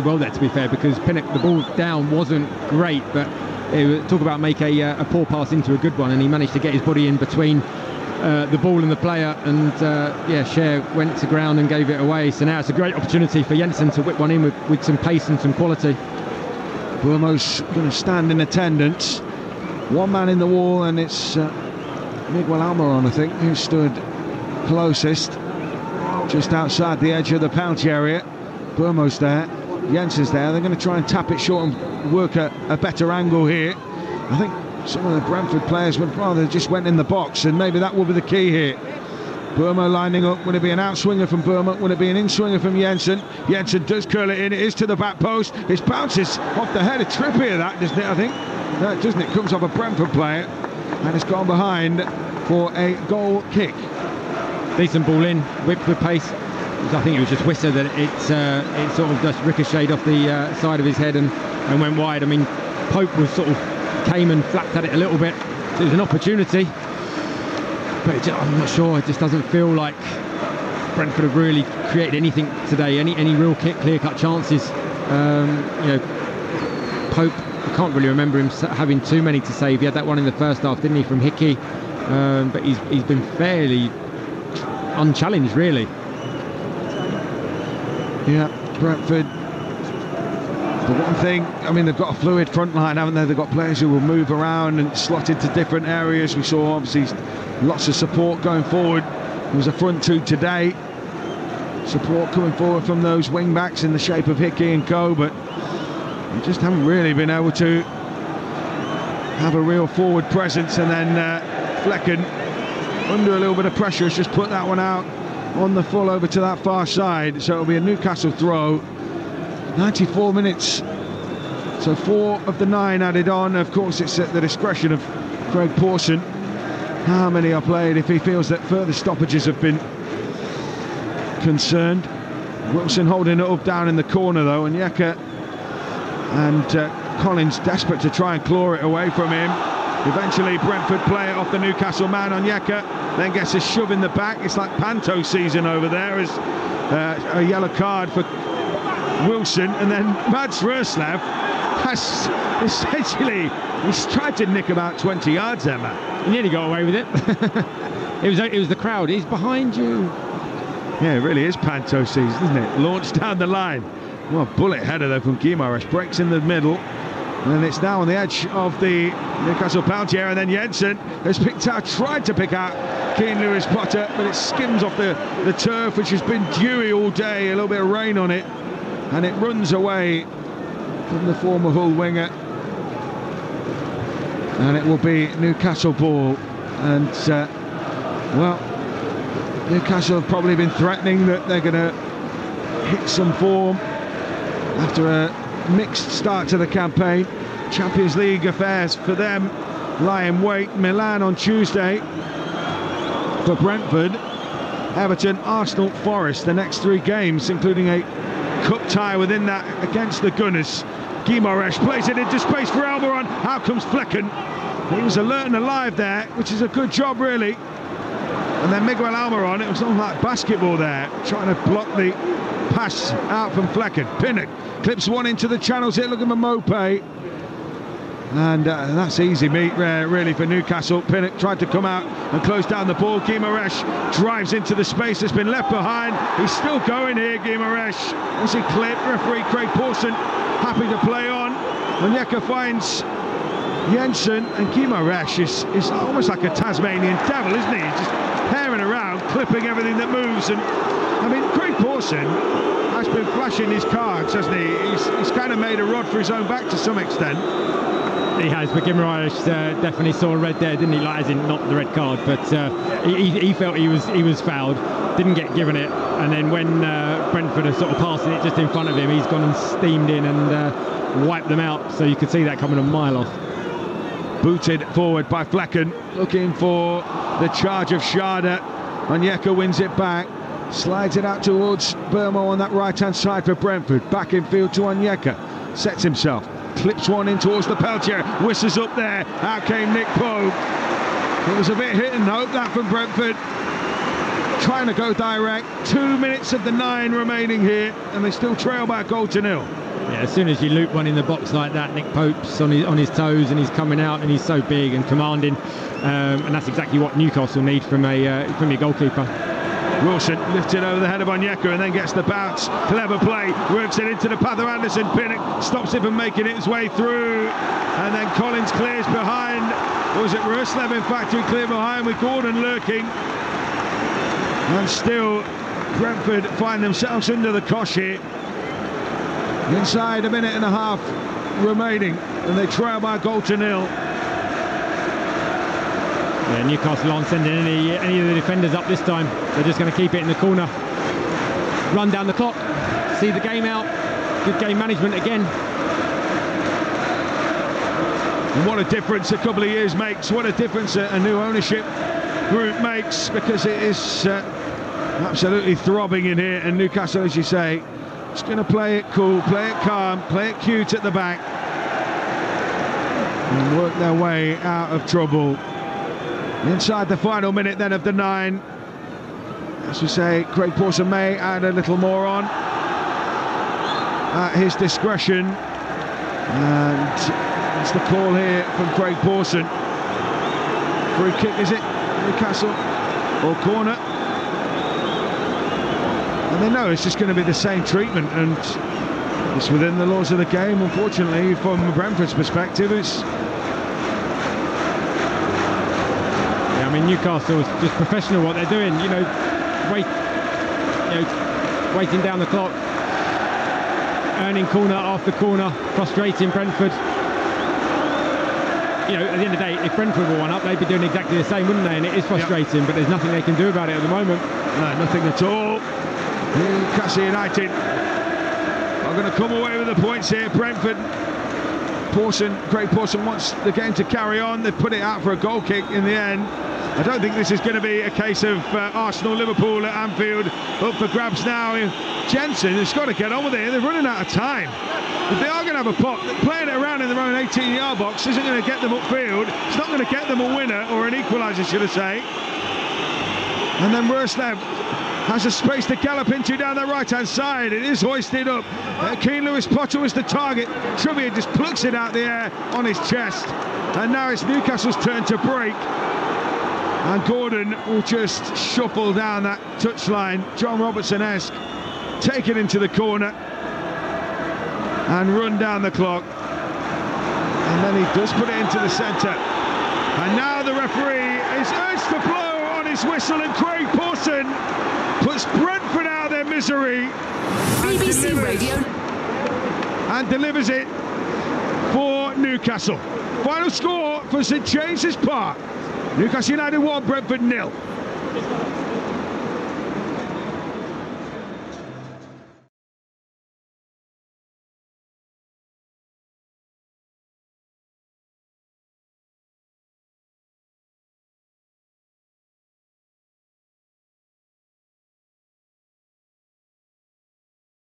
well there, to be fair, because Pinnock, the ball down wasn't great, but talk about make a poor pass into a good one, and he managed to get his body in between the ball and the player, and Cher went to ground and gave it away. So now it's a great opportunity for Jensen to whip one in with some pace and some quality. Burmo's going to stand in attendance. One man in the wall, and it's Miguel Almiron, I think, who stood closest, just outside the edge of the penalty area. Burmo's there, Jensen's there. They're going to try and tap it short and work a better angle here. I think some of the Brentford players would rather just went in the box, and maybe that will be the key here. Burmo lining up. Would it be an outswinger from Burmo? Would it be an in-swinger from Jensen? Jensen does curl it in. It is to the back post. It bounces off the head of Trippier, that, doesn't it, I think? No, doesn't it? Comes off a Brentford player, and it's gone behind for a goal kick. Decent ball in, whipped with pace. I think it was just Wissa that it sort of just ricocheted off the side of his head and went wide. I mean, Pope was sort of came and flapped at it a little bit. So it was an opportunity, but I'm not sure. It just doesn't feel like Brentford have really created anything today. Any real clear-cut chances. Pope, I can't really remember him having too many to save. He had that one in the first half, didn't he, from Hickey? But he's been fairly unchallenged, really. Yeah, Brentford. The one thing, I mean, they've got a fluid front line, haven't they? They've got players who will move around and slot into different areas. We saw, obviously, lots of support going forward. There was a front two today. Support coming forward from those wing-backs in the shape of Hickey and Co, but they just haven't really been able to have a real forward presence. And then Flecken, under a little bit of pressure, has just put that one out on the full over to that far side. So it'll be a Newcastle throw. 94 minutes, so 4 of the 9 added on. Of course, it's at the discretion of Craig Pawson how many are played if he feels that further stoppages have been concerned. Wilson holding it up down in the corner though, and Onyeka and Collins desperate to try and claw it away from him. Eventually Brentford play it off the Newcastle man. Onyeka then gets a shove in the back. It's like Panto season over there, as a yellow card for Wilson, and then Mads Roslev has essentially, he's tried to nick about 20 yards there, man. He nearly got away with it. it was the crowd. He's behind you. Yeah, it really is Panto season, isn't it? Launched down the line. Well, bullet header though from Guimaraes, breaks in the middle, and it's now on the edge of the Newcastle penalty area. And then Jensen has tried to pick out Keane Lewis Potter, but it skims off the turf, which has been dewy all day, a little bit of rain on it, and it runs away from the former Hull winger, and it will be Newcastle ball. And well, Newcastle have probably been threatening that they're going to hit some form after a mixed start to the campaign. Champions League affairs for them lie in wait. Milan on Tuesday for Brentford, Everton, Arsenal, Forest, the next 3 games, including a cup tie within that against the Gunners. Guimaraes plays it into space for Almiron. Out comes Flecken. He was alert and alive there, which is a good job really. And then Miguel Almiron, it was almost like basketball there, trying to block the pass out from Flecken. Pinnock clips one into the channels here, looking for Mopé. And that's easy meat really for Newcastle. Pinnock tried to come out and close down the ball. Guimaraes drives into the space that's been left behind. He's still going here, Guimaraes. Was he clipped? Referee Craig Pawson happy to play on. Onyeka finds Jensen, and Guimaraes is almost like a Tasmanian devil, isn't he? He's just tearing around, clipping everything that moves. And I mean, Craig Pawson has been flashing his cards, hasn't he? He's kind of made a rod for his own back to some extent. He has, but Guimaraes definitely saw a red there, didn't he? Like, as in not the red card, but he felt he was fouled, didn't get given it, and then when Brentford are sort of passing it just in front of him, he's gone and steamed in and wiped them out. So you could see that coming a mile off. Booted forward by Flecken, looking for the charge of Schade. Onyeka wins it back, slides it out towards Burmo on that right-hand side for Brentford. Back in field to Onyeka, sets himself, clips one in towards the Peltier, whistles up there, out came Nick Pope. It was a bit hit and hope that from Brentford, trying to go direct. 2 minutes of the 9 remaining here, and they still trail by a goal to nil. Yeah, as soon as you loop one in the box like that, Nick Pope's on his toes, and he's coming out, and he's so big and commanding, and that's exactly what Newcastle need from your goalkeeper. Wilson lifted over the head of Onyeka and then gets the bounce. Clever play, works it into the path of Anderson. Pinnock stops it from making its way through, and then Collins clears behind. Or was it Ruslev, in fact, who cleared behind with Gordon lurking? And still, Brentford find themselves under the cosh here. Inside a minute and a half remaining, and they trail by a goal to nil. Yeah, Newcastle aren't sending any of the defenders up this time. They're just going to keep it in the corner, run down the clock, see the game out. Good game management again. And what a difference a couple of years makes. What a difference a new ownership group makes, because it is absolutely throbbing in here. And Newcastle, as you say, it's going to play it cool, play it calm, play it cute at the back, and work their way out of trouble. Inside the final minute then of the 9. As we say, Craig Pawson may add a little more on at his discretion. And it's the call here from Craig Pawson. Free kick, is it? Newcastle, or corner? And they know it's just going to be the same treatment, and it's within the laws of the game. Unfortunately, from Brentford's perspective, it's... Yeah, I mean, Newcastle is just professional what they're doing. Waiting down the clock, earning corner after corner, frustrating Brentford. At the end of the day, if Brentford were one up, they'd be doing exactly the same, wouldn't they? And it is frustrating, but there's nothing they can do about it at the moment. No, nothing at all. Newcastle United are going to come away with the points here. Brentford, Craig Pawson wants the game to carry on. They've put it out for a goal kick in the end. I don't think this is going to be a case of Arsenal-Liverpool at Anfield up for grabs now. Jensen has got to get on with it. They're running out of time. If they are going to have a pop, playing it around in their own 18-yard box isn't going to get them upfield. It's not going to get them a winner, or an equaliser, should I say. And then Ruslev has a space to gallop into down the right-hand side. It is hoisted up. Keane Lewis Potter was the target. Trubbier just plucks it out the air on his chest. And now it's Newcastle's turn to break. And Gordon will just shuffle down that touchline, John Robertson-esque, take it into the corner and run down the clock. And then he does put it into the centre. And now the referee is urged to blow on his whistle, and Craig Pawson puts Brentford out of their misery. BBC Radio. And delivers it for Newcastle. Final score for St James's Park. Newcastle United 1, Brentford 0.